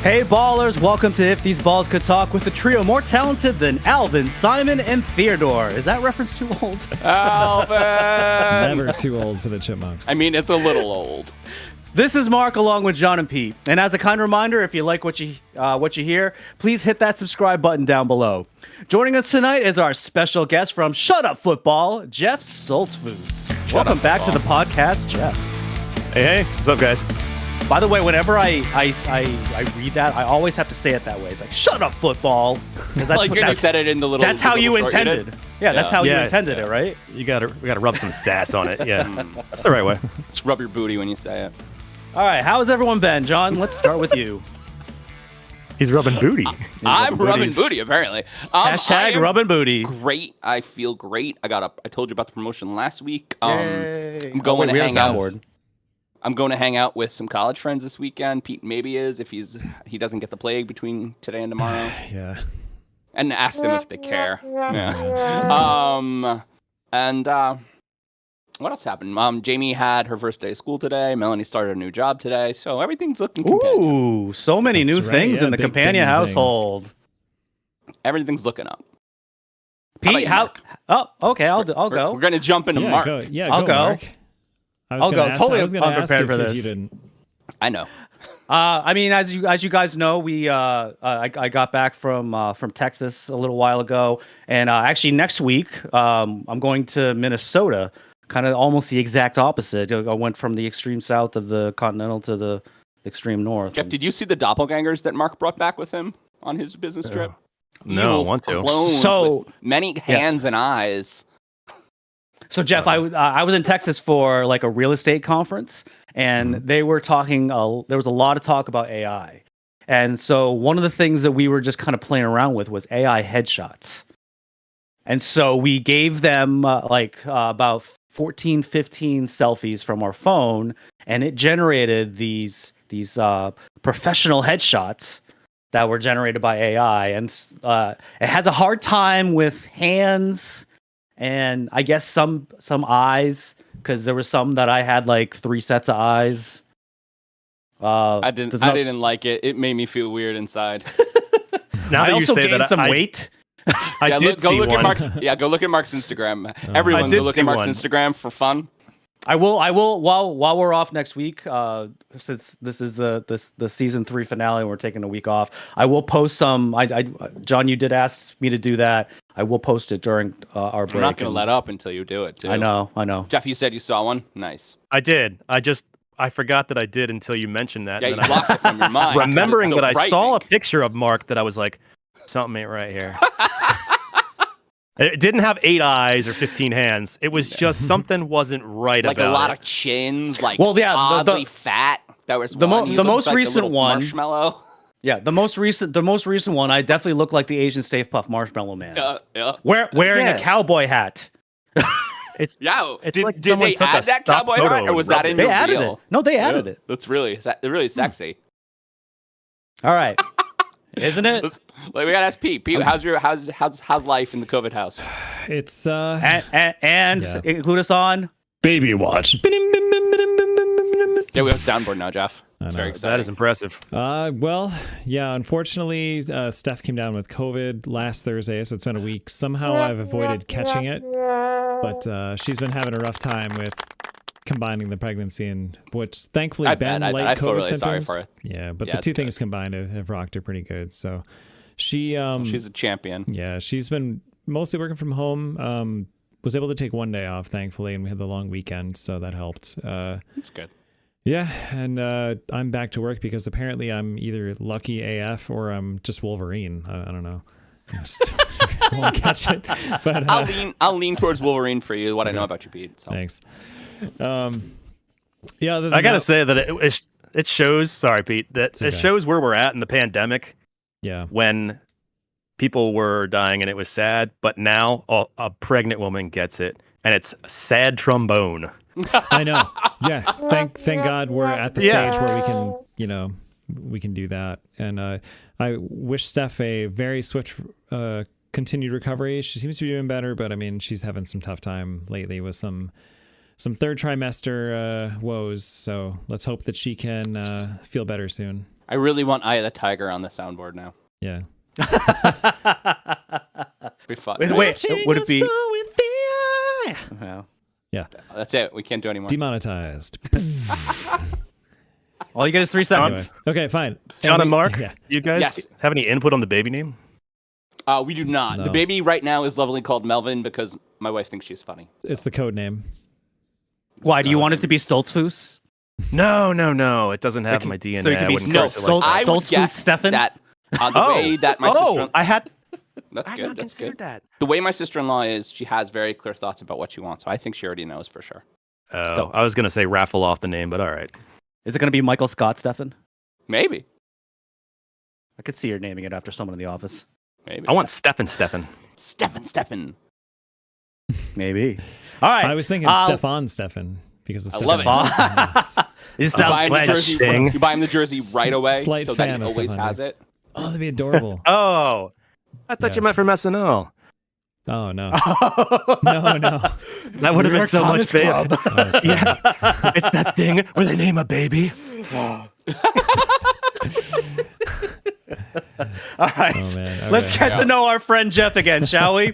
Hey ballers, welcome to If These Balls Could Talk with a trio more talented than Alvin, Simon, and Theodore. Is that reference too old? Alvin! It's never too old for the Chipmunks. I mean, it's a little old. This is Mark along with John and Pete. And as a kind reminder, if you like what you hear, please hit that subscribe button down below. Joining us tonight is our special guest from Shut Up Football, Jeff Stoltzfus. Welcome back to the podcast, Jeff. Hey, what's up, guys? By the way, whenever I read that, I always have to say it that way. It's like, shut up, football. That's Like you said it in the little. That's how you intended. That's how you intended it, right? We gotta rub some sass on it. Yeah, that's the right way. Just rub your booty when you say it. All right, how has everyone been, John? Let's start with you. He's rubbing booty. I'm rubbing booty, apparently. Hashtag rubbing booty. Great. I feel great. I told you about the promotion last week. Yay. I'm going to hang out. Soundboard. I'm going to hang out with some college friends this weekend. Pete maybe is if he doesn't get the plague between today and tomorrow. Yeah. And ask them if they care. Yeah. What else happened? Jamie had her first day of school today. Melanie started a new job today. So everything's looking companion. Ooh, so many new things in the companion household. Everything's looking up. Pete, Oh, okay, I'll go. We're going to jump into Mark. I'll go. Mark. I'll go. Totally unprepared for this. You didn't. I know. I mean, as you guys know, I got back from Texas a little while ago, and actually next week I'm going to Minnesota. Kind of almost the exact opposite. I went from the extreme south of the continental to the extreme north. Jeff, did you see the doppelgangers that Mark brought back with him on his business trip? No, I want to. So with many hands and eyes. So Jeff, I was in Texas for like a real estate conference, and they were talking. There was a lot of talk about AI, and so one of the things that we were just kind of playing around with was AI headshots. And so we gave them about 14, 15 selfies from our phone, and it generated these professional headshots that were generated by AI, and it has a hard time with hands. And I guess some eyes, because there were some that I had like 3 sets of eyes. I didn't like it. It made me feel weird inside. Now I that you also say gained that, some weight. I did see one. Go look at Mark's Instagram. Everyone, go look at Mark's Instagram for fun. I will while we're off next week, since this is the season 3 finale and we're taking a week off. I will post some. John, you did ask me to do that. I will post it during our break. We're not going to let up until you do it, too. I know. Jeff, you said you saw one? Nice. I did. I forgot that I did until you mentioned that. Yeah, you lost it from your mind. Remembering that I saw a picture of Mark that I was like, something ain't right here. It didn't have 8 eyes or 15 hands. It was just something wasn't right about it. Like a lot of chins, oddly fat. That was the most recent one. Marshmallow. Yeah, the most recent one, I definitely look like the Asian Stay Puft Marshmallow Man. Yeah. Wearing a cowboy hat. It's Did they add that cowboy hat, or was that in They your added reel? it. No, they added it. That's really sexy. All right, isn't it? We gotta ask Pete. Pete, how's life in the COVID house? It's and include us on Baby Watch. Yeah, we have a soundboard now, Jeff. It's very exciting. That is impressive. Well, yeah, unfortunately, Steph came down with COVID last Thursday, so it's been a week. Somehow I've avoided catching it, but she's been having a rough time with combining the pregnancy and what's thankfully been light COVID really symptoms. Sorry for it. Yeah, but the two things combined have rocked her pretty good. So she's a champion. Yeah, she's been mostly working from home. Was able to take one day off, thankfully, and we had the long weekend, so that helped. That's good. Yeah, and I'm back to work because apparently I'm either lucky AF or I'm just Wolverine. I don't know. I won't catch it. But I'll lean towards Wolverine for you. What I know about you, Pete. So. Thanks. Yeah, I gotta say that it shows. Sorry, Pete. That it shows where we're at in the pandemic. Yeah. When people were dying and it was sad, but now a pregnant woman gets it, and it's sad trombone. I know. Yeah. Thank God we're at the stage where we can do that. And I wish Steph a very swift continued recovery. She seems to be doing better, but I mean, she's having some tough time lately with some third trimester woes. So let's hope that she can feel better soon. I really want Eye of the Tiger on the soundboard now. Yeah. Be fun. Wait, would it be? Well, Yeah. That's it. We can't do anymore. Demonetized. all you get is 3 seconds. Anyway. Okay, fine. John and Mark, Yeah. you guys Yes. have any input on the baby name? We do not. No. The baby right now is lovely called Melvin because my wife thinks she's funny. It's the code name. Why do you want it to be Stoltzfus? No. It doesn't have my DNA. So it could I be wouldn't no, curse it like that. I would Stoltzfus guess Stefan? that the way that my sister I had that's I had good. not That's considered good. that. The way my sister-in-law is, she has very clear thoughts about what she wants. So I think she already knows for sure. Oh, I was gonna say raffle off the name, but all right. Is it going to be Michael Scott Stefan? Maybe. I could see her naming it after someone in the office. Maybe. I want Stefan. Stefan. Maybe. All right. I was thinking Stefan because of I love Stefan. This You buy, sounds him the French. jersey, Sting. you buy him the jersey right away Slight so that he fan of always Stefan. has it. Oh, that'd be adorable. Oh, I thought you Yes. meant from SNL. Oh, no. No, No. That would have been so much better. Oh, sorry. Yeah, it's that thing where they name a baby. All right. Oh, man. Let's Okay. get to know our friend Jeff again, shall we?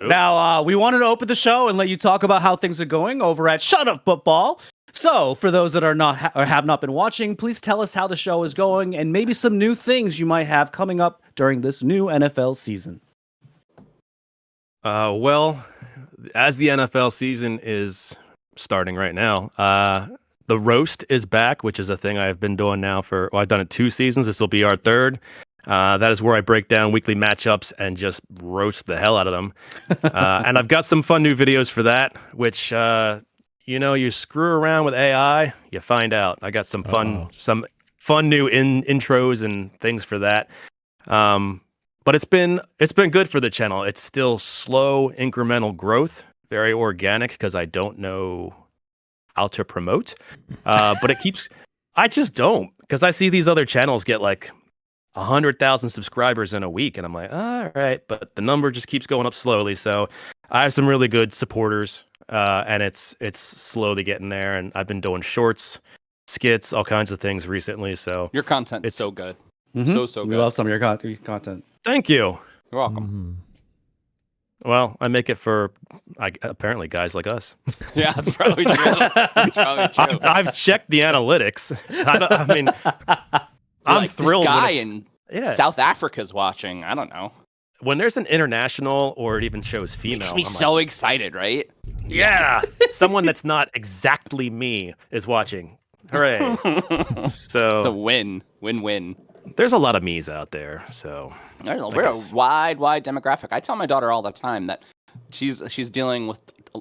Now, we wanted to open the show and let you talk about how things are going over at Shut Up Football. So, for those that are not or have not been watching, please tell us how the show is going and maybe some new things you might have coming up during this new NFL season. Well, as the NFL season is starting right now, the roast is back, which is a thing I've been doing now I've done it 2 seasons. This will be our 3rd. That is where I break down weekly matchups and just roast the hell out of them. And I've got some fun new videos for that, which, you screw around with AI, you find out. I got some fun new intros and things for that. But it's been good for the channel. It's still slow, incremental growth, very organic because I don't know how to promote. But I just don't, because I see these other channels get like 100,000 subscribers in a week, and I'm like, all right, but the number just keeps going up slowly. So I have some really good supporters, and it's slowly getting there. And I've been doing shorts, skits, all kinds of things recently. So Your content is so good. Mm-hmm. So We good. love some of your content. thank you. You're welcome. Well, I make it for apparently guys like us. Yeah, that's probably true. That's probably true. I've checked the analytics. I mean, I'm Like, thrilled. This guy when in South Africa's watching. I don't know. when there's an international or it even shows female. Makes me I'm so excited, right? yeah, someone that's not exactly me is watching. Hooray! So It's a win-win. there's a lot of me's out there. So I don't know. I We're guess. a wide demographic. I tell my daughter all the time that she's dealing with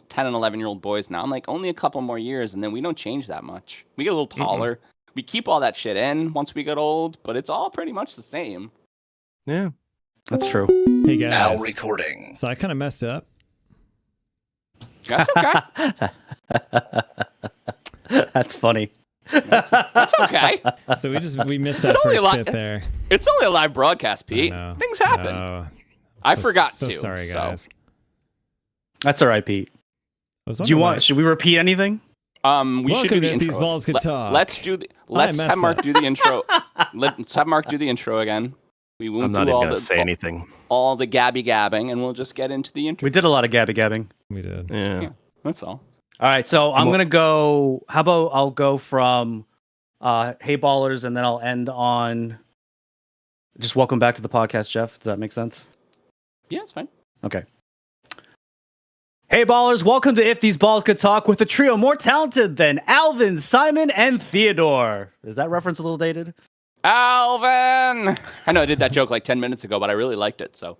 10 and 11-year-old boys now. I'm like, only a couple more years, and then we don't change that much. We get a little taller. We keep all that shit in once we get old, but it's all pretty much the same. yeah, That's true. Hey, guys. Now recording. So I kind of messed up. That's okay. That's funny. That's okay. So we missed that It's only first a lot- bit there. It's only a live broadcast, Pete. No, Things happen. no. I So- forgot so to. sorry, so- guys. That's all right, Pete. I was Do you wondering want? Should we repeat anything? We Welcome should do the to intro. These Balls Could Talk. Let's messed have Mark up. do the intro. Let's have Mark do the intro again. We won't I'm not do even all gonna the say anything. all the gabby gabbing, and we'll just get into the intro. We did a lot of gabbing. We did. Yeah. That's all. All right, so I'm gonna go. How about I'll go from Hey Ballers, and then I'll end on just welcome back to the podcast, Jeff. Does that make sense? Yeah, it's fine. Okay. Hey Ballers, welcome to If These Balls Could Talk with a trio more talented than Alvin, Simon, and Theodore. Is that reference a little dated? Alvin! I know I did that joke like 10 minutes ago, but I really liked it, so.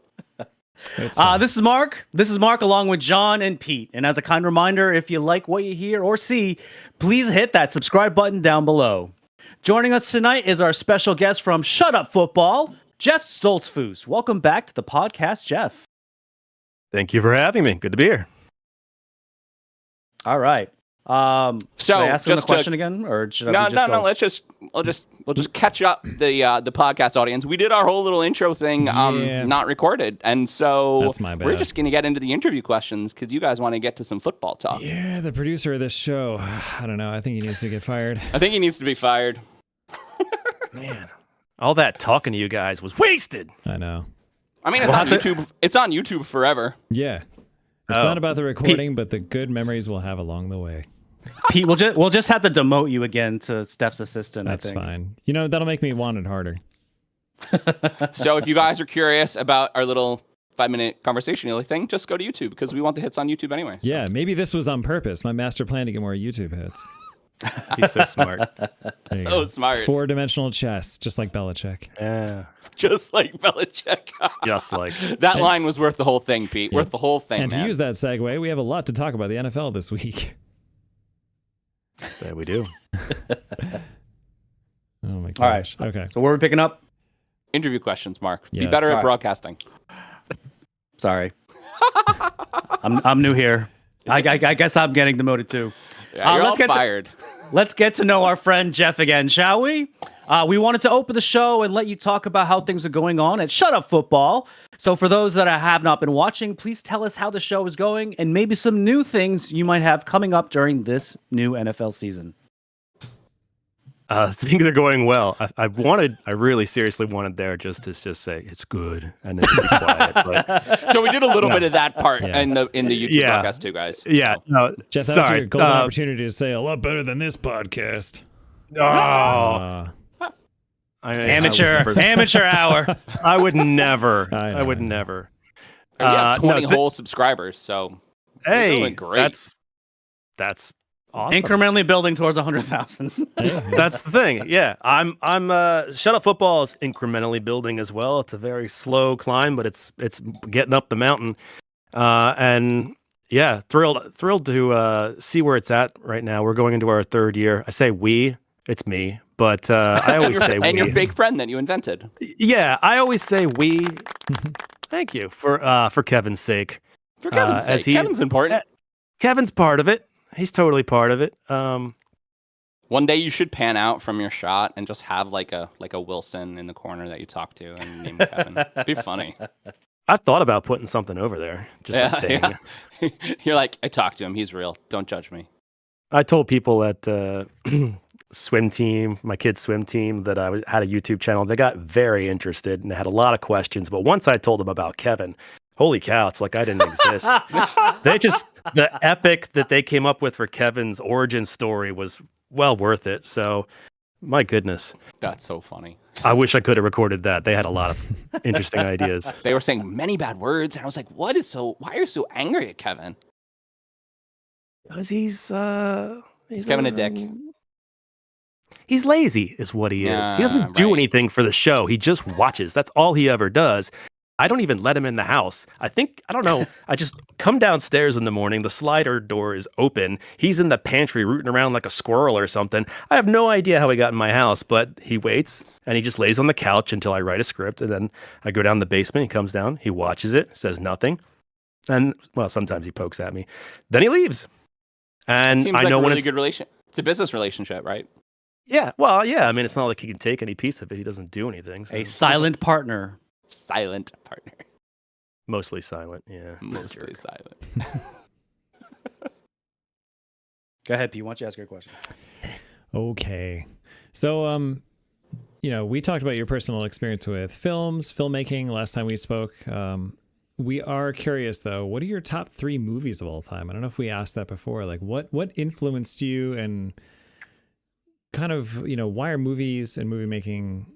It's fine. This is Mark. This is Mark along with John and Pete. And as a kind reminder, if you like what you hear or see, please hit that subscribe button down below. Joining us tonight is our special guest from Shut Up Football, Jeff Stoltzfus. Welcome back to the podcast, Jeff. Thank you for having me. Good to be here. All right. So, should I ask him the just question again, or should I No. We'll just catch up the podcast audience. We did our whole little intro thing, Yeah. not recorded, and so That's my we're bad. just gonna get into the interview questions because you guys want to get to some football talk. Yeah, the producer of this show. I don't know. I think he needs to get fired. I think he needs to be fired. Man, All that talking to you guys was wasted. I know. I mean, it's on YouTube. It's on YouTube forever. Yeah. It's not about the recording, but the good memories we'll have along the way. Pete, we'll just have to demote you again to Steph's assistant. That's I think. fine. You know, that'll make me want it harder. So if you guys are curious about our little 5-minute conversational thing, just go to YouTube because we want the hits on YouTube anyway. So. Yeah, maybe this was on purpose. My master plan to get more YouTube hits. He's so smart. So smart. 4-dimensional chess, just like Belichick. Yeah. Just like Belichick. Just like. That line was worth the whole thing, Pete. Yeah. Worth the whole thing, And man. to use that segue, we have a lot to talk about the NFL this week. Yeah, we do. Oh my All right. gosh. Okay. So where are we picking up? Interview questions, Mark. Be Yes. better at Alright. broadcasting. Sorry, I'm new here. I guess I'm getting demoted too. Yeah, you're all let's get fired. Let's get to know our friend Jeff again, shall we? We wanted to open the show and let you talk about how things are going on at Shut Up Football. So for those that have not been watching, please tell us how the show is going and maybe some new things you might have coming up during this new NFL season. Things are going well. I really seriously wanted there just to say it's good and then be quiet. But So we did a little bit of that part Yeah. in the YouTube Yeah. broadcast too, guys. yeah, no, Jeff, that was sorry. your golden opportunity to say a lot better than this podcast. Oh, Amateur hour. I would never. I know. I would never. And we have 20 no, whole subscribers, so we're Hey, doing great. that's awesome. Incrementally building towards 100,000. That's the thing. Yeah, I'm Shut Up Football is incrementally building as well. It's a very slow climb, but it's getting up the mountain. And yeah, thrilled to see where it's at right now. We're going into our 3rd year. I say we, it's me, but I always say we. And your fake friend that you invented. Yeah, I always say we. Thank you for Kevin's sake. For Kevin's sake. Kevin's important. Kevin's part of it. He's totally part of it. One day you should pan out from your shot and just have like a Wilson in the corner that you talk to and name Kevin. Be funny. I've thought about putting something over there. Just a thing. Yeah. You're like, I talked to him. He's real. Don't judge me. I told people at swim team, my kids' swim team, that I had a YouTube channel. They got very interested and they had a lot of questions. But once I told them about Kevin, holy cow, it's like I didn't exist. The epic that they came up with for Kevin's origin story was well worth it. So, my goodness. That's so funny. I wish I could have recorded that. They had a lot of interesting ideas. They were saying many bad words, and I was like, why are you so angry at Kevin? Because he's Kevin a dick. He's lazy is what he is. He doesn't Yeah, do right. anything for the show. He just watches. That's all he ever does. I don't even let him in the house. I don't know. I just come downstairs in the morning. The slider door is open. He's in the pantry rooting around like a squirrel or something. I have no idea how he got in my house, but he waits and he just lays on the couch until I write a script. And then I go down the basement. He comes down. He watches it, says nothing. And, well, sometimes he pokes at me. Then he leaves. And Seems I like know a when really it's... good relation. It's a business relationship, right? Yeah, well, yeah. I mean, it's not like he can take any piece of it. He doesn't do anything. So. A silent partner. Silent partner. Mostly silent, yeah. Mostly silent. Go ahead, Pete. Why don't you ask your question? Okay. So, we talked about your personal experience with filmmaking last time we spoke. We are curious, though, what are your top 3 movies of all time? I don't know if we asked that before. Like, what influenced you and kind of, why are movies and movie making,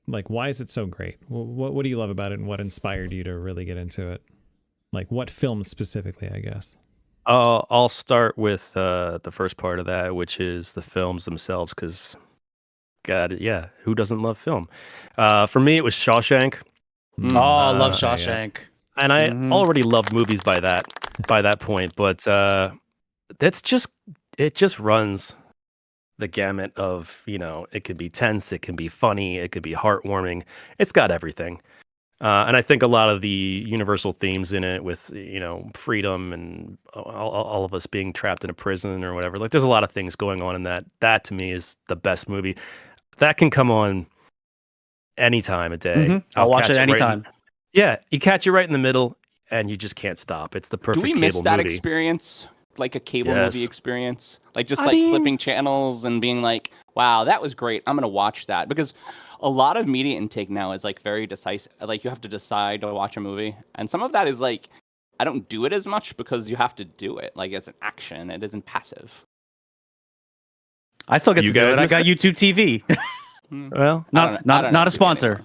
like, why is it so great? What do you love about it and what inspired you to really get into it? Like, what film specifically, I guess? I'll start with the first part of that, which is the films themselves, because, God, yeah, who doesn't love film? For me, it was Shawshank. I love Shawshank. And I already loved movies by that point, but it just runs the gamut of, it can be tense, it can be funny, it could be heartwarming. It's got everything. And I think a lot of the universal themes in it with, freedom and all of us being trapped in a prison or whatever, like there's a lot of things going on in that. That to me is the best movie. That can come on any time of day. Mm-hmm. I'll watch it anytime. Yeah, you catch it right in the middle, and you just can't stop. It's the perfect Do we miss cable that movie. experience? Like a cable Yes. movie experience? Like just I mean- flipping channels and being like, wow, that was great. I'm going to watch that. Because a lot of media intake now is like very decisive. Like you have to decide to watch a movie, and some of that is like I don't do it as much because you have to do it. Like it's an action. It isn't passive. I still get You to do guys it. I miss got it? YouTube TV. Well, Not a sponsor.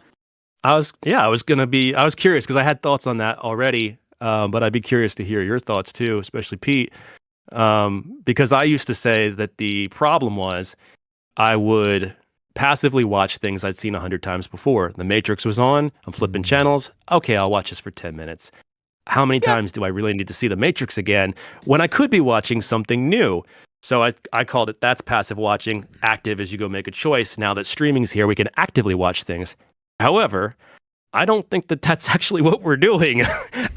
I was curious because I had thoughts on that already, but I'd be curious to hear your thoughts too, especially Pete, because I used to say that the problem was I would passively watch things I'd seen 100 times before. The Matrix was on, I'm flipping channels. Okay, I'll watch this for 10 minutes. How many times do I really need to see The Matrix again when I could be watching something new? So I called it, that's passive watching. Active as you go make a choice. Now that streaming's here, we can actively watch things. However, I don't think that that's actually what we're doing.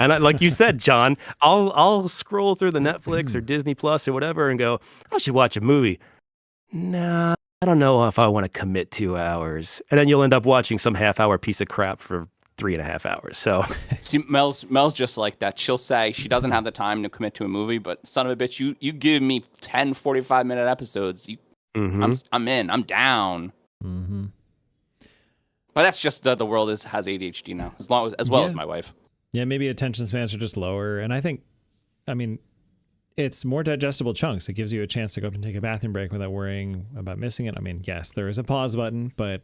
And like you said, John, I'll scroll through the Netflix or Disney Plus or whatever and go, I should watch a movie. Nah, I don't know if I want to commit 2 hours. And then you'll end up watching some half-hour piece of crap for 3.5 hours. So See, Mel's just like that. She'll say she doesn't have the time to commit to a movie, but son of a bitch, you give me 10 45-minute episodes, I'm in, I'm down. Mm-hmm. But that's just the world has ADHD now, as well as my wife. Yeah, maybe attention spans are just lower, and I mean, it's more digestible chunks. It gives you a chance to go up and take a bathroom break without worrying about missing it. I mean, yes, there is a pause button, but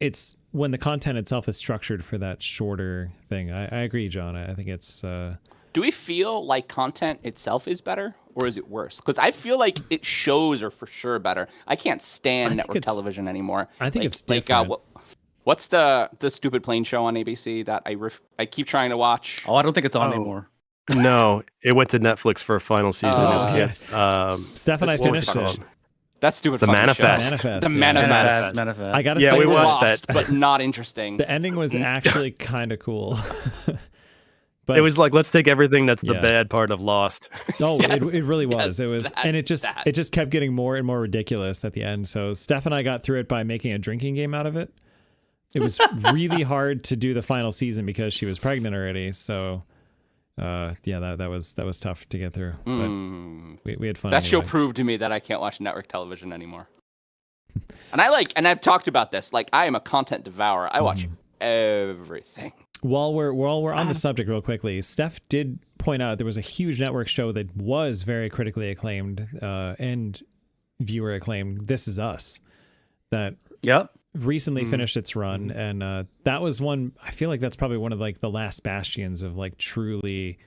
it's when the content itself is structured for that shorter thing. I agree, John. I think it's. Do we feel like content itself is better, or is it worse? Because I feel like shows are for sure better. I can't stand network television anymore. I think like, it's different. What's the stupid plane show on ABC that I keep trying to watch? Oh, I don't think it's on anymore. No, it went to Netflix for a final season. It was yes. Steph and I finished it. That stupid The fucking Manifest. show. The Yeah. Manifest. I gotta Yeah, say, we watched Lost, that. but not interesting. the ending was actually kind of cool. But it was like, let's take everything that's the Yeah. bad part of Lost. Oh, Yes, it really was. yes, It was, that- and it just that. kept getting more and more ridiculous at the end. So Steph and I got through it by making a drinking game out of it. It was really hard to do the final season because she was pregnant already. So, yeah, that was tough to get through. But we had fun. That show anyway. proved to me that I can't watch network television anymore. And I've talked about this. Like, I am a content devourer. I watch everything. While we're on the subject, real quickly, Steph did point out there was a huge network show that was very critically acclaimed and viewer acclaimed. This Is Us, that recently finished its run, and that was one. I feel like that's probably one of like the last bastions of like truly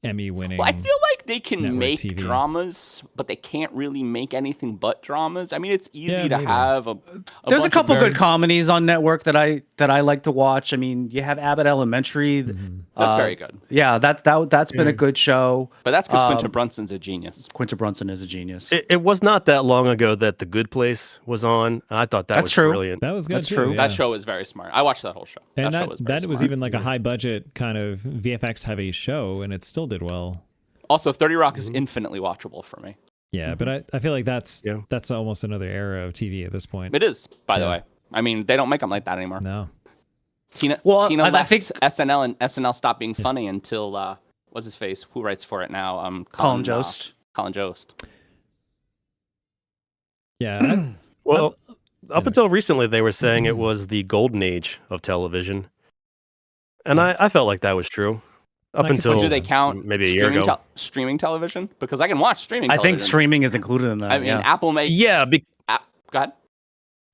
Emmy-winning. Well, I feel like they can make TV. dramas, but they can't really make anything but dramas. I mean, it's easy Yeah, to maybe. have There's a bunch couple of good comedies on network that I like to watch. I mean, you have Abbott Elementary. That's very good. Yeah, that's been a good show. But that's because Quinta Brunson's a genius. Quinta Brunson is a genius. It was not that long ago that The Good Place was on. And I thought that That's was true. brilliant. That was good That's too. true. Yeah. That show was very smart. I watched that whole show. And show was very that was smart. even like a high budget kind of VFX heavy show, and it still did well. Also, 30 Rock is infinitely watchable for me. Yeah, but I feel like that's almost another era of TV at this point. It is, by the way. I mean, they don't make them like that anymore. No. Tina I left think SNL, and SNL stopped being funny until what's his face? Who writes for it now? Colin Jost. Colin Jost. Yeah. Well, up until recently, they were saying it was the golden age of television. And I felt like that was true. Up I can see- until Do they count maybe a year ago. Streaming television? Because I can watch streaming I television. think streaming is included in that. I mean, Apple makes... Yeah. Go ahead.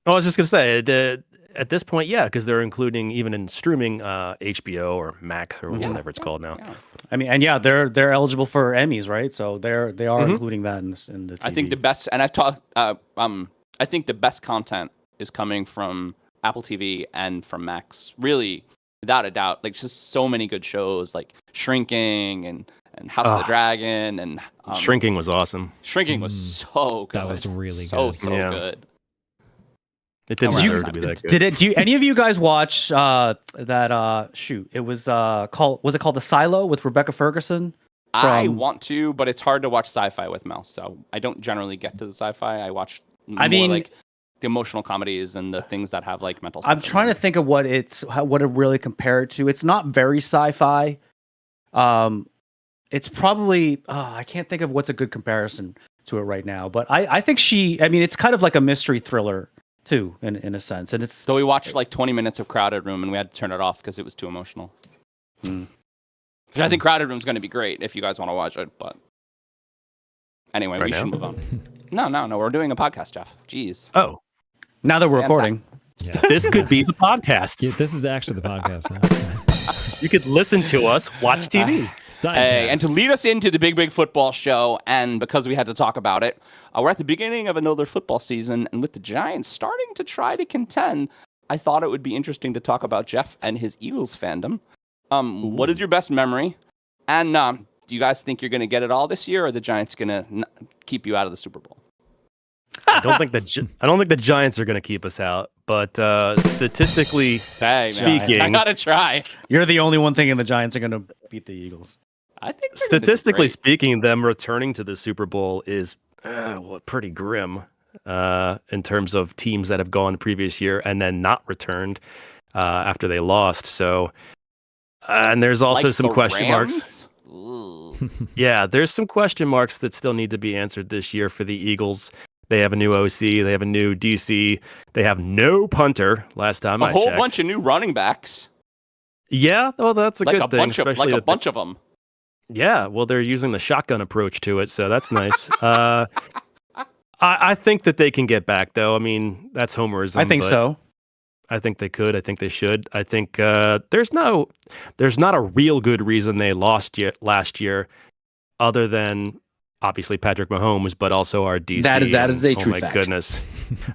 I was just going to say, at this point, yeah, because they're including even in streaming HBO or Max or whatever it's called now. Yeah. I mean, and they're eligible for Emmys, right? So they are including that in the TV. I think the best, and I've talked. I think the best content is coming from Apple TV and from Max. Really, without a doubt. Like just so many good shows, like Shrinking and House of the Dragon and Shrinking was awesome. Shrinking was so good. That was really so good. good. It didn't Did you- deserve to be that good. Do any of you guys watch that? Shoot, it was called. Was it called The Silo with Rebecca Ferguson? I From- want to, but it's hard to watch sci-fi with Mel, so I don't generally get to the sci-fi. I watch more mean- like the emotional comedies and the things that have like mental stuff. I'm trying to think of what what it really compared to. It's not very sci-fi. It's probably I can't think of what's a good comparison to it right now. But I think I mean, it's kind of like a mystery thriller too, in a sense. And it's So we watched like 20 minutes of Crowded Room, and we had to turn it off because it was too emotional. Hmm. Which I think Crowded Room's going to be great if you guys want to watch it, but anyway, Right we now? should move on. No, we're doing a podcast, Jeff. Jeez. Oh, now that we're Stay on recording. Yeah. this could be the podcast. Yeah, this is actually the podcast now. You could listen to us, watch TV. Hey, and to Sidecast. lead us into the big football show, and because we had to talk about it, we're at the beginning of another football season, and with the Giants starting to try to contend, I thought it would be interesting to talk about Jeff and his Eagles fandom. What is your best memory? And do you guys think you're going to get it all this year, or are the Giants going to keep you out of the Super Bowl? I don't think the Giants are going to keep us out, but statistically Hey, man, speaking, I got to try. You're the only one thinking the Giants are going to beat the Eagles. I think they're gonna do statistically great. speaking, them returning to the Super Bowl is pretty grim in terms of teams that have gone the previous year and then not returned after they lost. So, and there's also Like some the question marks. Rams? Ooh. Yeah, there's some question marks that still need to be answered this year for the Eagles. They have a new OC. They have a new DC. They have no punter. Last time I A whole checked. bunch of new running backs. Yeah, well, that's a Like good a thing. bunch of especially that bunch of them. Yeah, well, they're using the shotgun approach to it, so that's nice. I think that they can get back, though. I mean, that's homerism. I think but so. I think they could. I think they should. I think there's not a real good reason they lost last year, other than obviously Patrick Mahomes, but also our DC. That is a oh true my fact. goodness,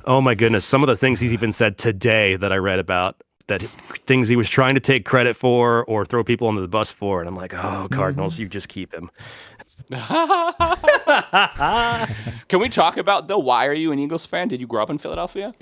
oh my goodness! Some of the things he's even said today that I read about, that things he was trying to take credit for or throw people under the bus for, and I'm like, oh, Cardinals, you just keep him. Can we talk about, though, why are you an Eagles fan? Did you grow up in Philadelphia?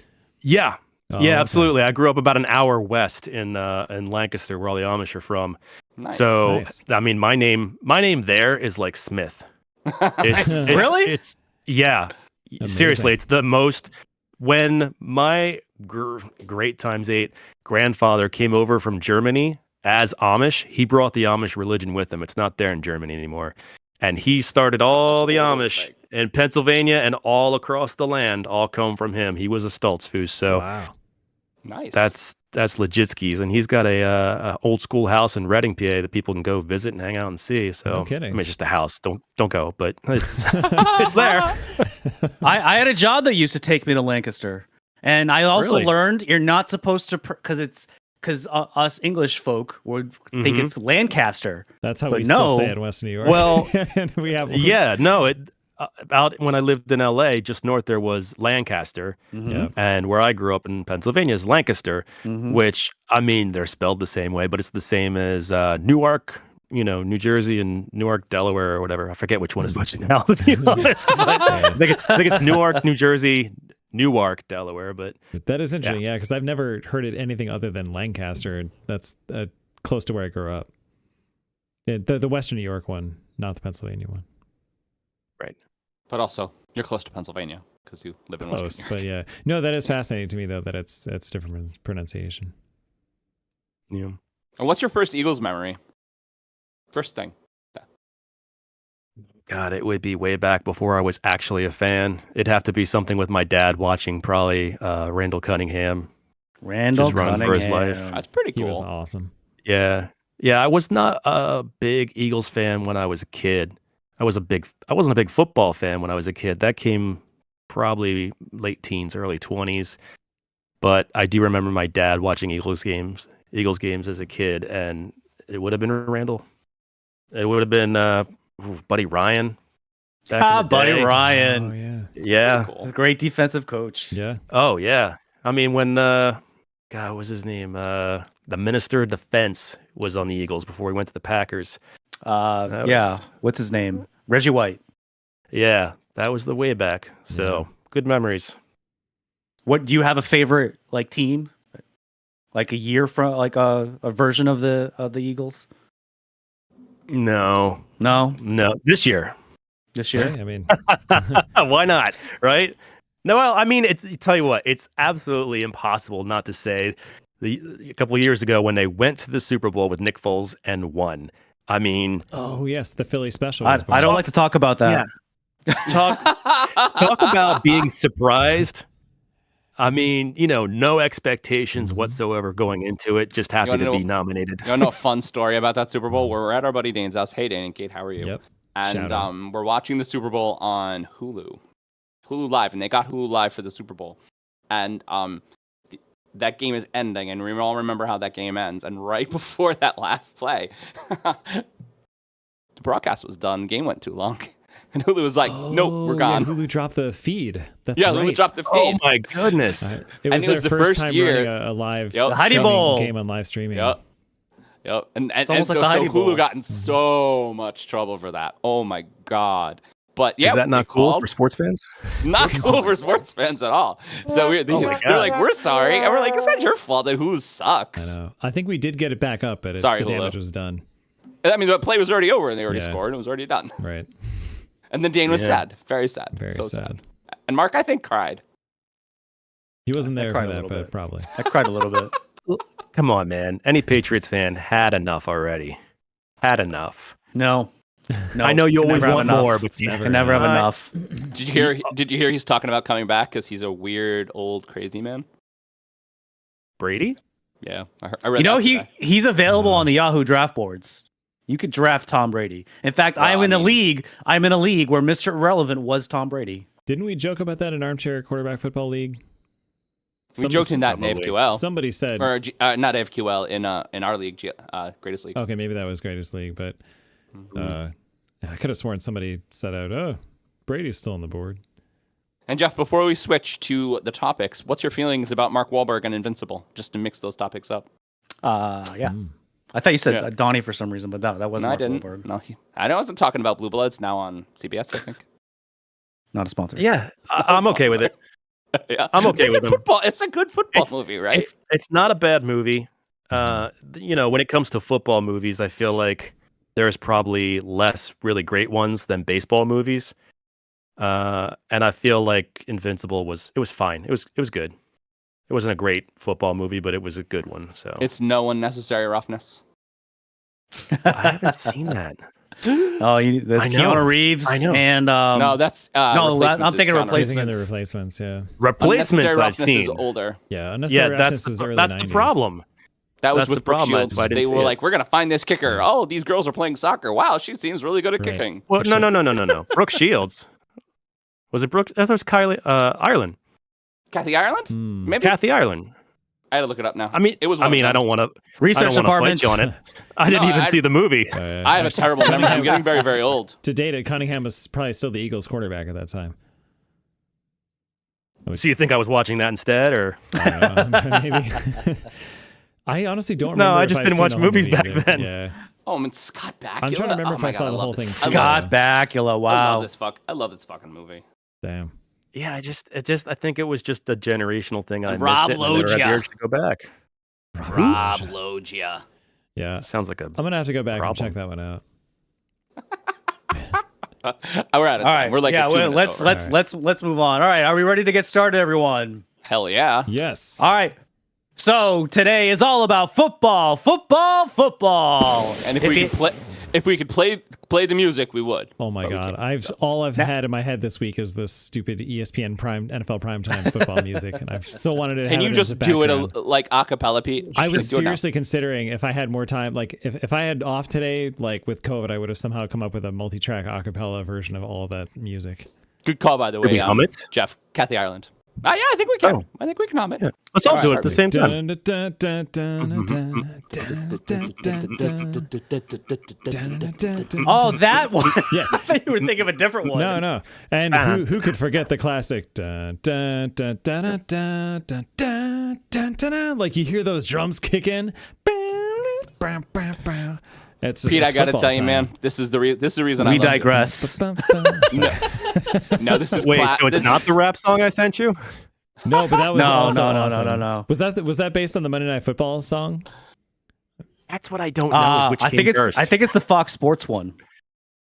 Yeah. Oh, Yeah, okay. absolutely. I grew up about an hour west in Lancaster, where all the Amish are from. Nice. So, Nice. I mean, my name there is like Smith. It's Really? It's yeah. Amazing. Seriously, it's the most. When my great times 8 grandfather came over from Germany as Amish, he brought the Amish religion with him. It's not there in Germany anymore. And he started all the Amish in Pennsylvania and all across the land, all come from him. He was a Stoltzfus, so Wow. Nice. that's Legitski's, and he's got a old school house in Reading, PA that people can go visit and hang out and see. So No kidding. I mean, it's just a house. Don't go, but it's it's there. I had a job that used to take me to Lancaster, and I also Really? learned you're not supposed to because us English folk would think Mhm. it's Lancaster. That's how But we still no. say it in Western New York. Well, and we have Yeah, no, it out when I lived in LA, just north there was Lancaster, Yeah. and where I grew up in Pennsylvania is Lancaster, Mhm. which I mean they're spelled the same way, but it's the same as Newark, New Jersey and Newark, Delaware, or whatever. I forget which one is which now, to be honest. But I think it's Newark, New Jersey, Newark, Delaware. But That is interesting, yeah, because I've never heard it anything other than Lancaster. That's close to where I grew up. Yeah, the Western New York one, not the Pennsylvania one. right. But also, you're close to Pennsylvania because you live in Close, West but yeah. No, that is fascinating to me, though, that it's different pronunciation. Yeah. And what's your first Eagles memory? First thing. God, it would be way back before I was actually a fan. It'd have to be something with my dad watching probably Randall Cunningham. Randall Just running for his Cunningham. life. That's pretty He cool. was awesome. Yeah. Yeah, I was not a big Eagles fan when I was a kid. I wasn't a big football fan when I was a kid. That came probably late teens, early 20s. But I do remember my dad watching Eagles games as a kid, and it would have been Randall. It would have been Buddy Ryan. back in the Buddy day. Ryan. Oh, yeah. Yeah. Cool. Great defensive coach. Yeah. Oh, yeah. I mean, when God, what was his name? The Minister of Defense was on the Eagles before he went to the Packers. That Yeah. was- What's his name? Reggie White. Yeah, that was the way back. So good memories. What do you have a favorite team? Like a year from a version of the Eagles? No, No, this year. this year. Yeah, I mean, Why not? Right? No, well, I mean, tell you what, it's absolutely impossible not to say a couple of years ago when they went to the Super Bowl with Nick Foles and won. I mean, oh, yes, the Philly special. I was don't born. like to talk about that. talk about being surprised. I mean, no expectations whatsoever going into it. Just happy to be nominated. You want to know a fun story about that Super Bowl? We're at our buddy Dane's house. Hey, Dane and Kate, how are you? Yep. And we're watching the Super Bowl on Hulu Live, and they got Hulu Live for the Super Bowl. And that game is ending, and we all remember how that game ends. And right before that last play, the broadcast was done. The game went too long. And Hulu was like, nope, we're gone. Yeah, Hulu dropped the feed. That's right. Hulu dropped the feed. Oh my goodness. It was And their first time running a live Heidi Bowl game on live streaming. Yep. And almost like the so Heidi Bowl. Hulu got in so much trouble for that. Oh my God. But yeah, is that not cool for sports fans? Not cool for sports fans at all. So they're like, we're sorry. And we're like, it's not your fault that Hulu sucks. I know. I think we did get it back up, but the Hulu. damage was done. I mean, the play was already over and they already scored. It was already done. Right. And then Dane was sad. Very sad. Very so sad. And Mark, I think, cried. He wasn't there for cried a that, little but bit. probably. I cried a little bit. Come on, man. Any Patriots fan had enough already. Had enough. No. I know you always never have want enough. more, but You can never have enough. Did you hear he's talking about coming back because he's a weird, old, crazy man? Brady? Yeah. I read that today. he's available on the Yahoo draft boards. You could draft Tom Brady. In fact, I'm in a league where Mr. Irrelevant was Tom Brady. Didn't we joke about that in Armchair Quarterback Football League? We joked in that in AFQL. Somebody said, or not AFQL in our league, Greatest League. Okay, maybe that was Greatest League, but I could have sworn somebody said out, "Oh, Brady's still on the board." And Jeff, before we switch to the topics, what's your feelings about Mark Wahlberg and Invincible? Just to mix those topics up. Yeah. I thought you said Donnie for some reason, but that wasn't. No, Mark I didn't. Wahlberg. No, I wasn't talking about Blue Bloods. Now on CBS, I think. Not a sponsor. Yeah, I'm okay with it. Yeah, I'm okay with them. It's a good football movie, right? It's not a bad movie. When it comes to football movies, I feel like there's probably less really great ones than baseball movies. And I feel like Invincible was fine. It was good. It wasn't a great football movie, but it was a good one. So it's no unnecessary roughness. I haven't seen that. Oh, Keanu Reeves. I know. And no, that's I'm thinking Replacements. The Replacements, yeah. Replacements I've seen. Is older. Yeah, Unnecessary Roughness was early 90s. That's the problem. That was That's with the Brooke problem. Shields. I didn't They see were it. like, we're gonna find this kicker. Oh, these girls are playing soccer. Wow, she seems really good at kicking. Well, no. Brooke Shields. Was it Brooke? That was Kylie Ireland. Kathy Ireland? Maybe. Kathy Ireland. I had to look it up now. I mean, it was. I don't want to research department fight you on it. I didn't even see the movie. I have a terrible memory. I'm getting very, very old. To date, Cunningham was probably still the Eagles quarterback at that time. So you think I was watching that instead, or I don't know, maybe? I honestly don't remember. No, I just didn't watch movies back then. Yeah. Oh, I mean, Scott Bakula. I'm trying to remember if I saw the whole thing. Scott Bakula. Wow. I love this fucking movie. Damn. Yeah, I think it was just a generational thing. I Rob missed it. And I never had the Loggia. urge to go back. Rob Loggia. Yeah. Sounds like a. I'm gonna have to go back and check that one out. We're out of time. All right. We're like let's move on. All right, are we ready to get started, everyone? Hell yeah. Yes. All right. So today is all about football. And if we could play the music, we would. Oh my God! I've had in my head this week is this stupid ESPN NFL primetime football music, and I've still wanted to. Can you just do it like a cappella, Pete? I was seriously considering if I had more time, like if I had off today, like with COVID, I would have somehow come up with a multi-track a cappella version of all of that music. Good call, by the way, it? Jeff. Kathy Ireland. Yeah, I think we can. Oh. I think we can hum it. Yeah. Let's all do it at the same time. Oh, that one. Yeah. I thought you were thinking of a different one. No. And who could forget the classic? Like you hear those drums kick in. Pete, I gotta tell you, man, this is the reason we digress. No, this is wait. So it's not the rap song I sent you? No, but that was no. Was that based on the Monday Night Football song? That's what I don't know. Is which came first. I think it's the Fox Sports one.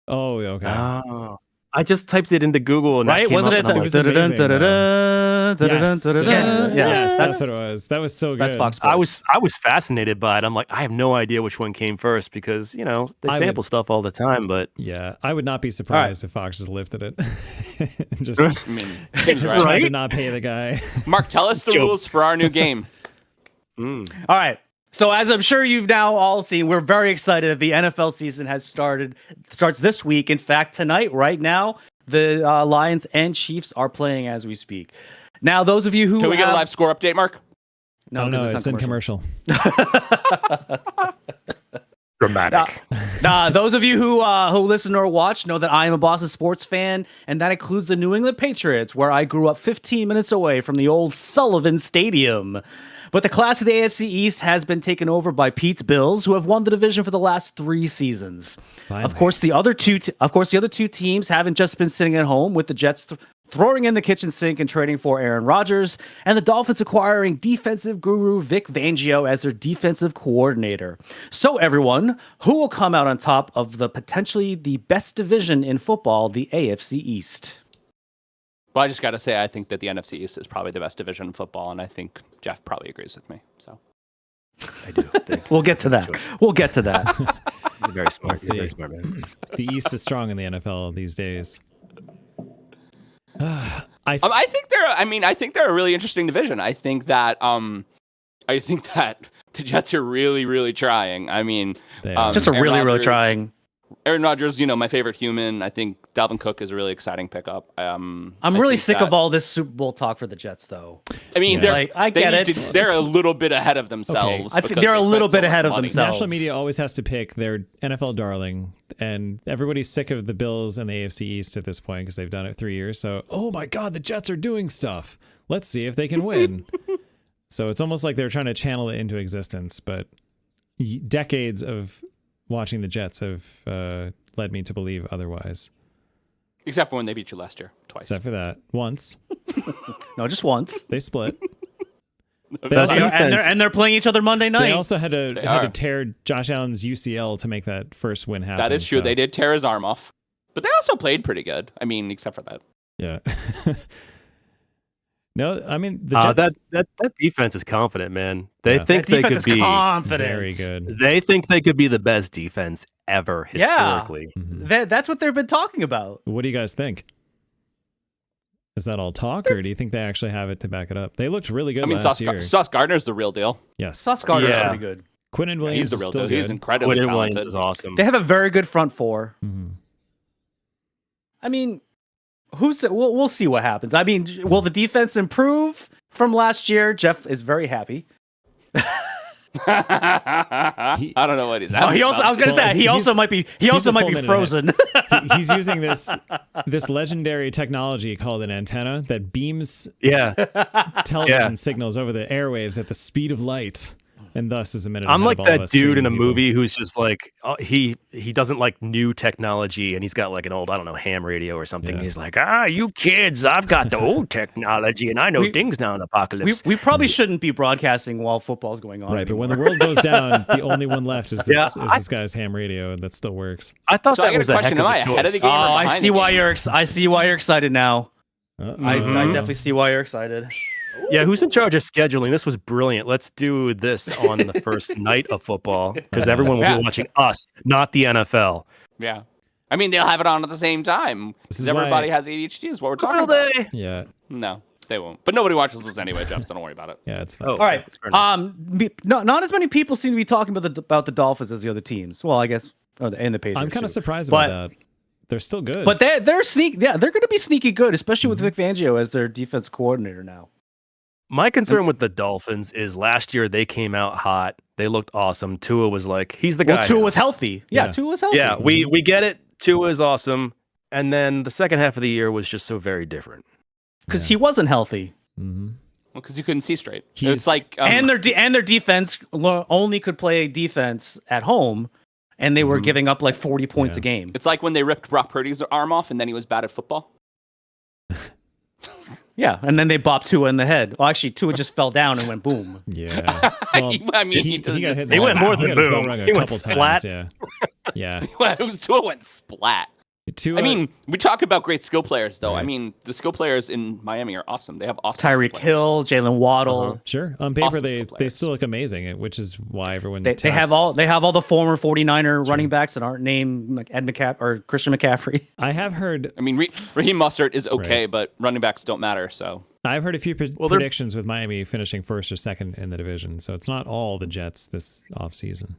Oh, okay. Oh, I just typed it into Google and right? Wasn't it? It was amazing, Yes, that's that's what it was. That was so good. that's Fox Sports. I was fascinated by it. I'm like, I have no idea which one came first because they sample stuff all the time. But Yeah, I would not be surprised if Fox just lifted it. Just I mean, seems right. tried to not pay the guy. Mark, tell us the rules for our new game. All right. So as I'm sure you've now all seen, we're very excited that the NFL season has starts this week. In fact, tonight, right now, the Lions and Chiefs are playing as we speak. Now, those of you who Can we get a live score update, Mark? No, it's in commercial. dramatic. Those of you who listen or watch know that I am a Boston sports fan, and that includes the New England Patriots, where I grew up 15 minutes away from the old Sullivan Stadium. But the class of the AFC East has been taken over by Pete's Bills, who have won the division for the last 3 seasons. Finally. Of course, the other two teams haven't just been sitting at home, with the Jets throwing in the kitchen sink and trading for Aaron Rodgers, and the Dolphins acquiring defensive guru Vic Fangio as their defensive coordinator. So, everyone, who will come out on top of the potentially the best division in football, the AFC East? Well, I just got to say, I think that the NFC East is probably the best division in football, and I think Jeff probably agrees with me. So I do. We'll get to that. We'll get to that. You're very smart. You're very smart, man. The East is strong in the NFL these days. I think they're a really interesting division. I think that the Jets are really, really trying. I mean, just a really, really trying. Aaron Rodgers, my favorite human. I think Dalvin Cook is a really exciting pickup. I'm really sick of all this Super Bowl talk for the Jets, though. I mean, I get it. They're a little bit ahead of themselves. I think they're a little bit ahead of themselves. National media always has to pick their NFL darling, and everybody's sick of the Bills and the AFC East at this point because they've done it 3 years. So, oh my God, the Jets are doing stuff. Let's see if they can win. So it's almost like they're trying to channel it into existence, but decades of watching the Jets have led me to believe otherwise. Except for when they beat you last year, twice. Except for that, once. No, just once. They split. And they're playing each other Monday night. They also had to tear Josh Allen's UCL to make that first win happen. That is true. So. They did tear his arm off, but they also played pretty good. I mean, except for that. Yeah. No, I mean the Jets. That defense is confident, man. They think they could be confident. Very good. They think they could be the best defense ever historically. Yeah. That's what they've been talking about. What do you guys think? Is that all talk, or do you think they actually have it to back it up? They looked really good last year. Sauce Gardner's the real deal. Yes. Sauce Gardner's pretty good. Quinnen Williams he's the is real still deal. good. He's incredibly Quinnen talented. Williams is awesome. They have a very good front four. Mm-hmm. I mean, we'll see what happens. I mean, will the defense improve from last year? Jeff is very happy. I don't know what he's. I was gonna say he also might be frozen. He's using this legendary technology called an antenna that beams television signals over the airwaves at the speed of light, and thus is a minute. I'm like that dude in a movie who's just like he doesn't like new technology, and he's got like an old, I don't know, ham radio or something. Yeah. He's like, you kids, I've got the old technology, and I know things now in apocalypse. We probably shouldn't be broadcasting while football's going on. Right, anymore. but when the world goes down, the only one left is this guy's ham radio that still works. I thought So that I got was a a question. heck of Am I a ahead of the choice. game? or I behind see the why game? I see why you're excited now. I Mm-hmm. definitely see why you're excited. Yeah, who's in charge of scheduling? This was brilliant. Let's do this on the first night of football because everyone will be watching us, not the NFL. Yeah. I mean, they'll have it on at the same time. This Because is everybody why- has ADHD is what we're talking Will about. they? Yeah, No, they won't. But nobody watches this anyway, Jeff, so don't worry about it. yeah, it's fine. Oh, All right. fair enough. Not as many people seem to be talking about the Dolphins as the other teams. Well, I guess, and the Patriots. I'm kind of too. surprised But- about that. They're still good, But they're sneaky. Yeah, they're going to be sneaky good, especially with Vic Fangio as their defense coordinator now. My concern with the Dolphins is last year they came out hot. They looked awesome. Tua was like, he's the guy. Well, Tua now. was healthy. Yeah, Tua was healthy. Yeah, we get it. Tua is awesome. And then the second half of the year was just so very different. because he wasn't healthy, Mm-hmm. Well, because you couldn't see straight. He's- It's like and their defense only could play defense at home, and they were giving up like 40 points a game. it's like when they ripped Brock Purdy's arm off, and then he was bad at football. Yeah, and then they bopped Tua in the head. Well, actually, Tua just fell down and went boom. Yeah. Well, I mean, he got hit. in He the went head. more He than got his bell boom. rung a He went couple splat. times. Yeah. Yeah. Tua went splat. Two, I mean, we talk about great skill players, though. Right. I mean, the skill players in Miami are awesome. They have awesome Tyreek skill players. Hill, Jalen Waddle. sure. On paper, Awesome they skill players. still look amazing, which is why everyone They have all the former 49er running backs that aren't named like Ed McCaffrey or Christian McCaffrey. I have heard. I mean, Raheem Mostert is okay, Right. but running backs don't matter. So I've heard a few they're- predictions with Miami finishing first or second in the division, so it's not all the Jets this offseason.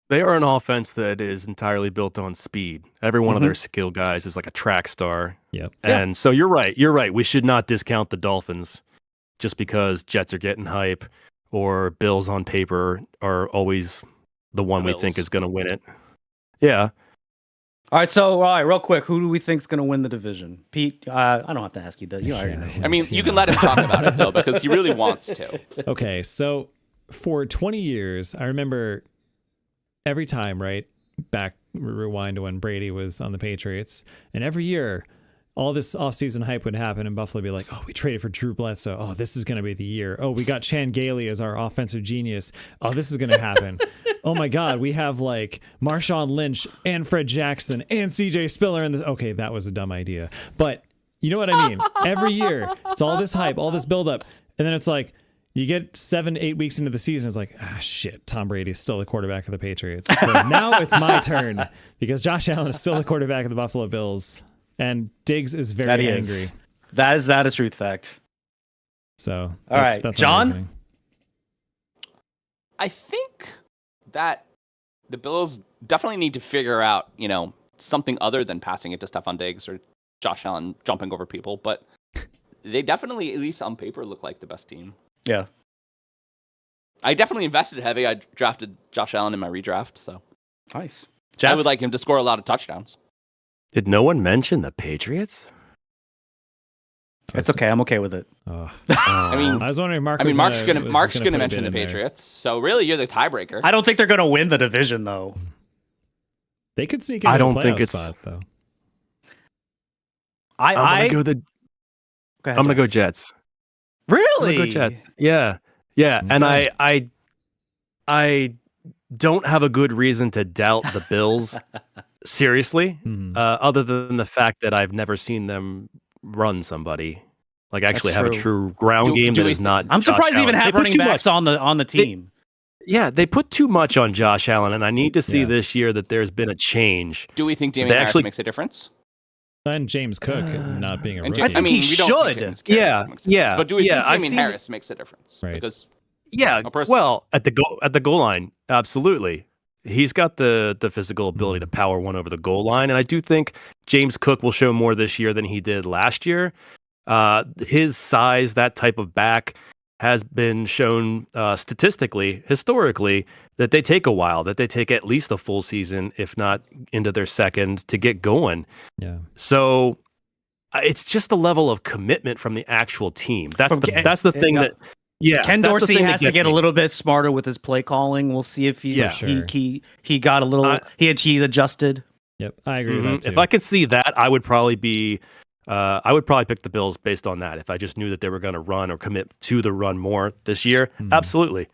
They are an offense that is entirely built on speed. Every one of their skill guys is like a track star. Yep. And so you're right. You're right. We should not discount the Dolphins just because Jets are getting hype or Bills on paper are always the one we think Bills. is going to win it. Yeah. All right, real quick, who do we think is going to win the division? Pete, I don't have to ask you that. You already know. I mean, you can let him talk about it though, because he really wants to. Okay, so for 20 years, I remember every time, right, back rewind to when Brady was on the Patriots, and every year, all this offseason hype would happen, and Buffalo would be like, oh, we traded for Drew Bledsoe. Oh, this is going to be the year. Oh, we got Chan Gailey as our offensive genius. Oh, this is going to happen. Oh, my God, we have, like, Marshawn Lynch and Fred Jackson and CJ Spiller. And this. Okay, that was a dumb idea. But you know what I mean? Every year, it's all this hype, all this buildup, and then it's like, you get 7-8 weeks into the season, it's like, shit, Tom Brady's still the quarterback of the Patriots. But now it's my turn because Josh Allen is still the quarterback of the Buffalo Bills. And Diggs is very angry. That is a truth fact. So, all right, that's John? amazing. I think that the Bills definitely need to figure out, something other than passing it to Stephon Diggs or Josh Allen jumping over people. But they definitely, at least on paper, look like the best team. Yeah. I definitely invested heavy. I drafted Josh Allen in my redraft, so Nice. I Jeff? would like him to score a lot of touchdowns. Did no one mention the Patriots? It's okay. I'm okay with it. Oh. I mean, I was wondering, Mark's gonna mention the Patriots. So really, you're the tiebreaker. I don't think they're going to win the division, though. They could sneak into I don't a think playoff it's- spot, though. I'm gonna go Go ahead, I'm gonna Jeff. go Jets. Really? I'm gonna go Jets. Yeah. And Okay. I don't have a good reason to doubt the Bills. Seriously, Mhm. other than the fact that I've never seen them run somebody, like actually have a true. true ground game do that we is not. I'm Josh surprised they even Allen. have put running too backs much. on the team. Yeah, they put too much on Josh Allen, and I need to see Yeah. this year that there's been a change. Do we think Damian They Harris actually- makes a difference? And James Cook not being a And rookie. I think he we don't think should. James Harris Yeah, makes a difference. yeah, But do we yeah, think I've Damian seen- Harris makes a difference? Right. Because Yeah, A person- well, at the goal line, absolutely. He's got the physical ability to power one over the goal line, and I do think James Cook will show more this year than he did last year. His size, that type of back, has been shown statistically, historically, that they take a while, that they take at least a full season, if not into their second, to get going. Yeah. So it's just a level of commitment from the actual team. That's From Ken- the thing yeah. that. Yeah, Ken that's the Dorsey thing that has to gets get a me. little bit smarter with his play calling. We'll see if Yeah. Sure. he got a little he's adjusted. Yep. I agree with Mhm. that too. If I could see that, I would probably be. I would probably pick the Bills based on that. If I just knew that they were going to run or commit to the run more this year, absolutely.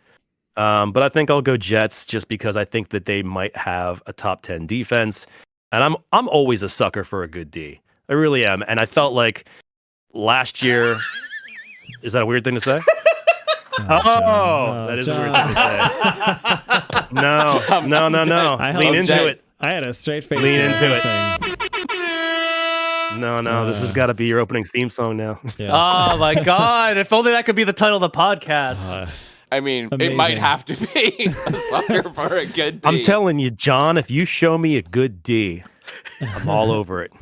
But I think I'll go Jets just because I think that they might have a top 10 defense, and I'm always a sucker for a good D. I really am, and I felt like last year. Is that a weird thing to say? John. That is a John. weird thing to say. No. I Lean held into Jay. it. I had a straight face. Lean on into that it. thing. No. This has got to be your opening theme song now. Yes. Oh my god! If only that could be the title of the podcast. I mean, it Amazing. might have to be a sucker for a good team. I'm telling you, John, if you show me a good D, I'm all over it.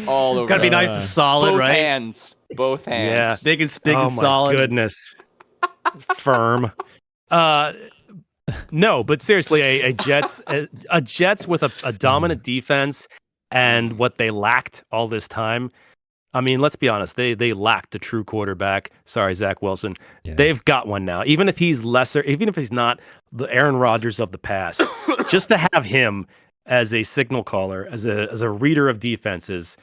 all over. Gotta be it. nice and solid, Both right? hands. Both hands. Yeah. Big and big Oh and my solid. goodness. Firm. No, but seriously, a Jets with a dominant defense and what they lacked all this time. I mean, let's be honest. They lacked a true quarterback. Sorry, Zach Wilson. Yeah. They've got one now. Even if he's lesser, even if he's not the Aaron Rodgers of the past, just to have him as a signal caller, as a reader of defenses.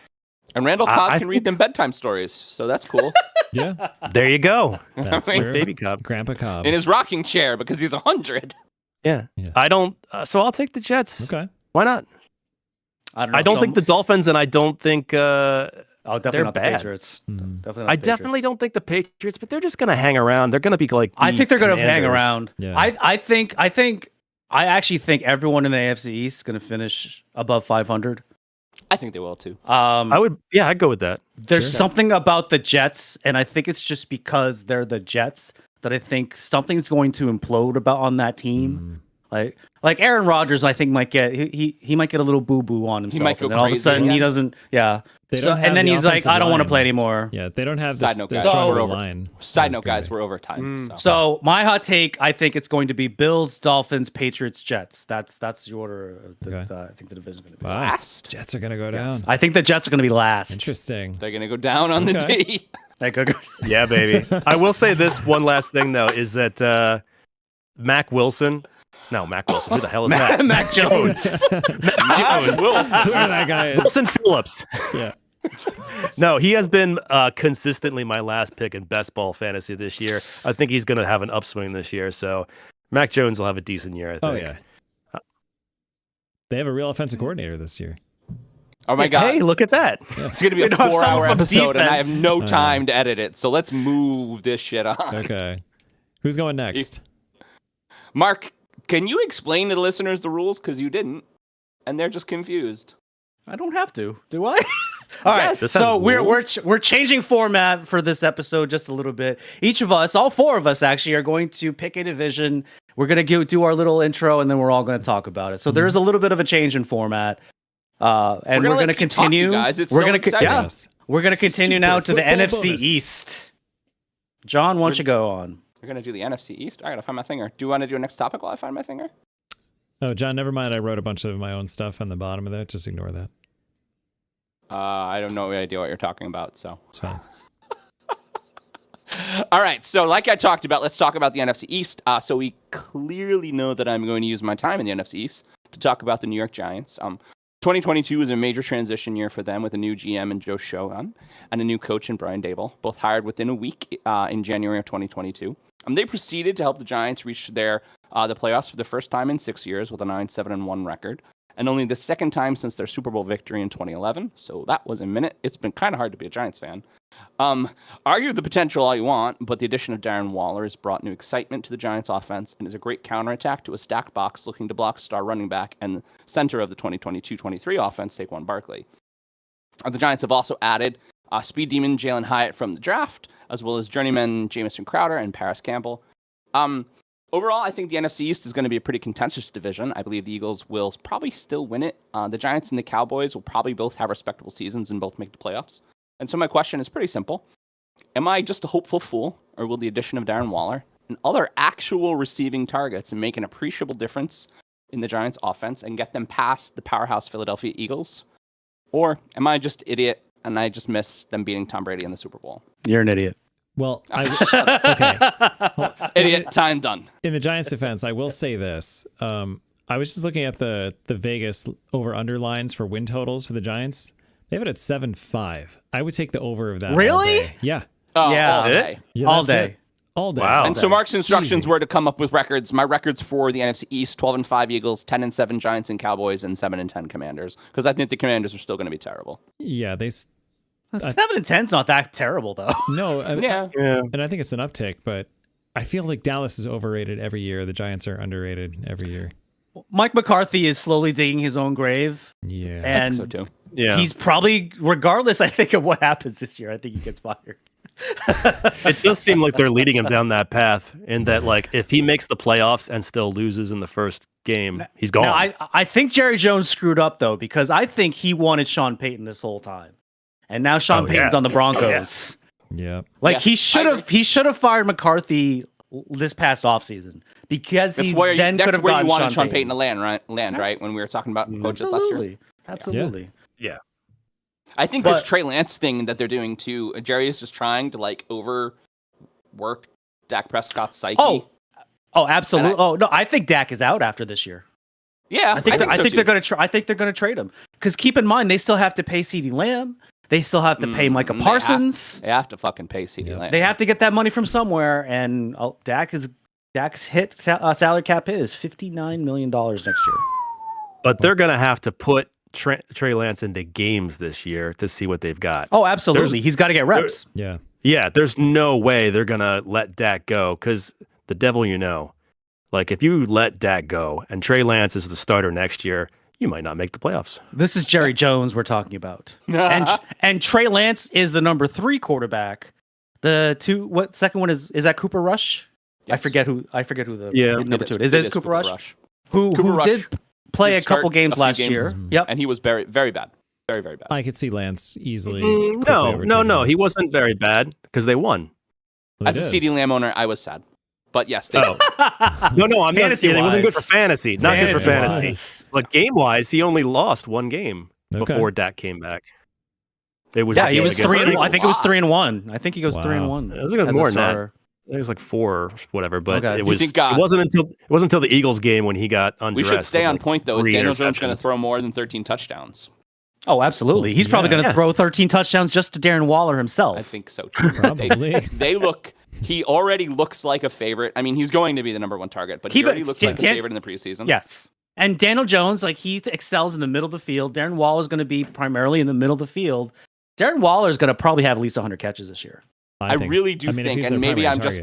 And Randall Cobb I can read them bedtime stories, so that's cool. Yeah. There you go. That's I mean, true. Baby Cobb. Grandpa Cobb. In his rocking chair because he's 100. Yeah. Yeah. I don't. So I'll take the Jets. Okay. Why not? I don't know. I don't think the Dolphins, and I don't think definitely they're not bad. the Patriots. Definitely not I the definitely Patriots. don't think the Patriots, but they're just going to hang around. They're going to be like I think they're going to hang Commanders. around. Yeah. I actually think everyone in the AFC East is going to finish above 500. I think they will too. I'd go with that. There's something about the Jets, and I think it's just because they're the Jets that I think something's going to implode on that team. Like Aaron Rodgers, I think might get he might get a little boo boo on himself, might go and then all of a crazy sudden he again. doesn't. Yeah. They don't have and then the he's like, offensive I don't want to line. play anymore. Yeah, they don't have Side note, the guys, stronger we're over. line. Side note, guys, we're overtime. So my hot take, I think it's going to be Bills, Dolphins, Patriots, Jets. That's the order. I think the division's going to be. Wow. Last. Jets are going to go down. I think the Jets are going to be last. Interesting. They're gonna go down on the Okay. D. Yeah, baby. I will say this one last thing though is that Mac Wilson. No, Mac Wilson. Who the hell is that? Mac Jones. Mac Wilson. Whoever that guy is. Wilson Phillips. Yeah. No, he has been consistently my last pick in best ball fantasy this year. I think he's going to have an upswing this year. So Mac Jones will have a decent year, I think. Oh, yeah. They have a real offensive coordinator this year. Oh my god. Hey, look at that. It's gonna be a don't have someone 4-hour from episode, and I have defense. no time to edit it. So let's move this shit on. Okay. Who's going next? Mark, can you explain to the listeners the rules? Because you didn't, and they're just confused. I don't have to, do I? All right. Yes. So we're changing format for this episode just a little bit. Each of us, all four of us actually, are going to pick a division. We're going to do our little intro, and then we're all going to talk about it. So there is a little bit of a change in format. And we're going to continue. Guys, it's we're so gonna exciting. Yes. we're going to continue now to the Super NFC football bonus. East. John, why don't you go on? We're gonna do the NFC East. I gotta find my finger. Do you want to do a next topic while I find my finger? Oh, John, never mind. I wrote a bunch of my own stuff on the bottom of that. Just ignore that. I don't know idea what you're talking about. So. It's fine. All right. So, like I talked about, let's talk about the NFC East. So we clearly know that I'm going to use my time in the NFC East to talk about the New York Giants. 2022 was a major transition year for them with a new GM in Joe Shogun and a new coach in Brian Dable, both hired within a week in January of 2022. They proceeded to help the Giants reach the playoffs for the first time in 6 years with a 9-7-1 record, and only the second time since their Super Bowl victory in 2011. So that was a minute. It's been kind of hard to be a Giants fan. Argue the potential all you want, but the addition of Darren Waller has brought new excitement to the Giants offense and is a great counterattack to a stacked box looking to block star running back and the center of the 2022-23 offense, Saquon Barkley. The Giants have also added speed demon Jalen Hyatt from the draft, as well as journeyman Jamison Crowder and Paris Campbell. Overall, I think the NFC East is going to be a pretty contentious division. I believe the Eagles will probably still win it. The Giants and the Cowboys will probably both have respectable seasons and both make the playoffs. And so my question is pretty simple. Am I just a hopeful fool, or will the addition of Darren Waller and other actual receiving targets make an appreciable difference in the Giants' offense and get them past the powerhouse Philadelphia Eagles? Or am I just idiot and I just miss them beating Tom Brady in the Super Bowl? You're an idiot. Well, okay. Well, Idiot, time done. in the Giants' defense, I will say this. I was just looking at the Vegas over-under lines for win totals for the Giants. They have it at 7-5. I would take the over of that. Really? All day. Yeah. Oh, Yeah. all That's day. Yeah, All that's day. it. All day. Wow. And so Mark's instructions Easy. were to come up with records. My records for the NFC East: 12-5 Eagles, 10-7 Giants and Cowboys, and 7-10 Commanders. Because I think the Commanders are still going to be terrible. Yeah, 7-10's not that terrible though. no. Yeah. And I think it's an uptick, but I feel like Dallas is overrated every year. The Giants are underrated every year. Mike McCarthy is slowly digging his own grave, Yeah. I and think so too. Yeah. he's probably, regardless, I think, of what happens this year, I think he gets fired. It does seem like they're leading him down that path, in that, like, if he makes the playoffs and still loses in the first game, he's gone. Now, I think Jerry Jones screwed up though, because I think he wanted Sean Payton this whole time, and now Sean Payton's on the Broncos. Yeah. Like Yeah, he should have fired McCarthy this past offseason, because That's he where, then could that's have where gotten you wanted Sean Payton Payton to land, right? When we were talking about coaches last year. Absolutely. yeah. I think this Trey Lance thing that they're doing too. Jerry is just trying to like overwork Dak Prescott's psyche. Oh, absolutely. Oh no, I think Dak is out after this year. Yeah, I think so they're too. I think they're gonna trade him, because keep in mind they still have to pay CeeDee Lamb. They still have to pay Micah Parsons. They have to fucking pay CeeDee Lamb. They have to get that money from somewhere, and Dak's salary cap hit is $59 million next year. But they're going to have to put Trey Lance into games this year to see what they've got. Oh, absolutely. He's got to get reps. Yeah. Yeah, there's no way they're going to let Dak go because the devil you know. Like, if you let Dak go and Trey Lance is the starter next year, you might not make the playoffs. This is Jerry Jones we're talking about. and Trey Lance is the number 3 quarterback. The second one is that Cooper Rush? Yes. I forget who the number 2 is. Is Cooper Rush? Who did play a couple games last year. Yep. And he was very, very bad. Very, very bad. I could see Lance easily. No. He wasn't very bad because they won. As a CD Lamb owner, I was sad. But yes, they No, I'm fantasy. It wasn't good for fantasy. Not good for fantasy. But game-wise, he only lost one game before Dak came back. It was he was 3-1. I think it was 3-1. I think he goes 3-1. It was more than that. It was like 4 or whatever, but it wasn't until the Eagles game when he got undressed. We should stay on point though. Is Daniel Jones going to throw more than 13 touchdowns? Oh, absolutely. He's probably going to throw 13 touchdowns just to Darren Waller himself. I think so too. Probably. He already looks like a favorite. I mean, he's going to be the number 1 target, but he already looks like a favorite in the preseason. Yes. And Daniel Jones, like, he excels in the middle of the field. Darren Waller is going to be primarily in the middle of the field. Darren Waller is going to probably have at least 100 catches this year. I really do think, and maybe I'm just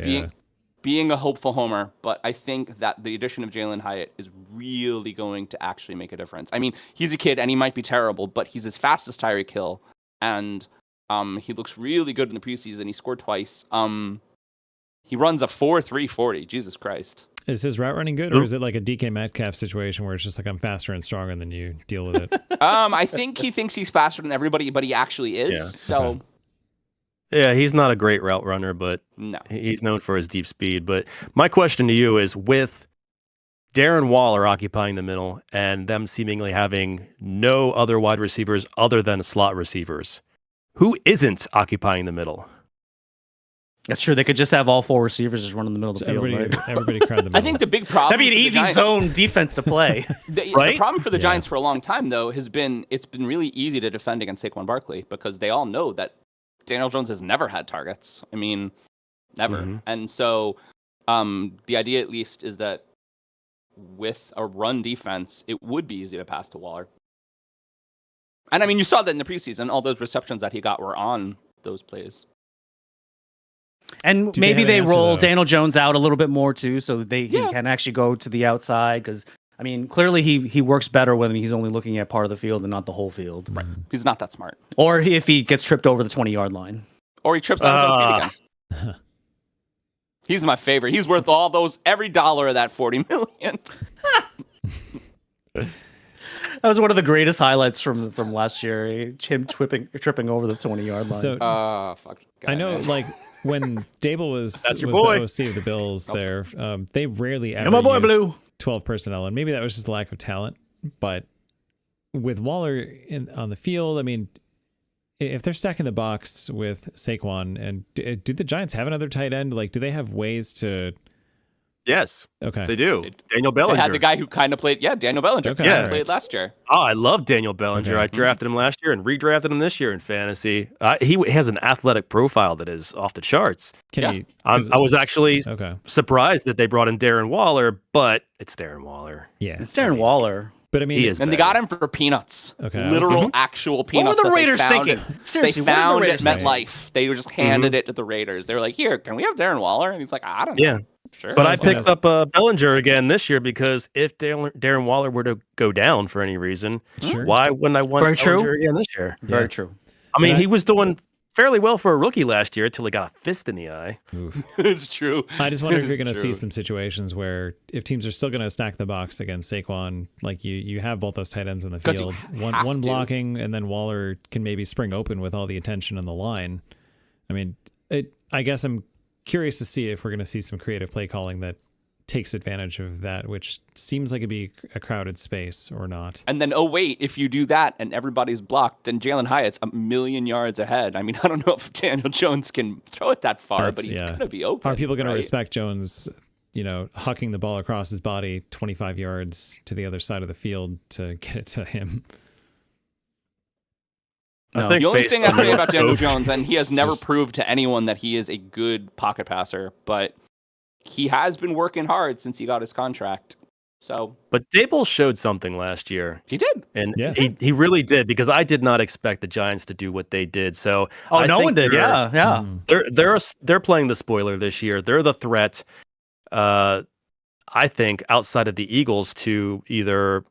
being a hopeful homer, but I think that the addition of Jalen Hyatt is really going to actually make a difference. I mean, he's a kid and he might be terrible, but he's as fast as Tyreek Hill, and he looks really good in the preseason. He scored twice. He runs a 4.3 40. Jesus Christ. Is his route running good, or is it like a DK Metcalf situation where it's just like I'm faster and stronger than you, deal with it? I think he thinks he's faster than everybody, but he actually is. Yeah. So. Yeah, he's not a great route runner, but he's known for his deep speed. But my question to you is, with Darren Waller occupying the middle and them seemingly having no other wide receivers other than slot receivers, who isn't occupying the middle? That's true. They could just have all 4 receivers just run in the middle of the field. Everybody crowd the middle. I think the big problem. That'd be an easy zone defense to play. The problem for the Giants for a long time, though, has been it's been really easy to defend against Saquon Barkley because they all know that Daniel Jones has never had targets. I mean, never. Mm-hmm. And so the idea, at least, is that with a run defense, it would be easy to pass to Waller. And I mean, you saw that in the preseason. All those receptions that he got were on those plays. And maybe they roll Daniel Jones out a little bit more too, so he can actually go to the outside. Because I mean, clearly he works better when he's only looking at part of the field and not the whole field. Right? He's not that smart. Or if he gets tripped over the 20-yard line, or he trips on his own feet again. He's my favorite. He's worth every dollar of that $40 million. That was one of the greatest highlights from last year. Him tripping over the 20-yard line. So, fuck. I know, like. When Dable was the OC of the Bills there, they rarely ever used 12 personnel, and maybe that was just a lack of talent. But with Waller on the field, I mean, if they're stacking the box with Saquon, and do the Giants have another tight end? Like, do they have ways to... Yes. Okay. They do. Daniel Bellinger. They had the guy who kind of played. Yeah, Daniel Bellinger. Okay. Yeah, played last year. Oh, I love Daniel Bellinger. Okay. I drafted him last year and redrafted him this year in fantasy. He has an athletic profile that is off the charts. I was actually surprised that they brought in Darren Waller, but it's Darren Waller. Yeah, it's Darren Waller. But I mean, they got him for peanuts. Okay. Literal, actual peanuts. What were the Raiders thinking? Seriously, they found at MetLife. They just handed it to the Raiders. They were like, "Here, can we have Darren Waller?" And he's like, "I don't know." Yeah. Sure. But I picked up Bellinger again this year because if Darren Waller were to go down for any reason, why wouldn't I want Bellinger again this year? Very true. I mean, he was doing fairly well for a rookie last year until he got a fist in the eye. It's true. I just wonder if you're going to see some situations where if teams are still going to stack the box against Saquon, like you have both those tight ends in the field, one blocking, and then Waller can maybe spring open with all the attention on the line. I mean, I guess I'm curious to see if we're going to see some creative play calling that takes advantage of that, which seems like it'd be a crowded space or not. And then, if you do that and everybody's blocked, then Jalen Hyatt's 1,000,000 yards ahead. I mean, I don't know if Daniel Jones can throw it that far, but he's going to be open. Are people going to respect Jones, hucking the ball across his body 25 yards to the other side of the field to get it to him? No. The only thing I say about Daniel Jones, and he has never proved to anyone that he is a good pocket passer, but he has been working hard since he got his contract. So, But Dable showed something last year, he did. and Yeah. he really did, because I did not expect the Giants to do what they did. So Oh, I no think one did. Yeah. they're playing the spoiler this year. They're the threat. I think outside of the Eagles to either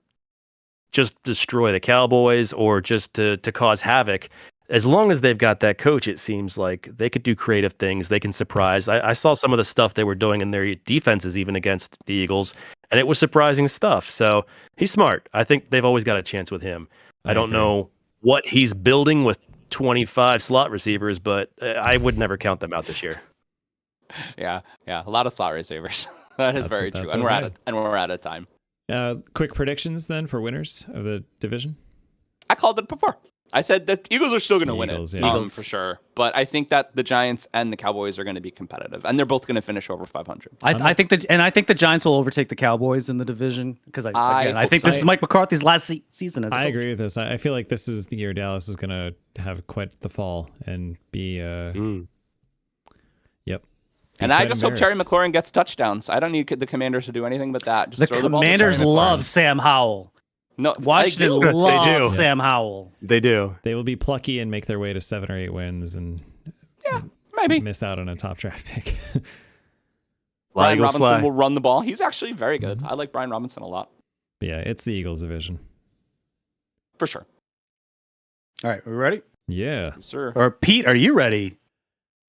just destroy the Cowboys or just to cause havoc. As long as they've got that coach, it seems like they could do creative things. They can surprise. I saw some of the stuff they were doing in their defenses, even against the Eagles, and it was surprising stuff. So he's smart. I think they've always got a chance with him. I don't know what he's building with 25 slot receivers, but I would never count them out this year. Yeah, a lot of slot receivers. That is very true. And we're out of time. Quick predictions then for winners of the division. I called it before. I said that Eagles are still going to win it, yeah. Eagles for sure. But I think that the Giants and the Cowboys are going to be competitive, and they're both going to finish over 500. I think the Giants will overtake the Cowboys in the division because I think this is Mike McCarthy's last season as a coach. I agree with this. I feel like this is the year Dallas is going to have quite the fall and be. Yep. And I just hope Terry McLaurin gets touchdowns. I don't need the Commanders to do anything but that. Just the throw the ball to Commanders Terry McLaurin. love Sam Howell. No, Washington loves Sam Howell. They do. They will be plucky and make their way to 7 or 8 wins and maybe miss out on a top draft pick. Brian Robinson will run the ball. He's actually very good. I like Brian Robinson a lot. Yeah, it's the Eagles division. For sure. All right, we ready? Yeah. Yes, sir. Or Pete, are you ready?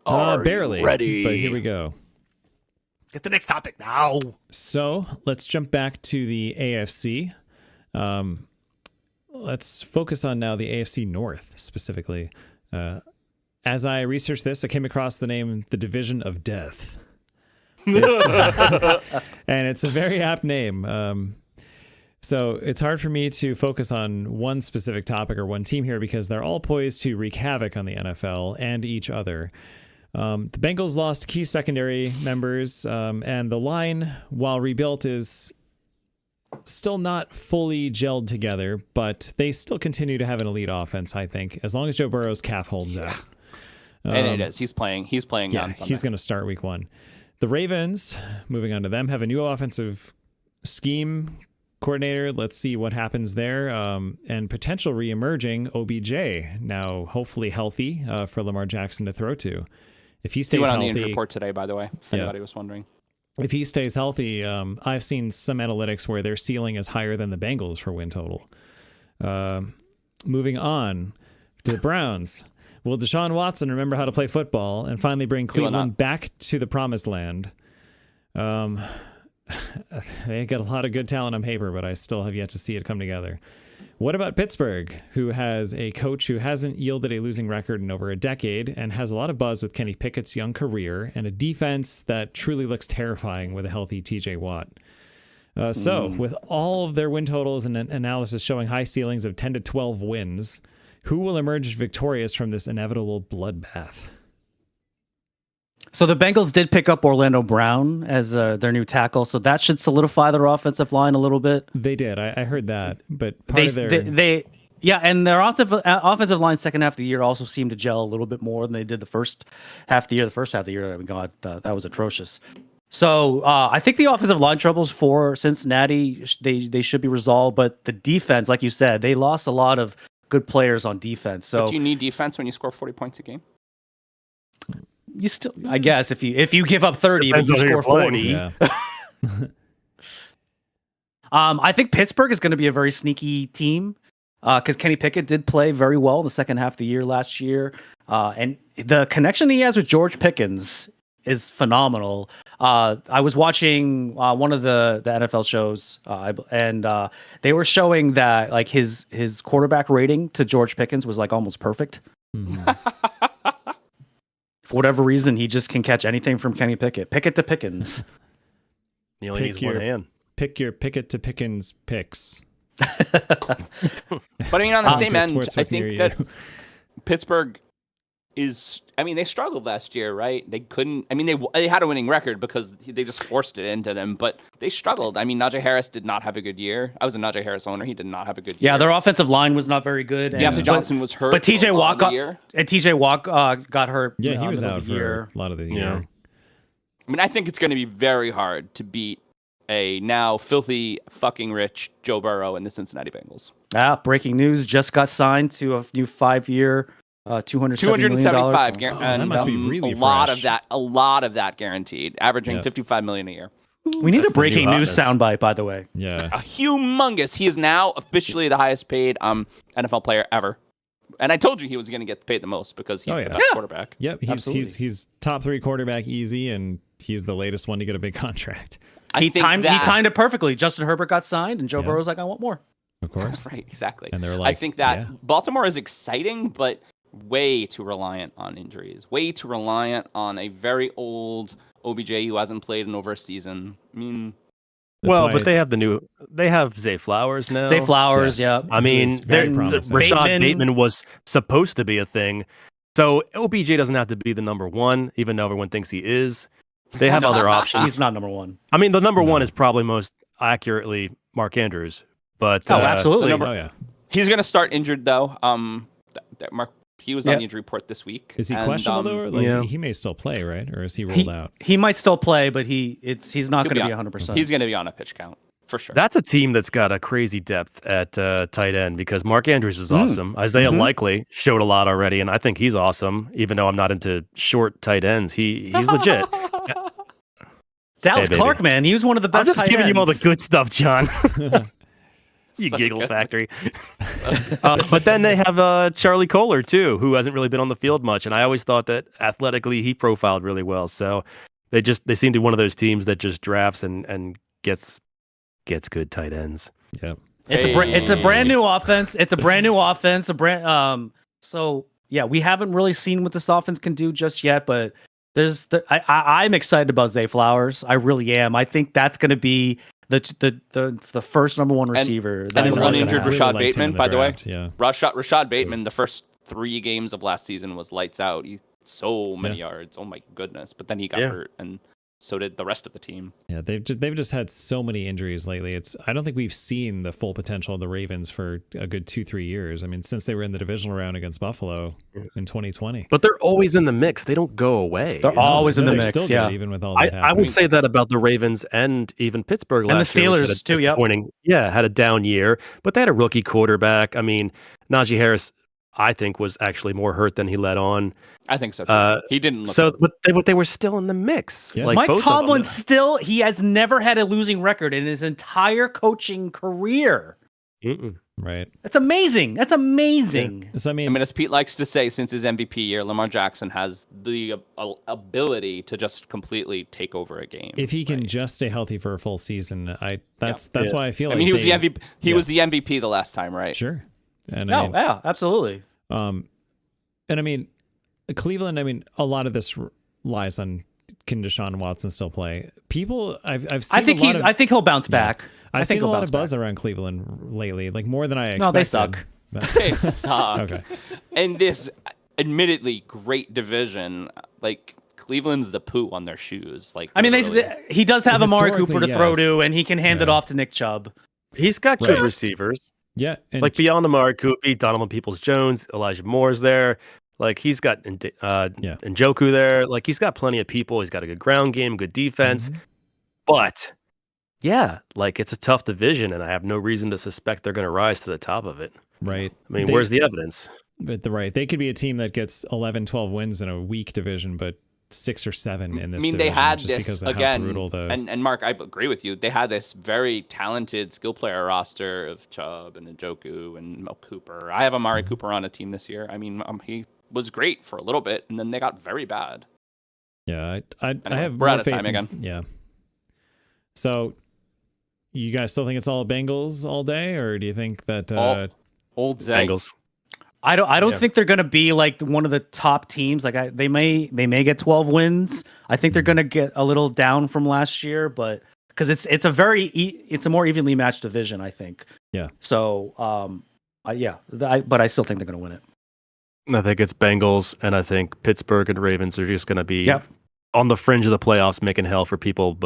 Barely. Ready. But here we go. Get the next topic now. So let's jump back to the AFC. Let's focus on now the AFC North specifically. As I researched this, I came across the name the Division of Death. And it's a very apt name. So it's hard for me to focus on one specific topic or one team here because they're all poised to wreak havoc on the NFL and each other. The Bengals lost key secondary members, and the line, while rebuilt, is still not fully gelled together, but they still continue to have an elite offense, I think, as long as Joe Burrow's calf holds out. And it is. He's playing on Sunday. He's going to start week 1. The Ravens, moving on to them, have a new offensive scheme coordinator. Let's see what happens there. And potential re-emerging OBJ, now hopefully healthy for Lamar Jackson to throw to. If he stays he went healthy, on the injury report today, by the way, if anybody was wondering. If he stays healthy, I've seen some analytics where their ceiling is higher than the Bengals for win total. Moving on to the Browns. Will Deshaun Watson remember how to play football and finally bring Cleveland back to the promised land? They got a lot of good talent on paper, but I still have yet to see it come together. What about Pittsburgh, who has a coach who hasn't yielded a losing record in over a decade and has a lot of buzz with Kenny Pickett's young career and a defense that truly looks terrifying with a healthy TJ Watt? So with all of their win totals and analysis showing high ceilings of 10 to 12 wins, who will emerge victorious from this inevitable bloodbath? So the Bengals did pick up Orlando Brown as their new tackle, so that should solidify their offensive line a little bit. They did. I heard that, but and their offensive line second half of the year also seemed to gel a little bit more than they did the first half of the year. The first half of the year, God, that was atrocious. So I think the offensive line troubles for Cincinnati, they should be resolved, but the defense, like you said, they lost a lot of good players on defense. So but do you need defense when you score 40 points a game? You still, I guess, if you give up 30, but you score 40. Yeah. I think Pittsburgh is going to be a very sneaky team because Kenny Pickett did play very well in the second half of the year last year, and the connection he has with George Pickens is phenomenal. I was watching one of the NFL shows, and they were showing that like his quarterback rating to George Pickens was like almost perfect. Mm-hmm. For whatever reason, he just can catch anything from Kenny Pickett. Pickett to Pickens. He only needs one hand. Pick your Pickett to Pickens picks. But I mean, on the same end, I think that Pittsburgh is, I mean, they struggled last year, right? They couldn't, I mean, they had a winning record because they just forced it into them, but they struggled. I mean, Najee Harris did not have a good year. I was a Najee Harris owner. He did not have a good year. Yeah, their offensive line was not very good. Deontay Johnson was hurt. But TJ Watt got hurt. Yeah, he was out for a lot of the year. I mean, I think it's going to be very hard to beat a now filthy fucking rich Joe Burrow and the Cincinnati Bengals. Breaking news, just got signed to a new 5-year, $275 million. And that must be really a lot fresh. of that guaranteed, averaging $55 million a year. We need That's a the new breaking news hotness. soundbite, by the way. Yeah. A humongous. He is now officially the highest paid NFL player ever. And I told you he was going to get paid the most because he's the best quarterback. Yep. He's top 3 quarterback easy, and he's the latest one to get a big contract. He timed it perfectly. Justin Herbert got signed, and Joe Burrow's like, I want more. Of course. Right, exactly. And they're like, I think that Baltimore is exciting, but way too reliant on injuries. Way too reliant on a very old OBJ who hasn't played in over a season. I mean, but they have Zay Flowers now. Zay Flowers, Yes. yeah. I mean, very promising. Rashad Bateman was supposed to be a thing. So OBJ doesn't have to be the number one, even though everyone thinks he is. They have other options. He's not number one. I mean, the number one is probably most accurately Mark Andrews. But absolutely. He's going to start injured, though. Mark, he was on the injury report this week. Is he questionable, though? He may still play, right? Or is he ruled out? He might still play, but he's not going to be 100%. He's going to be on a pitch count, for sure. That's a team that's got a crazy depth at tight end because Mark Andrews is awesome. Isaiah Likely showed a lot already, and I think he's awesome, even though I'm not into short tight ends. He's legit. Dallas Clark, man, he was one of the best. I'm just giving you all the good stuff, John. You Such giggle a- factory. But then they have Charlie Kohler too, who hasn't really been on the field much, and I always thought that athletically he profiled really well. So they seem to be one of those teams that just drafts and gets good tight ends. Yeah, it's a brand new offense. It's a brand new offense. So yeah, we haven't really seen what this offense can do just yet, but I'm excited about Zay Flowers. I really am. I think that's going to be the first number one receiver. And an uninjured Really Rashad liked him Bateman, in the by the way. draft, yeah. Rashad Bateman, the first 3 games of last season was lights out. He so many yards. Oh my goodness! But then he got hurt, and so did the rest of the team. Yeah, they've just had so many injuries lately. I don't think we've seen the full potential of the Ravens for a good 2-3 years. I mean, since they were in the divisional round against Buffalo in 2020. But they're always in the mix. They don't go away. They're always in the They're mix. still Yeah, good, even with all that I will say that about the Ravens and even Pittsburgh last and the year. Steelers too. Yep. Yeah, had a down year, but they had a rookie quarterback. I mean, Najee Harris, I think, was actually more hurt than he let on. I think so too. He didn't look So, but they were still in the mix. Yeah. Like Mike both of them. Tomlin he has never had a losing record in his entire coaching career. right. That's amazing. That's amazing. So I mean, as Pete likes to say, since his MVP year, Lamar Jackson has the ability to just completely take over a game. if he can just stay healthy for a full season, that's why I feel I like mean, he was the MVP. He was the MVP the last time, right? Sure. And Yeah, absolutely. and I mean, Cleveland. I mean, a lot of this lies on can Deshaun Watson still play? People, I've seen. I think he'll bounce back. I've think seen a he'll lot bounce of buzz back. around Cleveland lately, like more than I expected. No, they suck. But- They suck. Okay. And this admittedly great division, like Cleveland's the poo on their shoes. Like, I mean, literally. he does have Amari Historically, Cooper to throw yes. to, and he can hand it off to Nick Chubb. He's got good receivers. Yeah, and Like beyond Amari Cooper, Donovan Peoples-Jones, Elijah Moore's there. Like he's got Njoku there. Like he's got plenty of people. He's got a good ground game, good defense. But yeah, like it's a tough division, and I have no reason to suspect they're going to rise to the top of it. right. I mean, where's the evidence? But they could be a team that gets 11, 12 wins in a weak division, but 6 or 7 in this. I mean, division, they had just this because of again, how brutal the and Mark, I agree with you. They had this very talented skill player roster of Chubb and Njoku and Mel Cooper. I have Amari Cooper on a team this year. I mean, he was great for a little bit, and then they got very bad. Yeah, I Anyway, have we're more out of faith time in- again. Yeah. So, you guys still think it's all Bengals all day, or do you think that? Old Zay. Bengals. I don't think they're gonna be like one of the top teams. Like they may get 12 wins. I think they're gonna get a little down from last year, but because it's a more evenly matched division, I think. Yeah. So but I still think they're gonna win it. I think it's Bengals, and I think Pittsburgh and Ravens are just going to be on the fringe of the playoffs, making hell for people.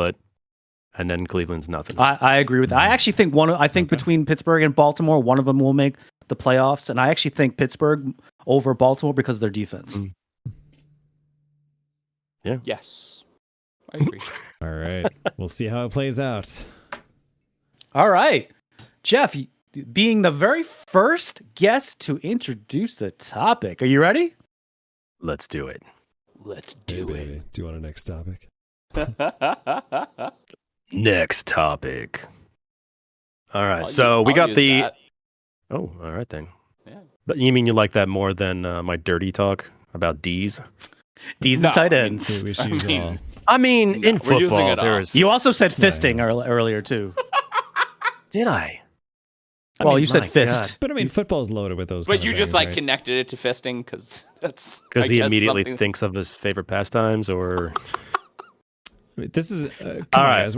And then Cleveland's nothing. I agree with that. I actually think between Pittsburgh and Baltimore, one of them will make the playoffs, and I actually think Pittsburgh over Baltimore because of their defense. Yeah. Yes. I agree. All right. We'll see how it plays out. All right. Jeff, being the very first guest to introduce the topic, are you ready? Let's do it. Let's Hey, do baby, do you want a next topic? it. Next topic. All right. I'll So use- we I'll got use the. that. Oh, all right then. Yeah. But you mean you like that more than my dirty talk about D's? D's No, and tight I mean- ends. We should use I mean, all. I mean, No, in we're using football, it all. there's. You also said Yeah, fisting yeah. earlier, too. Did I? Well, you said my fist. God. But I mean, football's loaded with those. But kind you of just things, like right? connected it to fisting because that's Because I he guess, immediately something- thinks of his favorite pastimes, or This is come All on, right.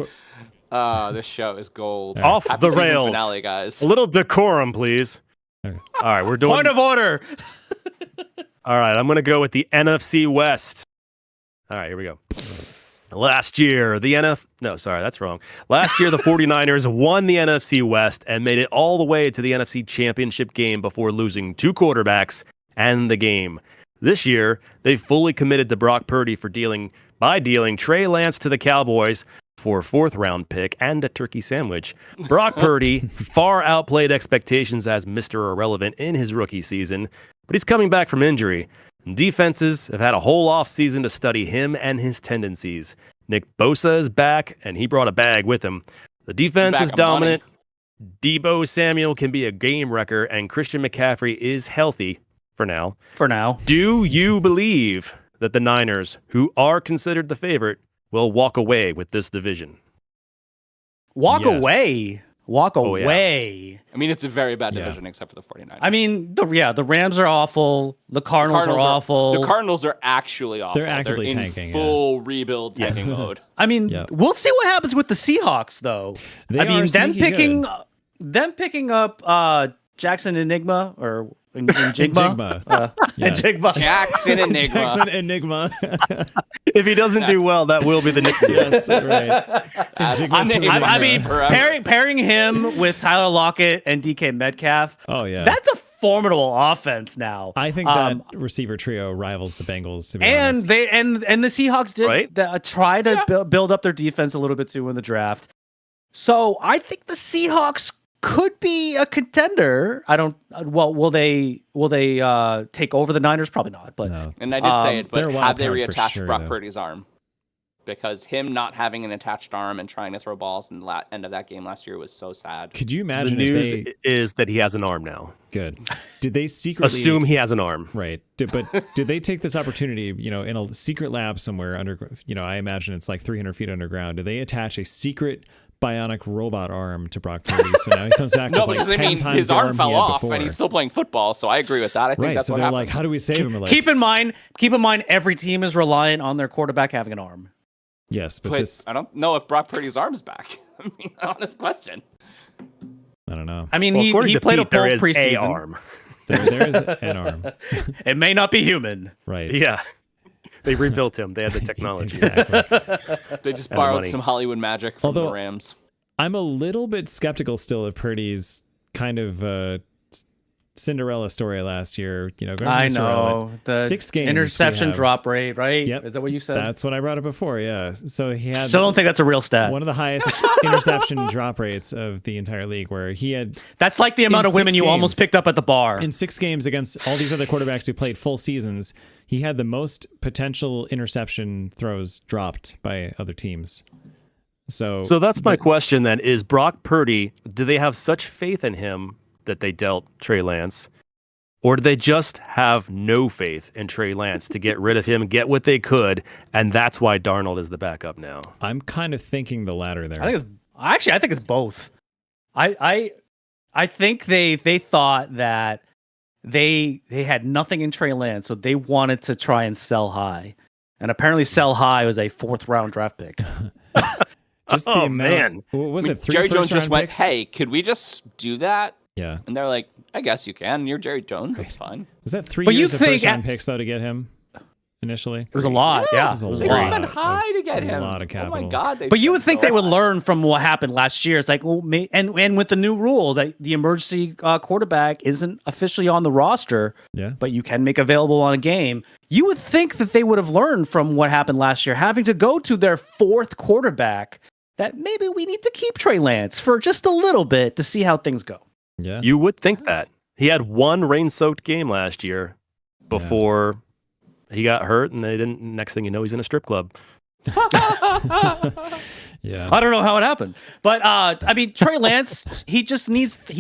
guys. This show is gold. Off Happy the season rails. finale, guys. a little decorum, please. Okay. All right, we're doing. Point of order. All right, I'm going to go with the NFC West. All right, here we go. Last year, that's wrong. Last year, the 49ers won the NFC West and made it all the way to the NFC Championship game before losing 2 quarterbacks and the game. This year, they fully committed to Brock Purdy by dealing Trey Lance to the Cowboys for a 4th-round pick and a turkey sandwich. Brock Purdy far outplayed expectations as Mr. Irrelevant in his rookie season, but he's coming back from injury. Defenses have had a whole offseason to study him and his tendencies. Nick Bosa is back, and he brought a bag with him. The defense Bag is of money. dominant. Deebo Samuel can be a game wrecker, and Christian McCaffrey is healthy for now. For now. Do you believe that the Niners, who are considered the favorite, will walk away with this division? Walk Yes. away. Walk Oh, yeah. away. I mean, it's a very bad Yeah. division except for the 49ers. I mean, the Rams are awful. The Cardinals are awful. The Cardinals are actually awful. They're actively in tanking, yeah. full rebuild Yes. tanking mode. I mean, Yeah. we'll see what happens with the Seahawks, though. They I mean, are them sneaky picking up Jackson Enigma or Enigma. Enigma. Yes. Enigma. Jackson Enigma. Jackson Enigma. If he doesn't do well, that will be the nickname. Yes, right. As Enigma I'm to named Enigma. I mean, forever. pairing him with Tyler Lockett and DK Metcalf, Oh yeah. that's a formidable offense now. I think that receiver trio rivals the Bengals. To be And honest. they and the Seahawks did Right? try to build up their defense a little bit too in the draft. So I think the Seahawks could be a contender. I don't. Well, will they take over the Niners? Probably not. But No. And I did say it, they're but a wild have they card for reattached sure, Brock though. Purdy's arm? Because him not having an attached arm and trying to throw balls in the end of that game last year was so sad. Could you The imagine news if they is that he has an arm now. good? Did they secretly Assume he has an arm. right? But did they take this opportunity? In a secret lab somewhere under. I imagine it's like 300 feet underground. Did they attach a secret bionic robot arm to Brock Purdy? So now he comes back No, with like because I 10 mean, times his the arm he fell had off before. and he's still playing football. So I agree with that. I think right. that's So what they're happened. like, how do we save him? We're like, keep in mind, every team is reliant on their quarterback having an arm. yes, but But this I don't know if Brock Purdy's arm's back. I mean, honest question. I don't know. I mean, Well, according he to played Pete, a full there is preseason. a arm. There is an arm, It may not be human. right? Yeah. They rebuilt him. They had the technology. Exactly. They just And borrowed money. some Hollywood magic from the Although- Rams. I'm a little bit skeptical still of Purdy's kind of Cinderella story last year. Going I against Cinderella. know the 6 games interception we have. drop rate, right? Yep. Is that what you said? That's what I brought up before. Yeah. So he had Still don't think that's a real stat. one of the highest interception drop rates of the entire league, where he had That's like the amount in of women 6 you almost games. picked up at the bar. in 6 games against all these other quarterbacks who played full seasons. He had the most potential interception throws dropped by other teams. So that's my question then. Is Brock Purdy, do they have such faith in him that they dealt Trey Lance? Or do they just have no faith in Trey Lance to get rid of him, get what they could, and that's why Darnold is the backup now? I'm kind of thinking the latter there. I think it's both. I think they thought that they had nothing in Trey Lance, so they wanted to try and sell high. And apparently sell high was a 4th-round draft pick. Just the Oh, amount. man. What was it? 3 Jerry Jones first-round just went, picks? "Hey, could we just do that?" Yeah. And they're like, "I guess you can. You're Jerry Jones. That's fine." Was that 3 But you years of think first-round picks though to get him? initially. It was a lot. Yeah, was a it was They a lot. spent high to get A him. lot of Oh capital. my god! But you would spent think so they would high. learn from what happened last year. It's like, well, and with the new rule that the emergency quarterback isn't officially on the roster, Yeah. but you can make available on a game. You would think that they would have learned from what happened last year, having to go to their fourth quarterback, that maybe we need to keep Trey Lance for just a little bit to see how things go. Yeah. You would think that. He had one rain-soaked game last year before he got hurt, and they didn't. Next thing you know, he's in a strip club. Yeah. I don't know how it happened, but I mean, Trey Lance, he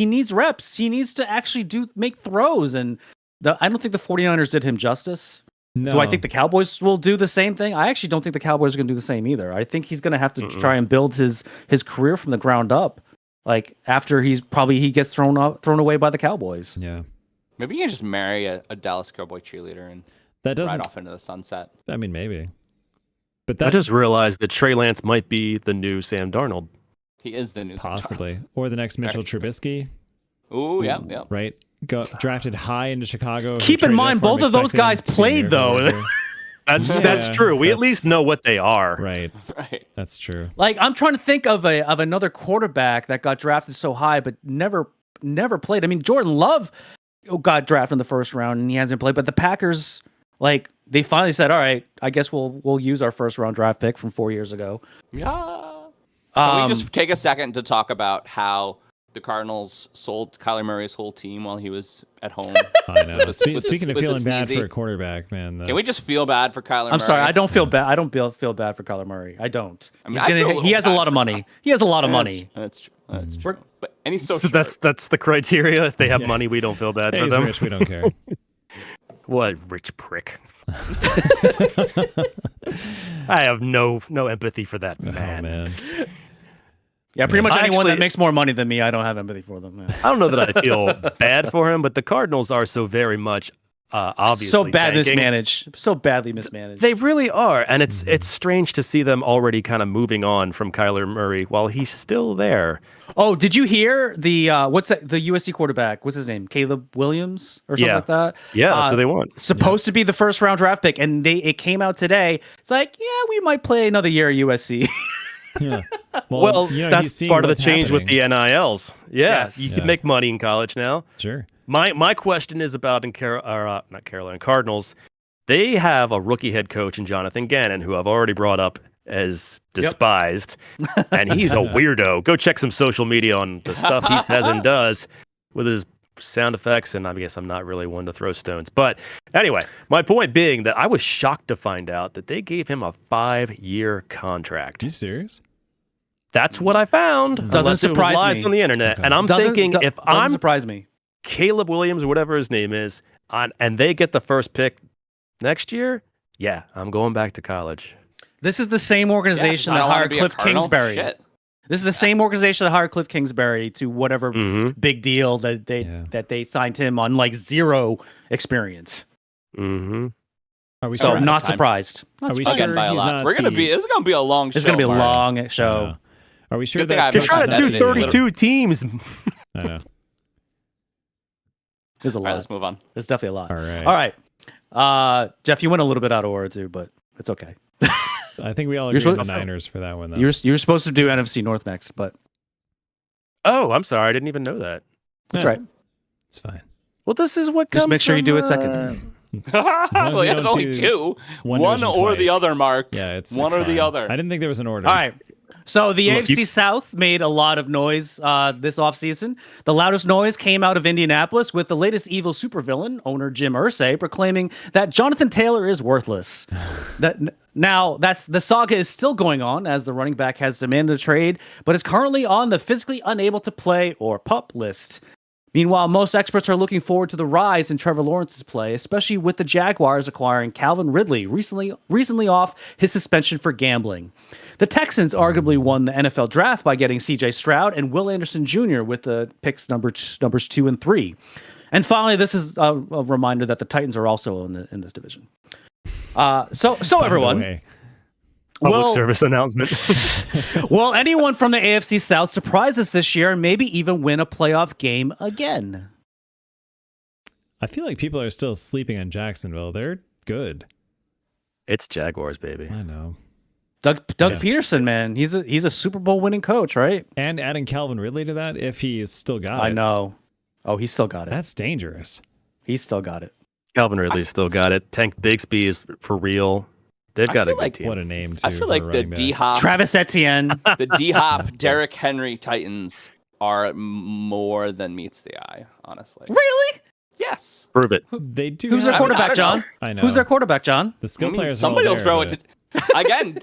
needs reps. He needs to actually make throws, and I don't think the 49ers did him justice. No. Do I think the Cowboys will do the same thing? I actually don't think the Cowboys are going to do the same either. I think he's going to have to try and build his career from the ground up. Like after he gets thrown away by the Cowboys. Yeah. Maybe you can just marry a Dallas Cowboy cheerleader and That doesn't. ride off into the sunset. I mean, maybe. But I that just realized that Trey Lance might be the new Sam Darnold. He is the new possibly, or the next Mitchell Trubisky, Ooh, yeah. right? Drafted high into Chicago. Keep in mind, both of those guys played though. That's true. We at least know what they are. Right. Right. That's true. Like I'm trying to think of another quarterback that got drafted so high but never played. I mean, Jordan Love got drafted in the first round and he hasn't played. But the Packers, like, they finally said, "All right, I guess we'll use our first round draft pick from 4 years ago." Yeah. Can we just take a second to talk about how the Cardinals sold Kyler Murray's whole team while he was at home? I know. With Speaking of the feeling bad sneezy. for a quarterback, man. Can we just feel bad for Kyler Murray? I'm sorry, I don't feel bad. I don't feel bad for Kyler Murray. I don't. I mean, I feel a little he has a bad lot of for money. He has a lot of money. That's true. That's true. But and he's so So short. that's the criteria. If they have money, we don't feel bad Hey, for he's them. rich. We don't care. What rich prick! I have no empathy for that Oh man. man. Yeah, pretty much I anyone that actually- makes more money than me, I don't have empathy for them. Yeah. I don't know that I feel bad for him, but the Cardinals are so very much obviously So badly tanking. mismanaged. So badly mismanaged. They really are, and it's strange to see them already kind of moving on from Kyler Murray while he's still there. Oh, did you hear the what's that? The USC quarterback? What's his name? Caleb Williams or something Yeah. like that. Yeah, that's what they want. Supposed to be the first round draft pick, and it came out today. It's like, yeah, we might play another year at USC. Yeah. Well, you know, he's that's seeing part of the what's change with happening. the NILs. Yeah, Yes. you Yeah. can make money in college now. Sure. My question is about not Carolina Cardinals. They have a rookie head coach in Jonathan Gannon, who I've already brought up as despised, and he's a weirdo. Go check some social media on the stuff he says and does with his sound effects, and I guess I'm not really one to throw stones. But anyway, my point being that I was shocked to find out that they gave him a 5-year contract. Are you serious? That's what I found. Doesn't unless it was surprise lies me. on the internet. Okay. And I'm Doesn't I'm surprise me. Caleb Williams or whatever his name is, and they get the first pick next year, yeah, I'm going back to college. This is the same organization I that don't wanna hired be a Cliff Cardinal. Kingsbury. Shit. This is the same organization that hired Cliff Kingsbury to whatever big deal that they signed him on, like zero experience. Mm-hmm. Are we So sure? not time. surprised. Are we Again, sure by a he's lot. not? This is gonna be a long show. It's gonna be a Mark. long show. Are we sure Good thing that? I've You're Coach trying to Smith do is 32 teams. I know. There's a All right, lot. let's move on. There's definitely a lot. All right. All right. Jeff, you went a little bit out of order too, but it's okay. I think we all You're agree on the supposed- Niners for that one, though. You're supposed to do NFC North next, but Oh, I'm sorry. I didn't even know that. that's Yeah, right. It's fine. Well, this is what Just comes make sure you from, do it second. Well, we it's don't only do two. one One division or the twice. other, Mark. Yeah, it's one it's or the fine. other. I didn't think there was an order. All right. So the Look, AFC South made a lot of noise this offseason. The loudest noise came out of Indianapolis with the latest evil supervillain, owner Jim Irsay, proclaiming that Jonathan Taylor is worthless. The saga is still going on as the running back has demanded a trade, but is currently on the physically unable to play or PUP list. Meanwhile, most experts are looking forward to the rise in Trevor Lawrence's play, especially with the Jaguars acquiring Calvin Ridley recently off his suspension for gambling. The Texans arguably won the NFL draft by getting C.J. Stroud and Will Anderson Jr. with the picks numbers 2 and 3. And finally, this is a reminder that the Titans are also in this division. So everyone, Public service announcement. will anyone from the AFC South surprise us this year and maybe even win a playoff game again? I feel like people are still sleeping on Jacksonville. They're good. It's Jaguars, baby. I know. Doug Yes. Peterson, man, he's a Super Bowl winning coach, right? And adding Calvin Ridley to that, if he's still got it. I know. Oh, he's still got it. That's dangerous. He's still got it. Calvin Ridley's still got it. Tank Bigsby is for real. They've got a feel good like- team. What a name, too. I feel for like a the running back. D-Hop, Travis Etienne. the D-Hop, Derrick Henry Titans are more than meets the eye, honestly. Really? Yes. Prove it. They do. Who's their have- I don't quarterback, John? know. I know. Who's their quarterback, John? The skill I mean, players. somebody are all will there, throw but- it to. Again,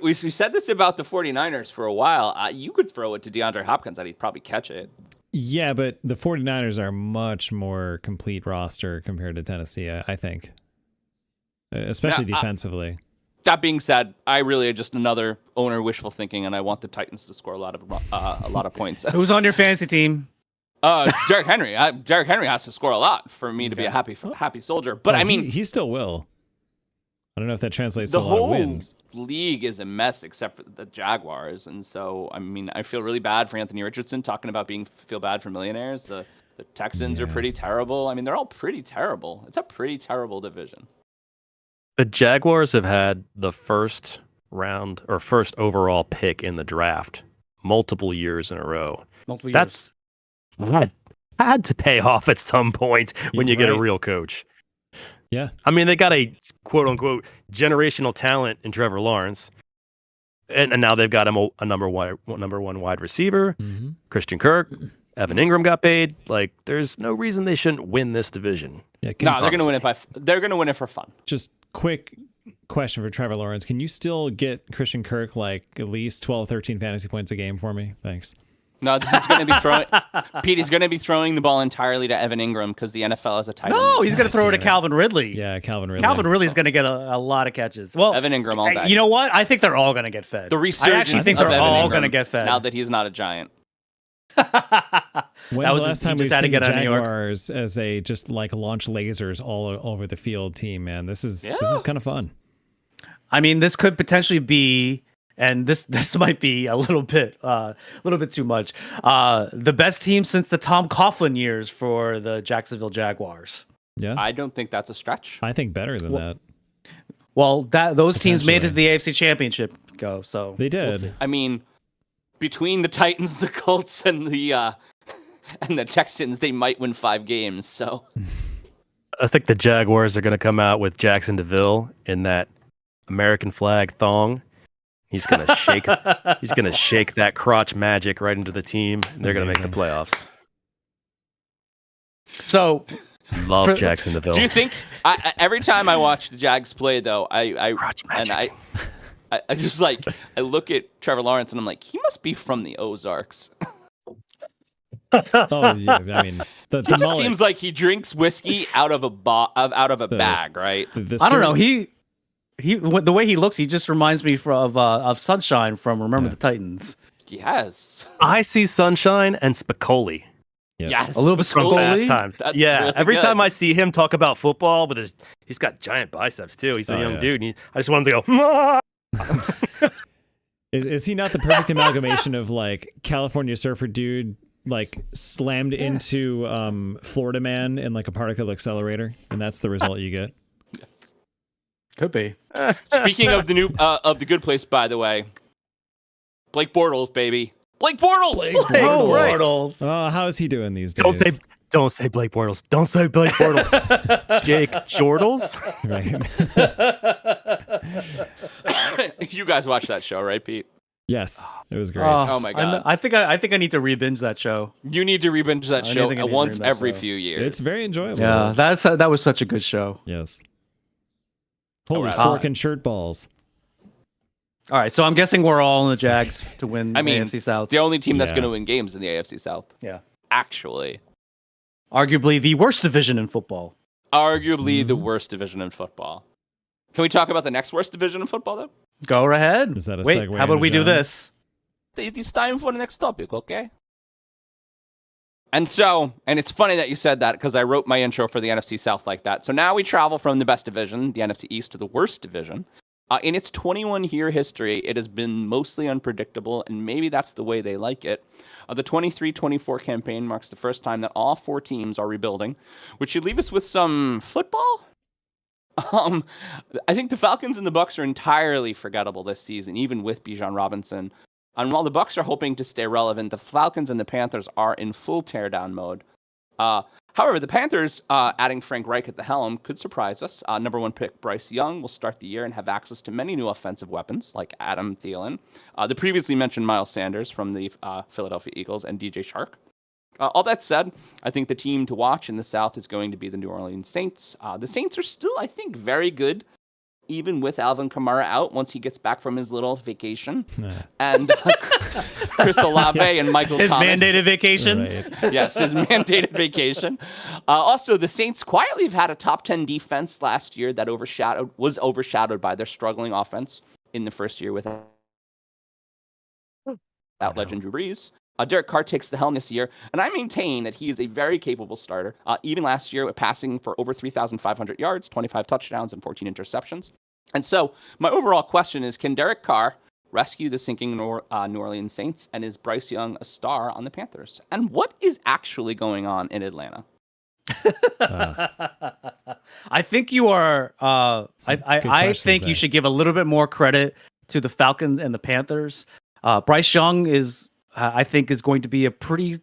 we said this about the 49ers for a while. You could throw it to DeAndre Hopkins and he'd probably catch it. Yeah, but the 49ers are much more complete roster compared to Tennessee, I think. Especially Yeah, defensively. That being said, I really just another owner wishful thinking, and I want the Titans to score a lot of points. Who's on your fantasy team? Derrick Henry. Derrick Henry has to score a lot for me to be a happy soldier. But Oh, I mean, he still will. I don't know if that translates the to a lot of whole wins. league is a mess except for the Jaguars, and so I mean, I feel really bad for Anthony Richardson talking about feel bad for millionaires. The Texans are Yeah. pretty terrible. I mean, they're all pretty terrible. It's a pretty terrible division. The Jaguars have had the first round or first overall pick in the draft multiple years in a row. Multiple years. That's had to pay off at some point when you get a Right. real coach. Yeah. I mean, they got a quote unquote generational talent in Trevor Lawrence. And now they've got him a number one wide receiver, Mm-hmm. Christian Kirk. Evan Ingram got paid. Like, there's no reason they shouldn't win this division. Yeah, No, they're gonna win it they're gonna win it for fun. Just quick question for Trevor Lawrence. Can you still get Christian Kirk like at least 12, 13 fantasy points a game for me? Thanks. No, he's going to be throwing. Pete, he's going to be throwing the ball entirely to Evan Ingram because the NFL has a tight end. No, he's going to throw it to damn it. Calvin Ridley. Yeah, Calvin Ridley. Calvin Ridley's going to get a lot of catches. Well, Evan Ingram all day. You know what? I think they're all going to get fed. The I resurgence actually think of they're Evan all Ingram going to get fed. now that he's not a Giant. When's That the was last just- time he we've just had to seen get the out of New York. Jaguars as a just like launch lasers all over the field team, man? This is Yeah. kind of fun. I mean, this could potentially be, and this might be a little bit too much. The best team since the Tom Coughlin years for the Jacksonville Jaguars. Yeah. I don't think that's a stretch. I think better than that. Well, those teams made it to Potentially. the AFC Championship. So They did. I mean, between the Titans, the Colts, and the Texans, they might win 5 games. So I think the Jaguars are going to come out with Jackson DeVille in that American flag thong. He's going to shake. He's going to shake that crotch magic right into the team. And they're going to make the playoffs. So Love For- Jackson DeVille. do you think every time I watch the Jags play, though, Crotch and magic. I just like I look at Trevor Lawrence and I'm like, he must be from the Ozarks. Oh yeah. I mean, the It just mullet. seems like he drinks whiskey out of a bag, right? the I don't know. certain- The way he looks, he just reminds me of Sunshine from Remember Yeah. the Titans. Yes. I see Sunshine and Spicoli. Yep. Yes. A little bit From Spicoli? Fast Times. That's Yeah, really every good. time I see him talk about football, he's got giant biceps too. He's a Oh, young yeah. dude. And I just want him to go. Is he not the perfect amalgamation of like California surfer dude like slammed into Florida man in like a particle accelerator, and that's the result you get? Yes. Could be. Speaking of the new of the Good Place, by the way, Blake Bortles, baby, Blake Bortles. Oh, right. Bortles. Oh, how is he doing these days? Don't say Blake Bortles. Don't say Blake Bortles. Jake Jordals. Right. You guys watch that show, right, Pete? Yes, it was great. Oh my God. I think I need to re-binge that show. You need to re-binge that I show think I need to once re-binge that every show. few years. It's very enjoyable. Yeah, that was such a good show. Yes. Holy Alright. fork and shirt balls. All right, so I'm guessing we're all in the Jags to win I mean, AFC it's South. the only team that's Yeah. going to win games in the AFC South. Yeah. Actually, Arguably the worst division in football. arguably the Mhm. worst division in football. Can we talk about the next worst division in football, though? Go ahead. Is that a Wait, segue how about into we do John? this? It is time for the next topic, okay? And it's funny that you said that because I wrote my intro for the NFC South like that. So now we travel from the best division, the NFC East, to the worst division. In its 21-year history, it has been mostly unpredictable, and maybe that's the way they like it. The 23-24 campaign marks the first time that all 4 teams are rebuilding, which should leave us with some football. I think the Falcons and the Bucks are entirely forgettable this season, even with Bijan Robinson. And while the Bucks are hoping to stay relevant, the Falcons and the Panthers are in full teardown mode. However, the Panthers adding Frank Reich at the helm could surprise us. Number 1 pick Bryce Young will start the year and have access to many new offensive weapons like Adam Thielen, the previously mentioned Miles Sanders from the Philadelphia Eagles, and DJ Shark. All that said, I think the team to watch in the South is going to be the New Orleans Saints. The Saints are still, I think, very good, even with Alvin Kamara out once he gets back from his little vacation. And Chris Olave and Michael His Thomas. mandated vacation. Right. Yes, his mandated vacation. Also, the Saints quietly have had a top 10 defense last year that was overshadowed by their struggling offense in the first year without legend Drew Brees. Derek Carr takes the helm this year, and I maintain that he is a very capable starter. Even last year, passing for over 3,500 yards, 25 touchdowns, and 14 interceptions. And so, my overall question is, can Derek Carr rescue the sinking New Orleans Saints, and is Bryce Young a star on the Panthers? And what is actually going on in Atlanta? I think you are. I think you should give a little bit more credit to the Falcons and the Panthers. Bryce Young is, I think, is going to be a pretty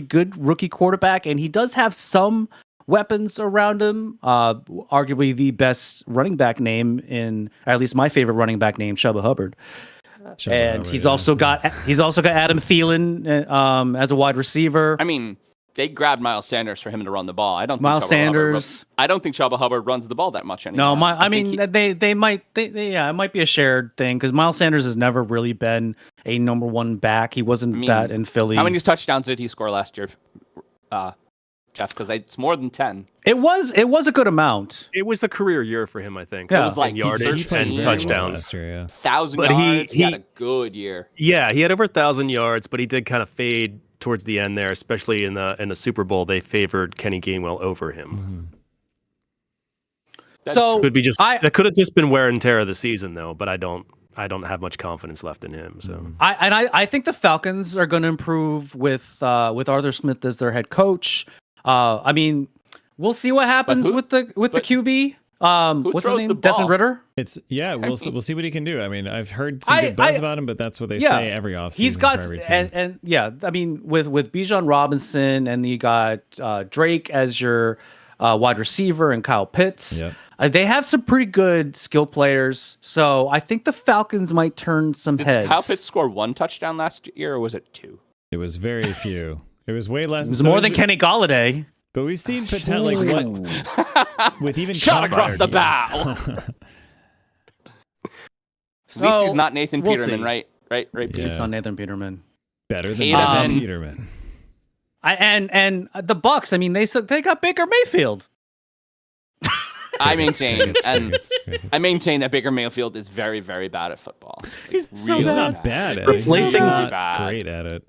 good rookie quarterback, and he does have some weapons around him. Arguably the best running back name in, at least my favorite running back name, Chuba Hubbard. He's also got Adam Thielen as a wide receiver. I mean, they grabbed Miles Sanders for him to run the ball. I don't think Chuba Hubbard runs the ball that much anymore. No, it might be a shared thing because Miles Sanders has never really been a number 1 back. He wasn't that in Philly. How many touchdowns did he score last year, Jeff? Because it's more than 10. It was a good amount. It was a career year for him, I think. Yeah. It was like yardage and touchdowns. Year, yeah. 1,000 yards. He had a good year. Yeah, he had over 1,000 yards, but he did kind of fade towards the end there, especially in the Super Bowl. They favored Kenny Gainwell over him. Mm-hmm. That could have just been wear and tear of the season, though. But I don't have much confidence left in him. So I think the Falcons are going to improve with Arthur Smith as their head coach. I mean, we'll see what happens with the QB. What's his name? Desmond Ridder. We'll see what he can do. I mean, I've heard some good buzz about him, but that's what they say every offseason. He's got for every team. I mean, with Bijan Robinson, and you got Drake as your wide receiver and Kyle Pitts. Yep. They have some pretty good skill players, so I think the Falcons might turn some heads. Did Kyle Pitts score 1 touchdown last year, or was it 2? It was very few. It was way less. It was more than Kenny Galladay. But we've seen potentially with even shot across the bow. At least he's not Nathan Peterman, right? He's not Nathan Peterman. Better than Peterman. And the Bucks. I mean, they got Baker Mayfield. I maintain that Baker Mayfield is very, very bad at football. He's not bad at it. He's not great at it.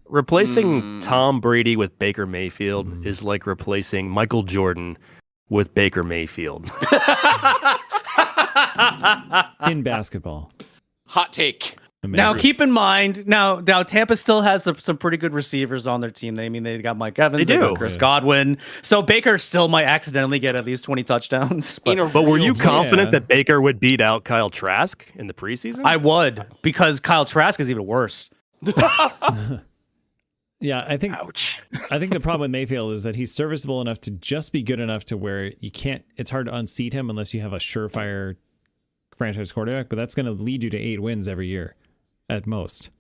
Replacing Tom Brady with Baker Mayfield is like replacing Michael Jordan with Baker Mayfield. In basketball. Hot take. Amazing. Now, keep in mind, now Tampa still has some pretty good receivers on their team. They got Mike Evans, they got Chris Godwin. So Baker still might accidentally get at least 20 touchdowns. But were you confident that Baker would beat out Kyle Trask in the preseason? I would, because Kyle Trask is even worse. Yeah, I think the problem with Mayfield is that he's serviceable enough to just be good enough to where it's hard to unseat him unless you have a surefire franchise quarterback, but that's going to lead you to 8 wins every year at most.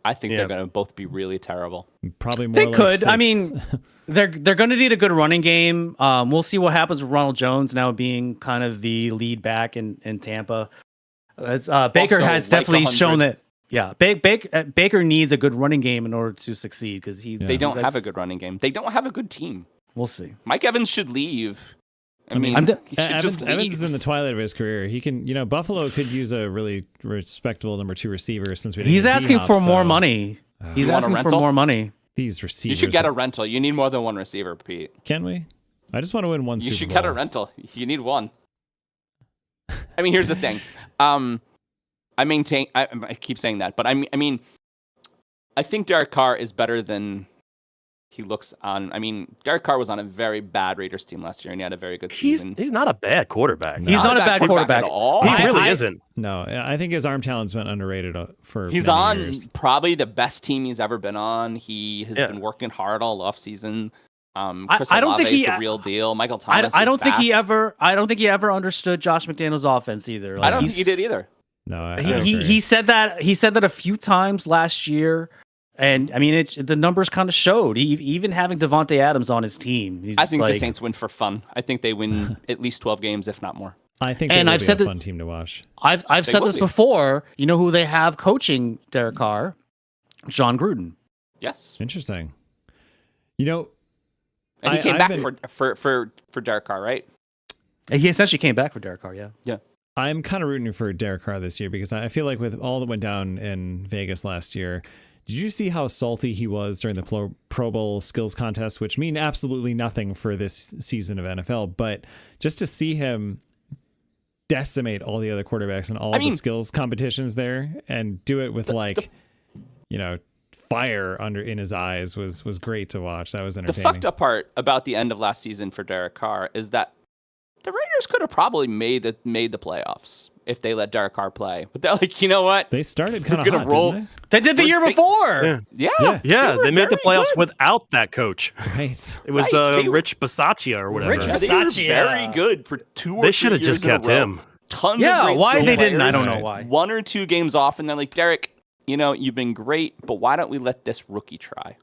I think they're going to both be really terrible. Probably more. They could. 6. I mean, they're going to need a good running game. We'll see what happens with Ronald Jones now being kind of the lead back in Tampa. As Baker has definitely shown that. Yeah, Baker needs a good running game in order to succeed because they don't have a good running game. They don't have a good team. We'll see. Mike Evans should leave. I mean, Evans is in the twilight of his career. He can, Buffalo could use a really respectable number 2 receiver since he's asking for more money. He's asking for more money. These receivers. You should get a rental. You need more than 1 receiver, Pete. Can we? I just want to win 1 Super Bowl. You should get a rental. You need 1. I mean, here's the thing. I keep saying that, but I mean, I think Derek Carr is better than he looks on. I mean, Derek Carr was on a very bad Raiders team last year, and he had a very good He's season. not a bad quarterback. No. He's not a bad quarterback at all. He really isn't. No, I think his arm talent's been underrated for He's many on years. probably the best team he's ever been on. He has been working hard all off season. Chris I don't think Olave's he the real deal. Michael Thomas. I don't think back. he ever. I don't think he ever understood Josh McDaniels' offense either. I don't think he did either. No, I He agree. said that a few times last year, and I mean the numbers kind of showed. Even having Devontae Adams on his team, he's I think like, the Saints win for fun. I think they win at least 12 games, if not more. I think and they will I've be said a that- fun team to watch. I've They said will this be. before. You know who they have coaching Derek Carr? John Gruden. Yes, Interesting. You know, and he came I've back been- for Derek Carr, right? He essentially came back for Derek Carr. Yeah. I'm kind of rooting for Derek Carr this year because I feel like with all that went down in Vegas last year, did you see how salty he was during the Pro Bowl skills contest, which mean absolutely nothing for this season of NFL, but just to see him decimate all the other quarterbacks in all of the skills competitions there and do it with fire in his eyes was great to watch. That was The entertaining. fucked up part about the end of last season for Derek Carr is that the Raiders could have probably made the playoffs if they let Derek Carr play. But they're like, you know what? They started kind of gonna hot, roll- didn't They did the year before. Yeah, Yeah, they made the very playoffs good. without that coach. they? Right. It was Right, they- Rich Bisaccia or whatever. Rich They were Bisaccia. very good for 2 or They 3 should have years just in a kept row. him. Tons Yeah, of great why skill they didn't, I players. don't know why. 1 or 2 games off, and they're like, Derek, you've been great, but why don't we let this rookie try?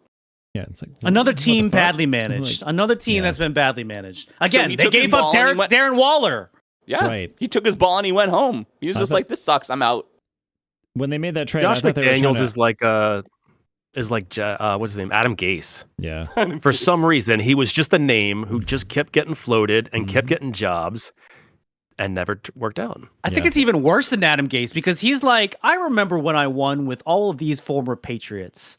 Yeah, it's like Another what the team fuck? badly managed. Like, Another team yeah. that's been badly managed. Again, he they took his gave up ball and he went- Darren Waller. Yeah, Right. He took his ball and he went home. He was I just thought- like, this sucks, I'm out. when they made that trade, I Josh thought they were trying McDaniels to- is like what's his name? Adam Gase. yeah. For some reason, he was just a name who just kept getting floated and kept getting jobs and never worked out. I think Yeah. it's even worse than Adam Gase because he's like, I remember when I won with all of these former Patriots.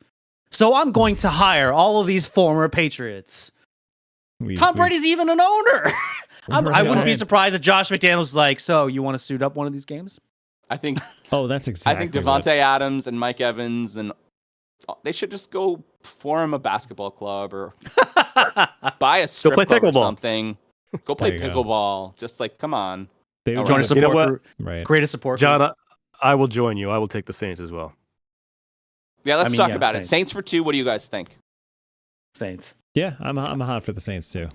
So I'm going to hire all of these former Patriots. Tom Brady's even an owner. I wouldn't be surprised if Josh McDaniels is like, so you want to suit up one of these games? I think Oh, that's exactly. I think Devontae Adams and Mike Evans and they should just go form a basketball club or buy a strip play club or pickleball. something. Go play There you go. pickleball. Just like, come on. They would Join do Join a us it. You know support what? group. Right. Create a support John, group. I will join you. I will take the Saints as well. Yeah, let's I mean, talk yeah, about Saints. it. Saints for 2. What do you guys think? Saints. Yeah, I'm hot for the Saints too.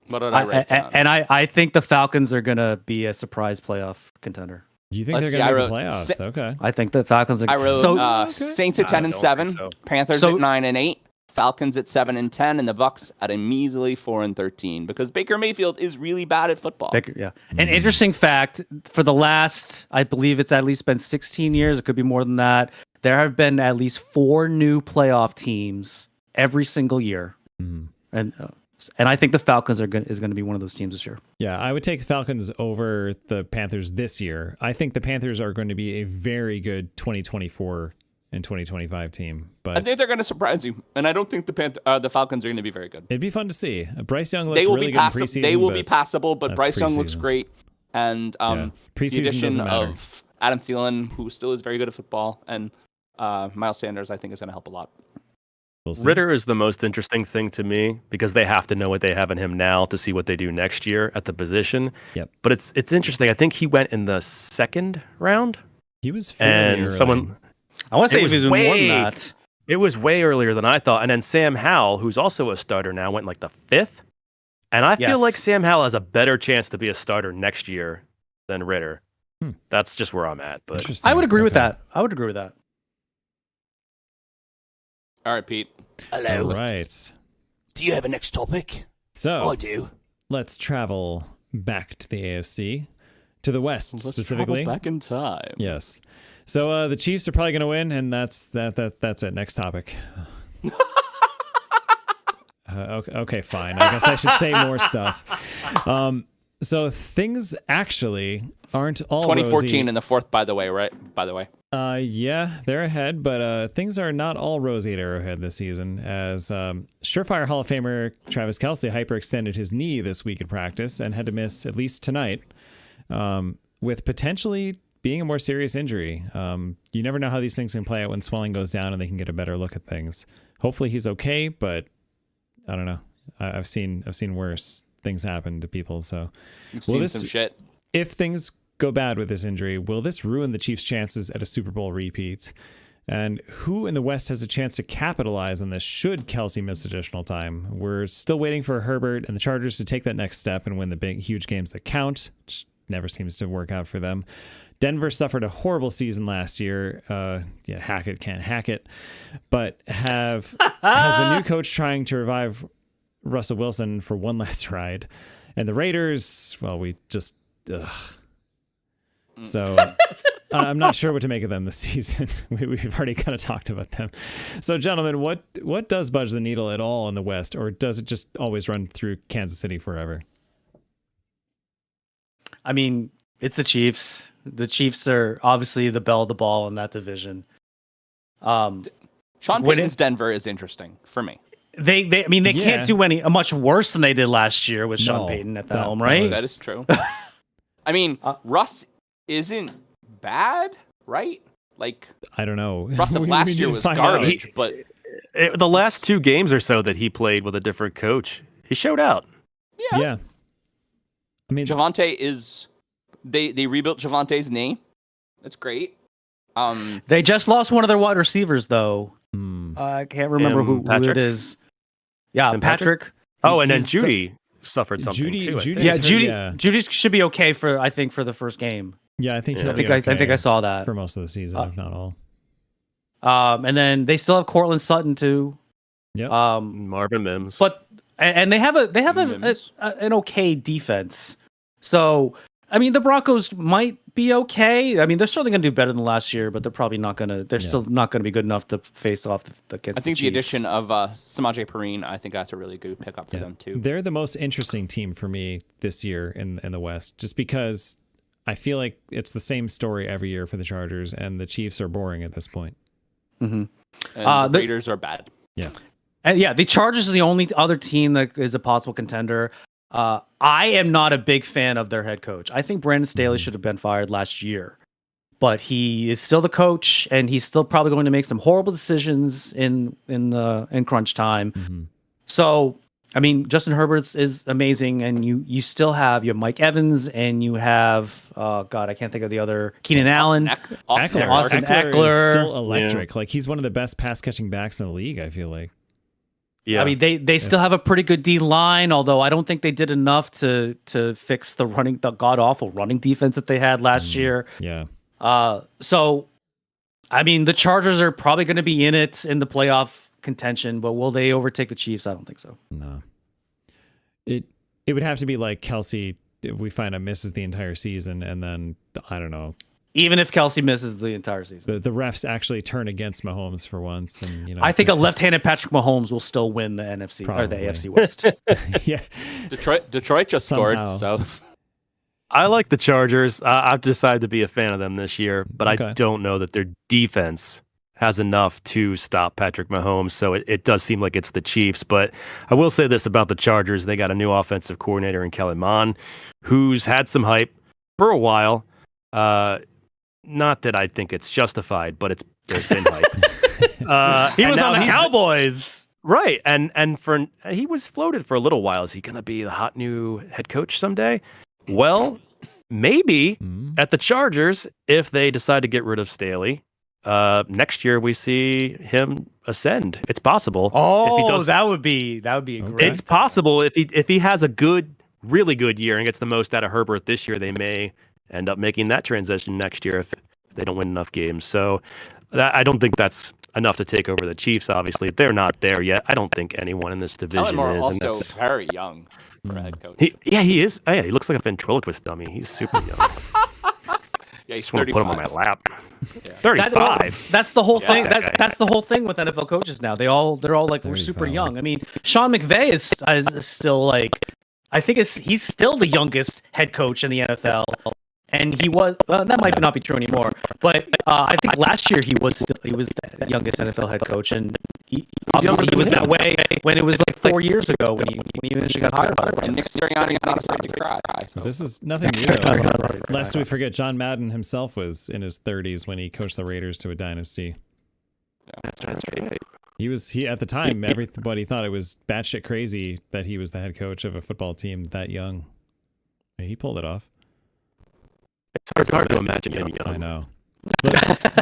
What did I write down? I think the Falcons are going to be a surprise playoff contender. You think Let's they're see, going to I make the wrote playoffs? Okay. I think the Falcons are I wrote so Saints at I 10 and don't 7, think so. Panthers So- at 9 and 8, Falcons at 7 and 10, and the Bucks at a measly 4 and 13 because Baker Mayfield is really bad at football. Yeah. An interesting fact for the last, I believe it's at least been 16 years. It could be more than that. There have been at least 4 new playoff teams every single year. Mhm. And I think the Falcons is going to be one of those teams this year. Yeah, I would take the Falcons over the Panthers this year. I think the Panthers are going to be a very good 2024 and 2025 team, I but think they're going to surprise you, and I don't think the Falcons are going to be very good. it'd be fun to see. Bryce Young looks They will really be good in passable. preseason. They will be but passable, but that's Bryce Young looks preseason. great, and the Preseason addition doesn't matter. of Adam Thielen, who still is very good at football, and Miles Sanders, I think, is going to help a lot. We'll see. Ritter is the most interesting thing to me because they have to know what they have in him now to see what they do next year at the position. Yep. But it's interesting. I think he went in the second round, He was fairly and early. someone. I want to say It if he was was more than way- that. It was way earlier than I thought. And then Sam Howell, who's also a starter now, went like the 5th. And I feel Yes. like Sam Howell has a better chance to be a starter next year than Ritter. That's just where I'm at. But Interesting. I would agree with Okay. that. I would agree with that. All right, Pete. All right. Do you have a next topic? So do. let's travel back to the AFC, to the West specifically. back in time. Yes. So the Chiefs are probably going to win, and that's it. Next topic. Okay, fine. I guess I should say more stuff. So things actually aren't all 2014 rosy. in the 4th, by the way, right? By the way. Yeah, they're ahead, but things are not all rosy at Arrowhead this season, as surefire Hall of Famer Travis Kelce hyperextended his knee this week in practice and had to miss at least tonight, with potentially being a more serious injury. You never know how these things can play out when swelling goes down and they can get a better look at things. Hopefully he's okay, but I don't know. I've seen worse things happen to people. So, You've seen some shit. If things go bad with this injury, will this ruin the Chiefs' chances at a Super Bowl repeat? And who in the West has a chance to capitalize on this should Kelsey miss additional time? We're still waiting for Herbert and the Chargers to take that next step and win the big, huge games that count, which never seems to work out for them. Denver suffered a horrible season last year. Hackett can't hack it, but has a new coach trying to revive Russell Wilson for one last ride. And the Raiders, well, we just... So I'm not sure what to make of them this season. We've already kind of talked about them. So, gentlemen, what does budge the needle at all in the West, or does it just always run through Kansas City forever? I mean, it's the Chiefs. The Chiefs are obviously the belle of the ball in that division. Sean Payton's Denver is interesting for me. They can't do much worse than they did last year with Sean Payton at the helm, right? That is true. I mean, Russ isn't bad, right? Like, I don't know. Russ of last year was garbage, but the last 2 games or so that he played with a different coach, he showed out. Yeah. I mean, Javonte is they rebuilt Javante's knee. That's great. They just lost one of their wide receivers though. I can't remember who it is. Yeah, Tim Patrick. Oh, and then Judy suffered something too. Judy should be okay for the first game. Yeah, I think I think I saw that for most of the season, if not all. And then they still have Cortland Sutton too. Yep. Marvin Mims. But and they have an okay defense. So I mean, the Broncos might be okay. I mean, they're certainly going to do better than last year, but they're probably not going to. They're still not going to be good enough to face off against. I think the the addition of Samaje Perine, I think that's a really good pickup for them too. They're the most interesting team for me this year in the West, just because I feel like it's the same story every year for the Chargers, and the Chiefs are boring at this point. Mm-hmm. And the Raiders are bad. Yeah. And the Chargers are the only other team that is a possible contender. I am not a big fan of their head coach. I think Brandon Staley should have been fired last year, but he is still the coach, and he's still probably going to make some horrible decisions in crunch time. Mm-hmm. So, I mean, Justin Herbert is amazing, and you still have Mike Evans, and you have I can't think of the other Keenan Allen, Austin Eckler is still electric. Like, he's one of the best pass catching backs in the league, I feel like. Yeah, I mean, they still have a pretty good D line, although I don't think they did enough to fix the god awful running defense that they had last year. Yeah. So, I mean, the Chargers are probably going to be in the playoff contention, but will they overtake the Chiefs? I don't think so. No. It would have to be like Kelsey. If we find out misses the entire season, and then I don't know. Even if Kelsey misses the entire season, the refs actually turn against Mahomes for once, and I think a left-handed Patrick Mahomes will still win the NFC or the AFC West. Yeah, Detroit just scored, so I like the Chargers. I've decided to be a fan of them this year, but I don't know that their defense has enough to stop Patrick Mahomes. So it does seem like it's the Chiefs. But I will say this about the Chargers: they got a new offensive coordinator in Kellen Mond, who's had some hype for a while. Not that I think it's justified, but there's been hype. He was on the Cowboys. Right. And he was floated for a little while. Is he going to be the hot new head coach someday? Well, maybe at the Chargers, if they decide to get rid of Staley, next year we see him ascend. It's possible. Oh, if he does, that would be great. It's possible if he has a really good year and gets the most out of Herbert this year, they may end up making that transition next year if they don't win enough games. So I don't think that's enough to take over the Chiefs. Obviously, they're not there yet. I don't think anyone in this division is. Also, and that's very young for a head coach. He is. Oh, yeah, he looks like a ventriloquist dummy. He's super young. Yeah, he's just want to put him on my lap. Yeah. 35. That's the whole thing. That's the whole thing with NFL coaches now. They're all like we're super young. I mean, Sean McVay is still like, I think he's still the youngest head coach in the NFL. And he was, that might not be true anymore, but I think last year he was the youngest NFL head coach, and he was that way when it was like 4 years ago when he initially got hired by the Rams. And Nick Sirianni's not afraid to cry. So. This is nothing new. Lest we forget, John Madden himself was in his 30s when he coached the Raiders to a dynasty. Yeah. That's right. He at the time, everybody thought it was batshit crazy that he was the head coach of a football team that young. He pulled it off. It's hard to imagine him young. I know.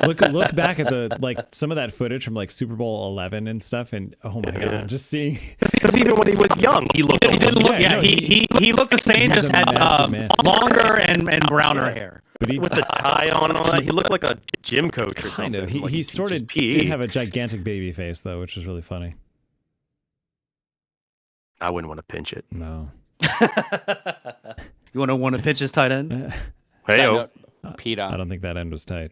Look back at some of that footage from like Super Bowl 11 and stuff, and oh my god, just seeing. Because even when he was young, he looked. He didn't look. Yeah, he looked the same. He's Just a had massive man. longer and browner hair. But with the tie on and all that, he looked like a gym coach or kind something. of. Like He sort of just PE. did have a gigantic baby face though, which was really funny. I wouldn't want to pinch it. No. You want to pitch his tight end? Hey, Side oh. note, Pete, I don't think that end was tight.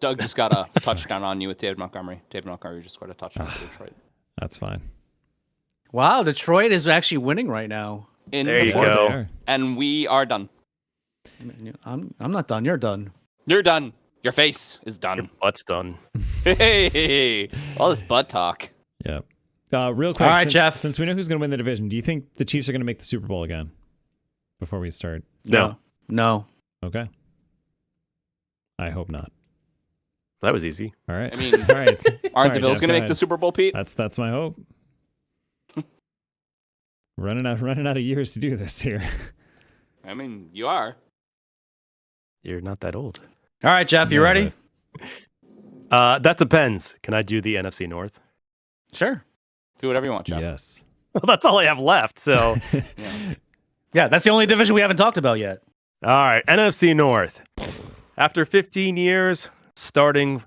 Doug just got a touchdown on you with David Montgomery. David Montgomery just scored a touchdown for Detroit. That's fine. Wow, Detroit is actually winning right now. There you the fourth, go. And we are done. I'm not done. You're done. You're done. Your face is Your done. butt's done. Hey, all this butt talk. Yeah. Real quick, All right, Jeff. Since we know who's going to win the division, do you think the Chiefs are going to make the Super Bowl again? Before we start. No. Okay. I hope not. That was easy. All right. I mean, all right. Aren't the Bills going to make the Super Bowl, Pete? That's my hope. running out of years to do this here. I mean, you are. You're not that old. All right, Jeff, you No, ready? That depends. Can I do the NFC North? Sure. Do whatever you want, Jeff. Yes. Well, that's all I have left. So, Yeah. Yeah, that's the only division we haven't talked about yet. all right, NFC North. After 15 years, starting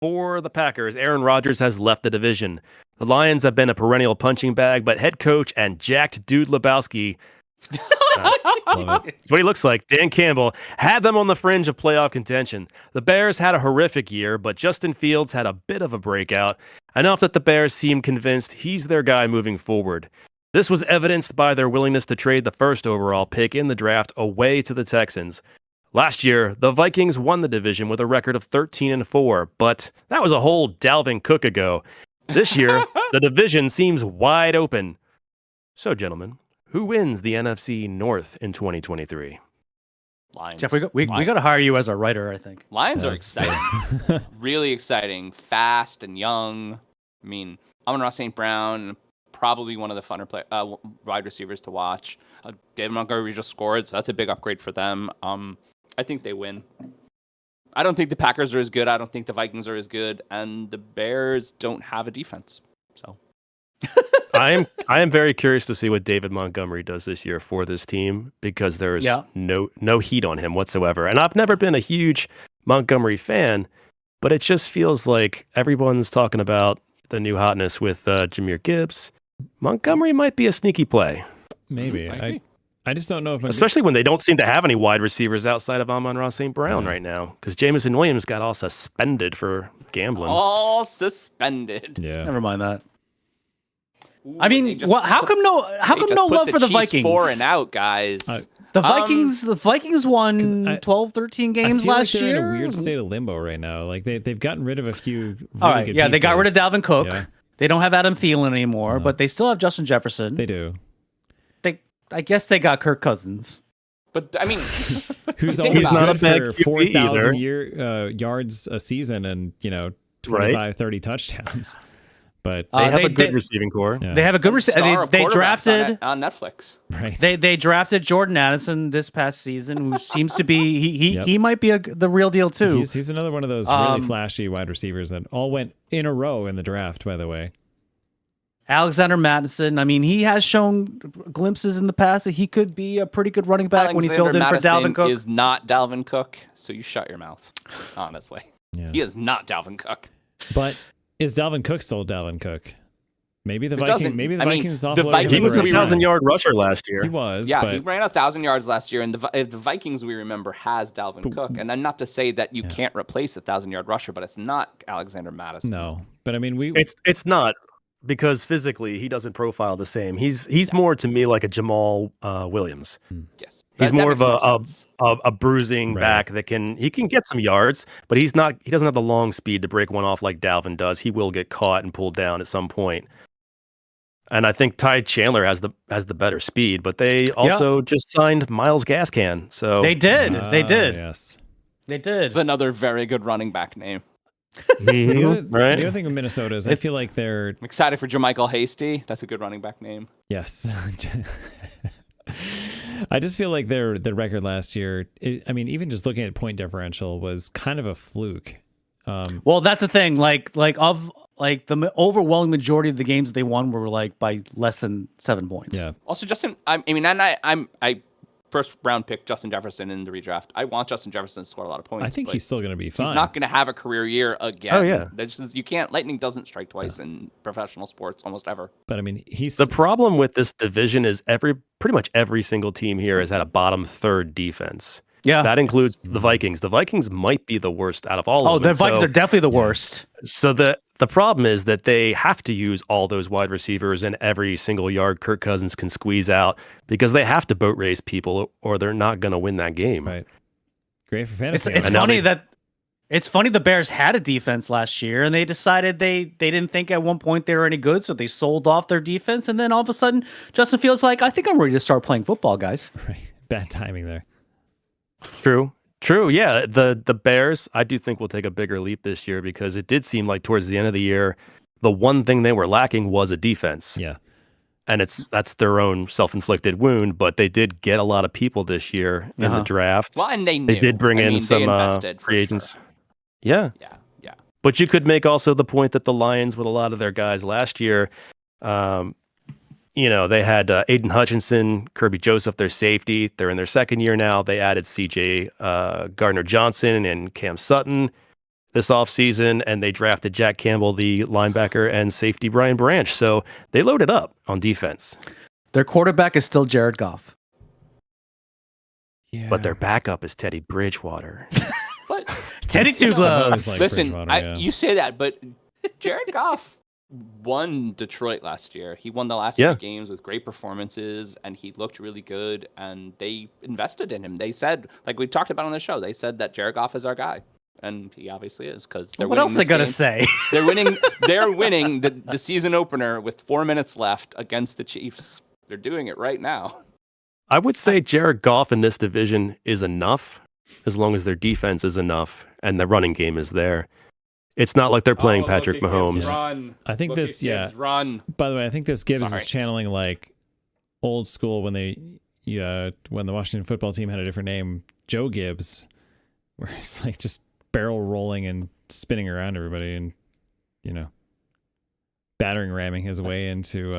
for the Packers, Aaron Rodgers has left the division. The Lions have been a perennial punching bag, but head coach and jacked dude Lebowski, Love it. that's what he looks like, Dan Campbell, had them on the fringe of playoff contention. The Bears had a horrific year, but Justin Fields had a bit of a breakout, enough that the Bears seem convinced he's their guy moving forward. This was evidenced by their willingness to trade the first overall pick in the draft away to the Texans. Last year, the Vikings won the division with a record of 13-4, but that was a whole Dalvin Cook ago. This year, the division seems wide open. So, gentlemen, who wins the NFC North in 2023? Lions. Jeff, we got to hire you as a writer, I think. Lions are That's exciting. Really exciting. Fast and young. I mean, Amon-Ra St. Brown, probably one of the funner wide receivers to watch. David Montgomery just scored, so that's a big upgrade for them. I think they win. I don't think the Packers are as good. I don't think the Vikings are as good, and the Bears don't have a defense. So I am very curious to see what David Montgomery does this year for this team, because there is no heat on him whatsoever. And I've never been a huge Montgomery fan, but it just feels like everyone's talking about the new hotness with Jahmyr Gibbs. Montgomery might be a sneaky play, Maybe. I just don't know if especially when they don't seem to have any wide receivers outside of Amon-Ra St. Brown right now, because Jameson Williams got all suspended for gambling. all suspended. Yeah. Never mind that. Ooh, I mean, how come no love for the Vikings? 4 and out, guys. The Vikings won 12, 13 games I feel last like they're year. in a weird state of limbo right now. Like they've gotten rid of a few. Really All right, good yeah, they got rid of pieces. Dalvin Cook. Yeah. They don't have Adam Thielen anymore, No. but they still have Justin Jefferson. They do. I guess they got Kirk Cousins. but I mean, Who's Think always about good it. Not a bad for QB either. 4,000 yards a season and 25, 30 touchdowns. But They have a good they- receiving core. yeah. They have a good star receiver. of They quarterbacks drafted. on Netflix. right. They drafted Jordan Addison this past season, who seems to be Yep. he might be the real deal too. He's another one of those really flashy wide receivers that all went in a row in the draft. By the way, Alexander Madison. I mean, he has shown glimpses in the past that he could be a pretty good running back when he filled in Alexander for Dalvin Madison Cook. is not Dalvin Cook, so you shut your mouth. Honestly, yeah. he is not Dalvin Cook. But is Dalvin Cook still Dalvin Cook? Maybe the It Vikings. doesn't- Maybe the I mean, Vikings. the offloaded Vikings him He was a right we now. 1,000-yard rusher last year. He was. Yeah, but he ran 1,000 yards last year, and the Vikings we remember has Dalvin Cook. And then not to say that you can't replace a 1,000-yard rusher, but it's not Alexander Madison. no. But I mean, It's not, because physically he doesn't profile the same. He's more to me like a Jamal Williams. Yes, He's That more makes of more sense. a bruising Right. back that can get some yards, but he doesn't have the long speed to break one off like Dalvin does. He will get caught and pulled down at some point. And I think Ty Chandler has the better speed, but they also just signed Miles Gaskin. So They did. They did. Yes. They did. It's another very good running back name. Right? The other thing with Minnesota is I feel like they're I'm excited for Jermichael Hasty. That's a good running back name. yes. I just feel like their record last year. I mean, even just looking at point differential was kind of a fluke. Well, that's the thing. Like the overwhelming majority of the games they won were like by less than 7 points. Yeah. Also, Justin, I first round pick Justin Jefferson in the redraft. I want Justin Jefferson to score a lot of points. I think he's still going to be fine. He's not going to have a career year again. Oh, yeah. That's just, you can't. Lightning doesn't strike twice in professional sports almost ever. But I mean, he's The problem with this division is pretty much every single team here has had a bottom third defense. Yeah. That includes the Vikings. The Vikings might be the worst out of all of them. The Vikings are definitely the worst. So the problem is that they have to use all those wide receivers and every single yard Kirk Cousins can squeeze out because they have to boat race people or they're not going to win that game. right. Great for fantasy. It's funny the Bears had a defense last year and they decided they didn't think at one point they were any good, so they sold off their defense, and then all of a sudden Justin Fields like, I think I'm ready to start playing football, guys. Right. Bad timing there. True. Yeah, the Bears, I do think will take a bigger leap this year because it did seem like towards the end of the year, the one thing they were lacking was a defense. Yeah. And that's their own self-inflicted wound, but they did get a lot of people this year in the draft. Well, and they did bring in some free agents. Sure. Yeah. Yeah. But you could make also the point that the Lions, with a lot of their guys last year, they had Aiden Hutchinson, Kirby Joseph, their safety. They're in their second year now. They added CJ Gardner-Johnson and Cam Sutton this offseason, and they drafted Jack Campbell, the linebacker, and safety Brian Branch. So they loaded up on defense. Their quarterback is still Jared Goff. Yeah. But their backup is Teddy Bridgewater. But Teddy Two Gloves. listen, you say that, but Jared Goff won Detroit last year. He won the last 3 games with great performances, and he looked really good, and they invested in him. They said, like we talked about on the show, they said that Jared Goff is our guy. And he obviously is, because they're winning. What else they gotta say? They're winning. They're winning the season opener with 4 minutes left against the Chiefs. They're doing it right now. I would say Jared Goff in this division is enough, as long as their defense is enough and the running game is there. It's not like they're playing Patrick Mahomes. Run. I think Run. By the way, I think this Gibbs is channeling like old school when when the Washington football team had a different name, Joe Gibbs, where it's like just barrel rolling and spinning around everybody and, battering ramming his way into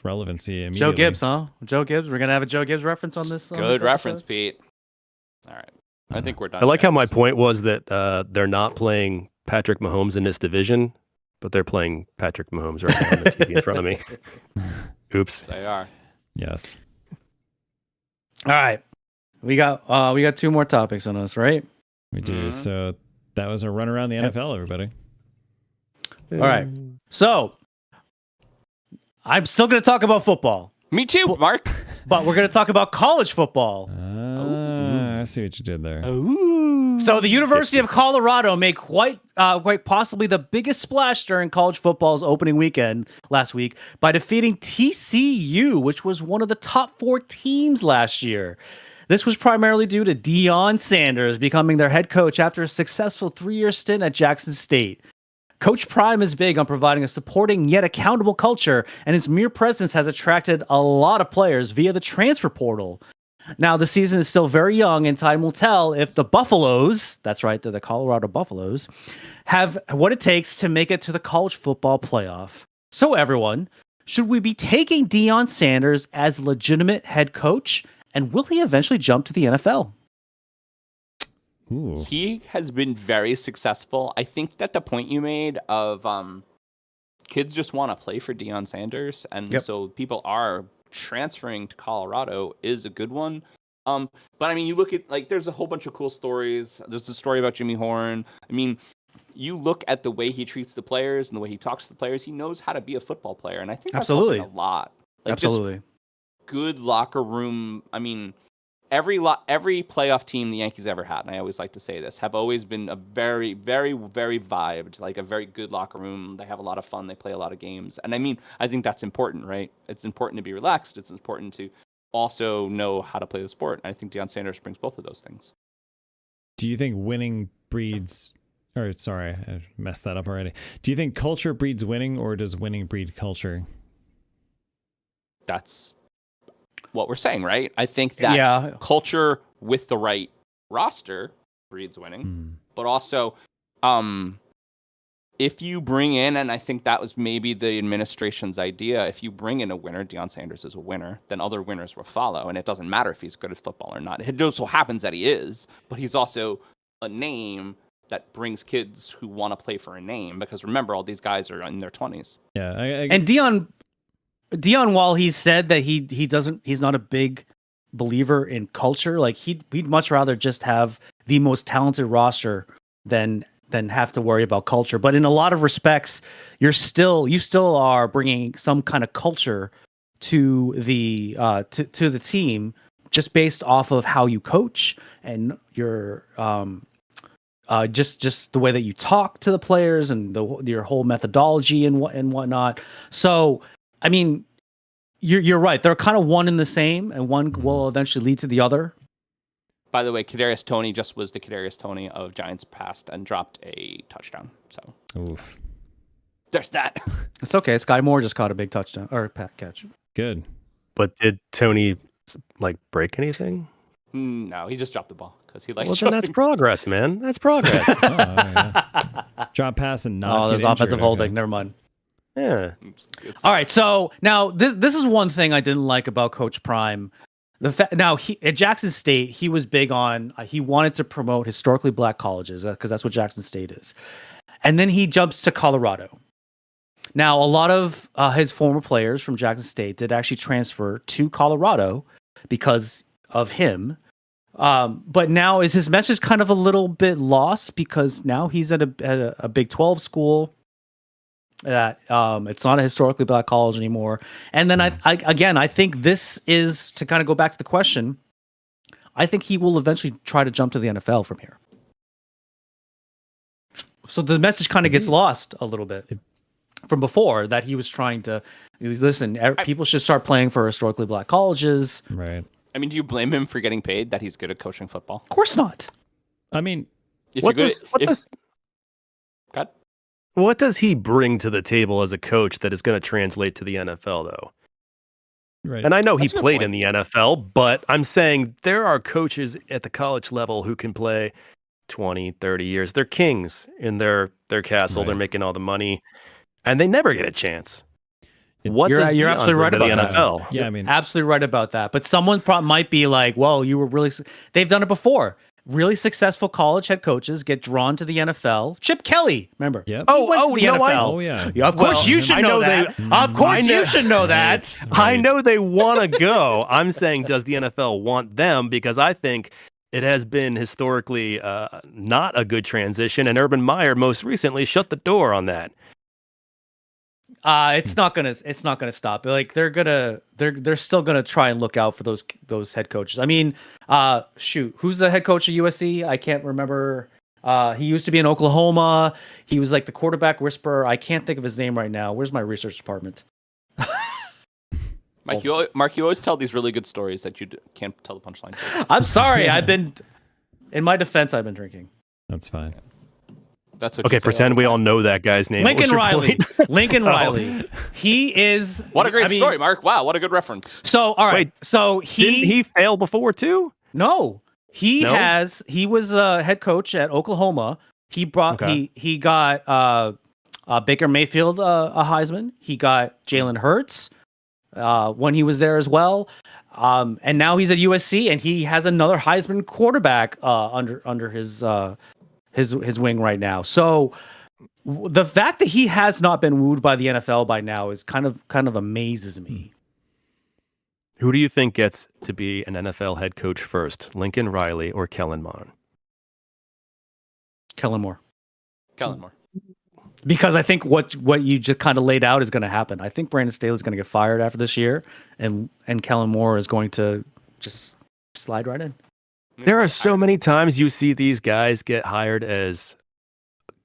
relevancy immediately. Joe Gibbs, huh? Joe Gibbs. We're going to have a Joe Gibbs reference on this. Good reference, Pete. All right. I think we're done. I like how my point was that they're not playing Patrick Mahomes in this division, but they're playing Patrick Mahomes right now on the TV in front of me. Oops. They are. Yes. All right. We got 2 more topics on us, right? We do. So that was a run around the NFL, everybody. All right. So I'm still going to talk about football. Me too, Mark. But we're going to talk about college football. I see what you did there. So the University of Colorado made quite possibly the biggest splash during college football's opening weekend last week by defeating TCU, which was one of the top 4 teams last year. This was primarily due to Deion Sanders becoming their head coach after a successful 3-year stint at Jackson State. Coach Prime is big on providing a supporting yet accountable culture, and his mere presence has attracted a lot of players via the transfer portal. Now, the season is still very young, and time will tell if the Buffaloes, that's right, they're the Colorado Buffaloes, have what it takes to make it to the college football playoff. So, everyone, should we be taking Deion Sanders as legitimate head coach? And will he eventually jump to the NFL? Ooh. He has been very successful. I think that the point you made of kids just want to play for Deion Sanders, and so people are transferring to Colorado is a good one. But I mean, you look at there's a whole bunch of cool stories. There's a story about Jimmy Horn. I mean, you look at the way he treats the players and the way he talks to the players. He knows how to be a football player, and I think that's helping a lot. Absolutely. Good locker room. I mean, every playoff team the Yankees ever had, and I always like to say this, have always been a very, very, very vibed, like a very good locker room. They have a lot of fun. They play a lot of games. And I mean, I think that's important, right? It's important to be relaxed. It's important to also know how to play the sport. And I think Deion Sanders brings both of those things. Do you think winning breeds Or sorry, I messed that up already. Do you think culture breeds winning, or does winning breed culture? That's what we're saying, right? I think that culture with the right roster breeds winning, but also, if you bring in, and I think that was maybe the administration's idea, if you bring in a winner, Deion Sanders is a winner, then other winners will follow, and it doesn't matter if he's good at football or not. It just so happens that he is, but he's also a name that brings kids who want to play for a name, because remember, all these guys are in their 20s. Yeah, and Deion, while he said that he's not a big believer in culture, like he'd much rather just have the most talented roster than have to worry about culture. But in a lot of respects, you still are bringing some kind of culture to the to the team, just based off of how you coach and your just the way that you talk to the players and your whole methodology and whatnot. So, I mean, you're right. They're kind of one and the same, and one will eventually lead to the other. By the way, Kadarius Toney just was the Kadarius Toney of Giants past and dropped a touchdown. So, oof. There's that. It's okay. Sky Moore just caught a big touchdown or catch. Good. But did Toney break anything? No, he just dropped the ball because he likes. Well, then that's progress, man. That's progress. Drop pass and not. There's offensive holding. Never mind. Yeah. All right. So now this is one thing I didn't like about Coach Prime. Now at Jackson State, he was big on. He wanted to promote historically black colleges because that's what Jackson State is. And then he jumps to Colorado. Now a lot of his former players from Jackson State did actually transfer to Colorado because of him. But now is his message kind of a little bit lost because now he's at a Big 12 school that it's not a historically black college anymore. And then I think this is to kind of go back to the question. I think he will eventually try to jump to the NFL from here. So the message kind of gets lost a little bit from before that he was trying to listen. People should start playing for historically black colleges. Right. I mean, do you blame him for getting paid that he's good at coaching football? Of course not. I mean, what does he bring to the table as a coach that is going to translate to the NFL, though? Right. And I know he played in the NFL, but I'm saying there are coaches at the college level who can play 20, 30 years. They're kings in their castle. Right. They're making all the money, and they never get a chance. You're absolutely right about the NFL? That. Yeah, I mean, absolutely right about that. But someone might be like, "Well, you were really." They've done it before. Really successful college head coaches get drawn to the NFL. Chip Kelly, remember? Yep. He went to the NFL. Yeah. Of course, you should know that. Of course, you should know that. I know they want to go. I'm saying, does the NFL want them? Because I think it has been historically not a good transition, and Urban Meyer most recently shut the door on that. It's not gonna stop. Like they're still gonna try and look out for those head coaches. I mean, who's the head coach of USC? I can't remember. He used to be in Oklahoma. He was like the quarterback whisperer. I can't think of his name right now. Where's my research department? Mark, you always tell these really good stories that you can't tell the punchline. I'm sorry. In my defense, I've been drinking. That's fine. That's what okay, pretend we all know that guy's name. Lincoln Riley. Lincoln Riley. He is. What a great story, Mark. Wow, what a good reference. So, all right. Wait, so didn't he fail before too? No. He was a head coach at Oklahoma. He got Baker Mayfield a Heisman. He got Jalen Hurts when he was there as well. And now he's at USC and he has another Heisman quarterback under his wing right now. So the fact that he has not been wooed by the NFL by now is kind of amazes me. Who do you think gets to be an NFL head coach first, Lincoln Riley or Kellen Moore? Kellen Moore. Because I think what you just kind of laid out is going to happen. I think Brandon Staley is going to get fired after this year, and Kellen Moore is going to just slide right in. There are so many times you see these guys get hired as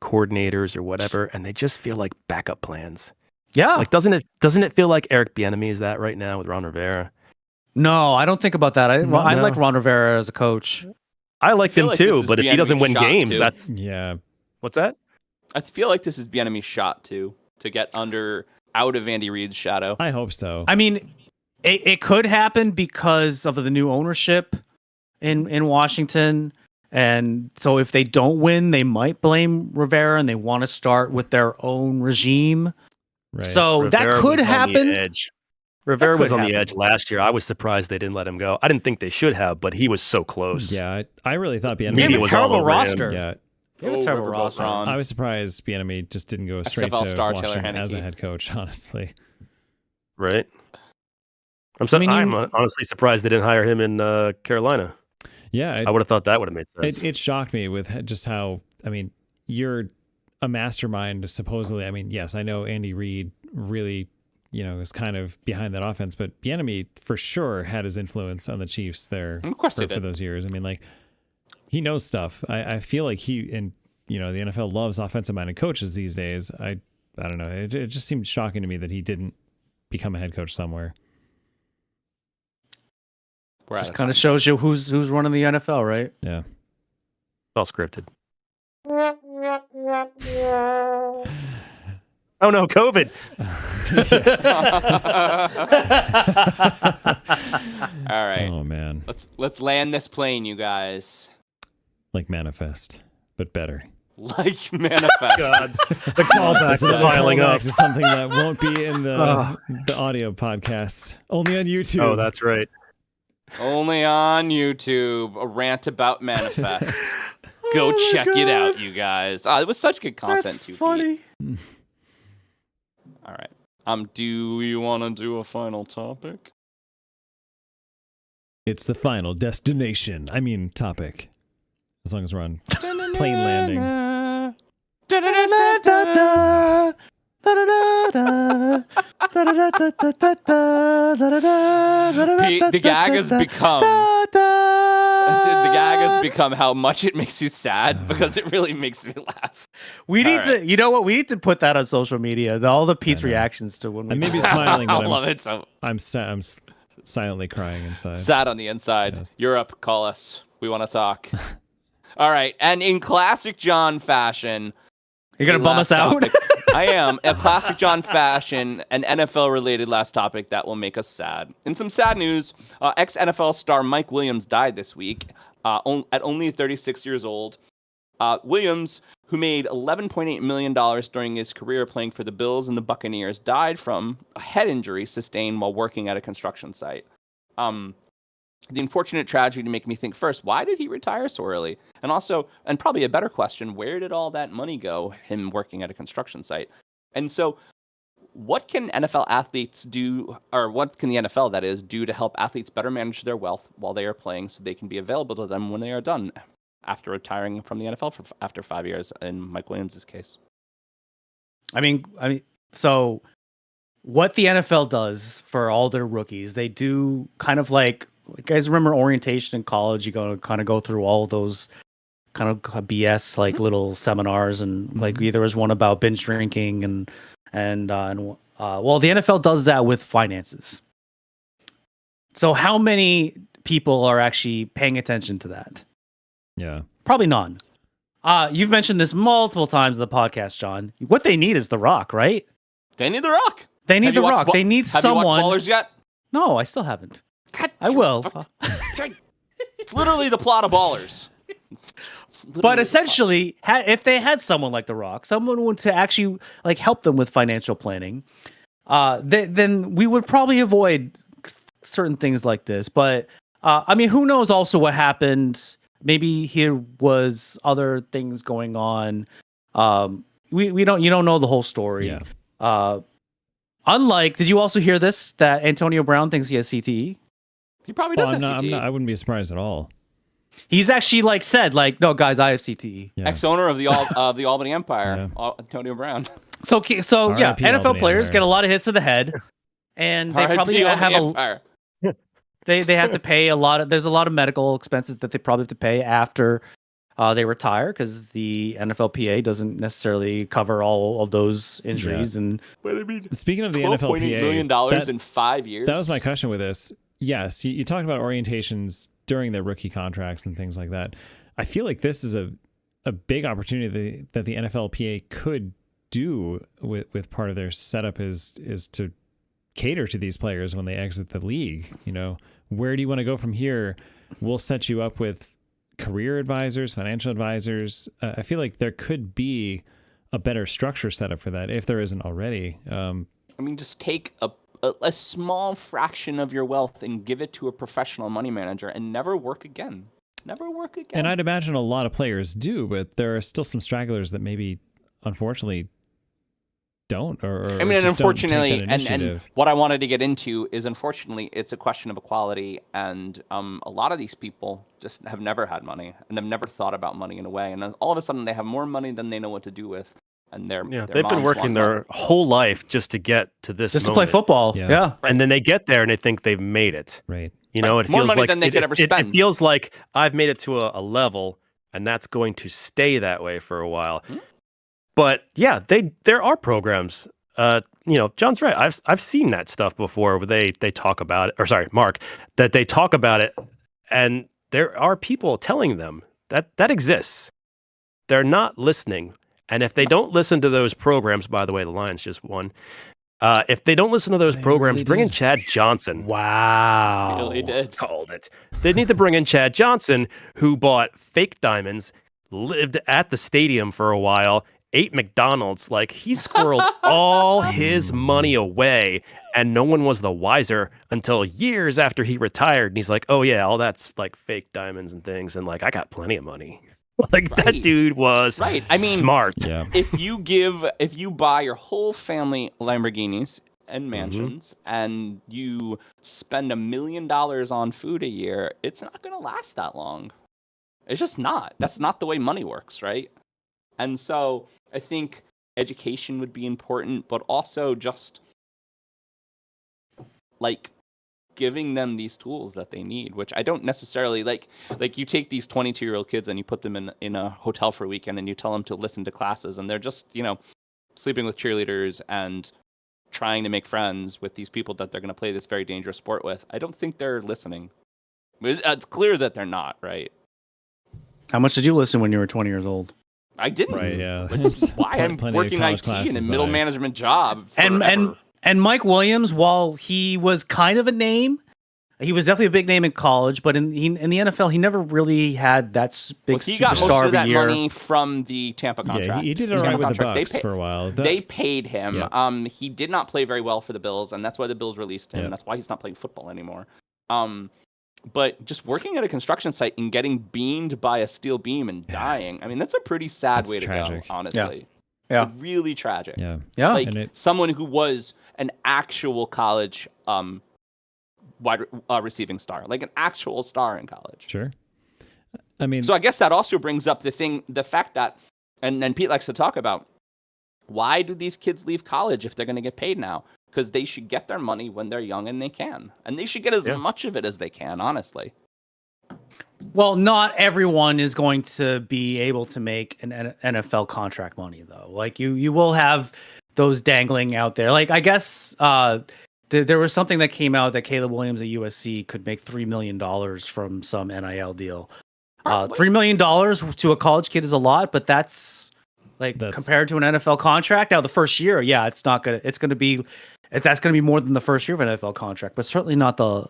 coordinators or whatever, and they just feel like backup plans. Yeah. Like, doesn't it feel like Eric Bieniemy is that right now with Ron Rivera? No, I don't think about that. I like Ron Rivera as a coach. I like him too, but if he doesn't win games, that's... Yeah. What's that? I feel like this is Bieniemy's shot to get out of Andy Reid's shadow. I hope so. I mean, it could happen because of the new ownership in Washington. And so if they don't win, they might blame Rivera and they want to start with their own regime. Right. So Rivera that could was on the happen. edge. Rivera could was on the happen. edge last year. I was surprised they didn't let him go. I didn't think they should have, but he was so close. Yeah, I really thought They Bieniemy have a was all terrible over him. roster. Yeah, They have a terrible Riverboat roster. Ron. I was surprised Bieniemy just didn't go straight XFL to star Taylor Washington as a Heineke. head coach. Honestly, Right? I'm I mean, I'm honestly surprised they didn't hire him in Carolina. yeah, I would have thought that would have made sense. it shocked me with just how. I mean, you're a mastermind, supposedly. I mean, yes, I know Andy Reid really, is kind of behind that offense, but Bieniemy for sure had his influence on the Chiefs there Of course he for did. those years. I mean, like, he knows stuff. I feel like the NFL loves offensive-minded coaches these days. I don't know. It just seemed shocking to me that he didn't become a head coach somewhere. We're out Just of kind of time. shows you who's running the NFL, right? Yeah. It's all scripted. Oh no, COVID. All right. Oh man, Let's land this plane, you guys. like Manifest, but better. Like Manifest. God, the callback That's another piling callback up. to something that won't be in the audio podcast, only on YouTube. Oh, that's right. Only on YouTube. A rant about Manifest. Go check it out, you guys. It was such good content too. Pete. All right. Do you want to do a final topic? It's the final destination. I mean, topic. As long as we're on plane landing. Pete, the gag has become. The gag has become how much it makes you sad because it really makes me laugh. We need All right. to, you know what? We need to put that on social media. All the Pete's I know. reactions to when we. I may be smiling, I but love it so. I'm silently crying inside. Sad on the inside. Yes. Europe, call us. We want to talk. All right, and in classic John fashion, You're gonna bum us last out. topic- I am. In classic John fashion, an NFL-related last topic that will make us sad. In some sad news, ex-NFL star Mike Williams died this week at only 36 years old. Williams, who made $11.8 million during his career playing for the Bills and the Buccaneers, died from a head injury sustained while working at a construction site. The unfortunate tragedy make me think first, why did he retire so early? And also, and probably a better question, where did all that money go, him working at a construction site? And so, what can NFL athletes do, or what can the NFL, that is, do to help athletes better manage their wealth while they are playing so they can be available to them when they are done after retiring from the NFL after 5 years, in Mike Williams' case? I mean, so what the NFL does for all their rookies, they do kind of like, you guys remember orientation in college? You kind of go through all those kind of BS like little seminars, and like there was one about binge drinking and well, the NFL does that with finances. So how many people are actually paying attention to that? Yeah. Probably none. You've mentioned this multiple times in the podcast, John. What they need is The Rock, right? They need The Rock. They need Have you The watched Rock. Ba- They need Have someone. you watched Ballers yet? No, I still haven't. God, I will. It's literally the plot of Ballers. But essentially, if they had someone like The Rock, someone to actually like help them with financial planning, then we would probably avoid certain things like this. But I mean, who knows? Also, what happened? Maybe here was other things going on. You don't know the whole story. Yeah. Unlike, did you also hear this? That Antonio Brown thinks he has CTE. He probably does have CTE. I wouldn't be surprised at all. He's actually said no, guys, I have CTE. Yeah. Ex-owner of the Albany Empire, Antonio Brown. So yeah, R.I.P. NFL Albany players Empire. get a lot of hits to the head, and they probably have Empire. they have to pay a lot of. There's a lot of medical expenses that they probably have to pay after they retire, because the NFLPA doesn't necessarily cover all of those injuries. Yeah. And But I mean, Speaking of the $12.8 NFLPA, million in 5 years. that was my question with this. Yes, you talked about orientations during their rookie contracts and things like that. I feel like this is a a big opportunity that the NFLPA could do with part of their setup is to cater to these players when they exit the league. You know, where do you want to go from here? We'll set you up with career advisors, financial advisors. I feel like there could be a better structure set up for that if there isn't already. I mean, just take a small fraction of your wealth and give it to a professional money manager and never work again. Never work again. And I'd imagine a lot of players do, but there are still some stragglers that maybe, unfortunately, don't. Or I mean, and just don't take that unfortunately, and initiative. what I wanted to get into is, unfortunately, it's a question of equality, and a lot of these people just have never had money and have never thought about money in a way, and then all of a sudden they have more money than they know what to do with, and their they've moms been working want their money. whole life just to get to this Just to play moment. football. Yeah. Yeah. And then they get there and they think they've made it. Right. You know, Right. it More feels money like than they could ever spend. It feels like I've made it to a level, and that's going to stay that way for a while. But yeah, there are programs. You know, John's right. I've seen that stuff before where they talk about it. Or sorry, Mark, that they talk about it, and there are people telling them that exists. They're not listening, and if they don't listen to those programs, by the way, the Lions just won. If they don't listen to those programs, really bring in did. Chad Johnson. Wow. Really did. Called it. They need to bring in Chad Johnson, who bought fake diamonds, lived at the stadium for a while, ate McDonald's. Like, he squirreled all his money away, and no one was the wiser until years after he retired. And he's like, oh yeah, all that's like fake diamonds and things, and like, I got plenty of money. Like, that Right. dude was Right. I mean, smart. Yeah. if you buy your whole family Lamborghinis and mansions and you spend $1 million on food a year, it's not going to last that long. It's just not. That's not the way money works, right? And so I think education would be important, but also just like giving them these tools that they need, which I don't necessarily like you take these 22-year-old kids and you put them in a hotel for a weekend and you tell them to listen to classes, and they're just, you know, sleeping with cheerleaders and trying to make friends with these people that they're going to play this very dangerous sport with. I don't think they're listening. It's clear that they're not, right? How much did you listen when you were 20 years old? I didn't. Right. Yeah. Like, this is why I'm Plenty of working college IT in classes a that middle I- management job. And forever. and Mike Williams, while he was kind of a name, he was definitely a big name in college, but in the NFL, he never really had that big He got most superstar of of that a year. money from the Tampa contract. Yeah, he did The all right Tampa with the contract. Bucks for a while. They paid him. Yeah. He did not play very well for the Bills, and that's why the Bills released him. Yeah. And that's why he's not playing football anymore. But just working at a construction site and getting beamed by a steel beam and dying, I mean, that's a pretty sad That's way to tragic. go, honestly. Yeah. Really tragic. Yeah. Yeah. Like And someone who was an actual college wide receiving star, like an actual star in college. Sure. I mean, So I guess that also brings up the fact that, and Pete likes to talk about, why do these kids leave college if they're going to get paid now? Because they should get their money when they're young and they can. And they should get as much of it as they can, honestly. Well, not everyone is going to be able to make an NFL contract money, though. Like you will have those dangling out there. Like, I guess there was something that came out that Caleb Williams at USC could make $3 million from some NIL deal. $3 million to a college kid is a lot, but that's compared to an NFL contract. Now, the first year, yeah, that's going to be more than the first year of an NFL contract, but certainly not the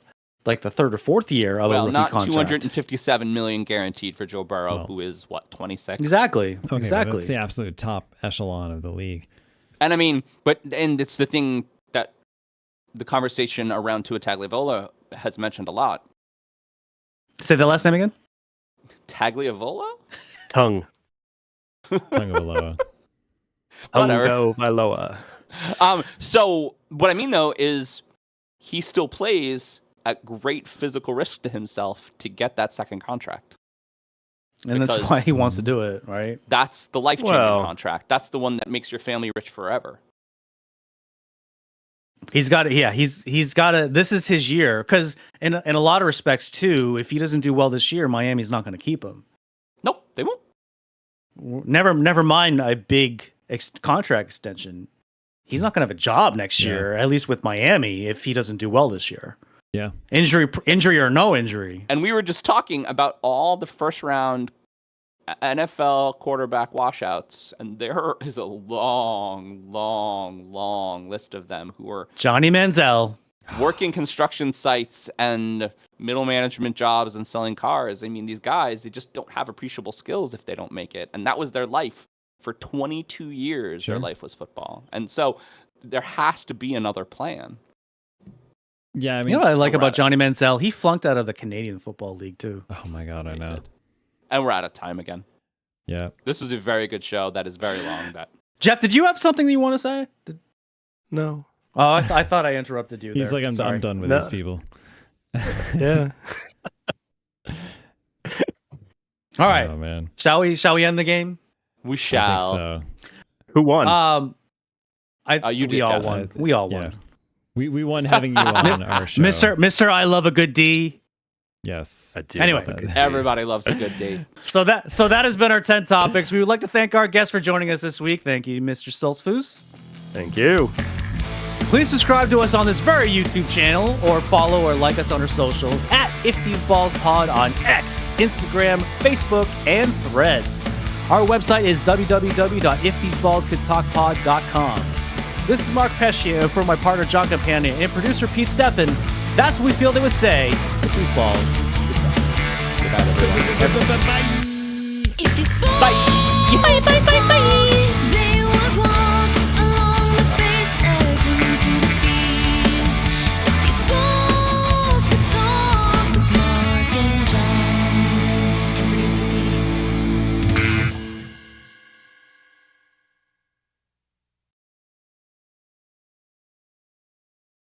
third or fourth year of a rookie not contract. $257 million guaranteed for Joe Burrow, who is what, 26? Exactly. okay, Exactly. That's the absolute top echelon of the league. And I mean, and it's the thing that the conversation around Tua Tagovailoa has mentioned a lot. Say the last name again. Tagliavola? Tongue. Tungaloa. Whatever. Go Vailoa. So what I mean though is he still plays at great physical risk to himself to get that second contract. And that's Because- why he wants to do it, right? That's the life-changing Well- contract. That's the one that makes your family rich forever. He's got to, he's got to, this is his year. Because in a lot of respects, too, if he doesn't do well this year, Miami's not going to keep him. Nope, they won't. Never mind a big contract extension. He's not going to have a job next year, at least with Miami, if he doesn't do well this year. Yeah. Injury or no injury. And we were just talking about all the first-round NFL quarterback washouts, and there is a long, long, long list of them who are Johnny Manziel. working construction sites and middle management jobs and selling cars. I mean, these guys, they just don't have appreciable skills if they don't make it. And that was their life for 22 years. Sure. Their life was football. And so there has to be another plan. Yeah, I mean, You know what I like about Johnny Manziel? He flunked out of the Canadian Football League too. oh my God, I He know. did. And we're out of time again. Yeah. This was a very good show that is very long. That Jeff, did you have something that you want to say? No. Oh, I thought I interrupted you. He's there. like, I'm Sorry. done with No. these people. Yeah. All right, Oh man. shall we end the game? we I shall. think so. Who won? You we did, all Jeff. won. We all Yeah. won. We won having you on our show. Mr. I love a good D. Yes. I do Anyway. love a good day. Everybody loves a good date. So that has been our 10 topics. We would like to thank our guests for joining us this week. Thank you, Mr. Stoltzfus. Thank you. Please subscribe to us on this very YouTube channel or follow or like us on our socials at If These Balls Pod on X, Instagram, Facebook, and Threads. Our website is www.iftheseballscouldstalkpod.com. This is Mark Pescia for my partner John Campania and producer Pete Steffen. That's what we feel they would say if these balls could talk. Goodbye, everyone. If these balls Bye.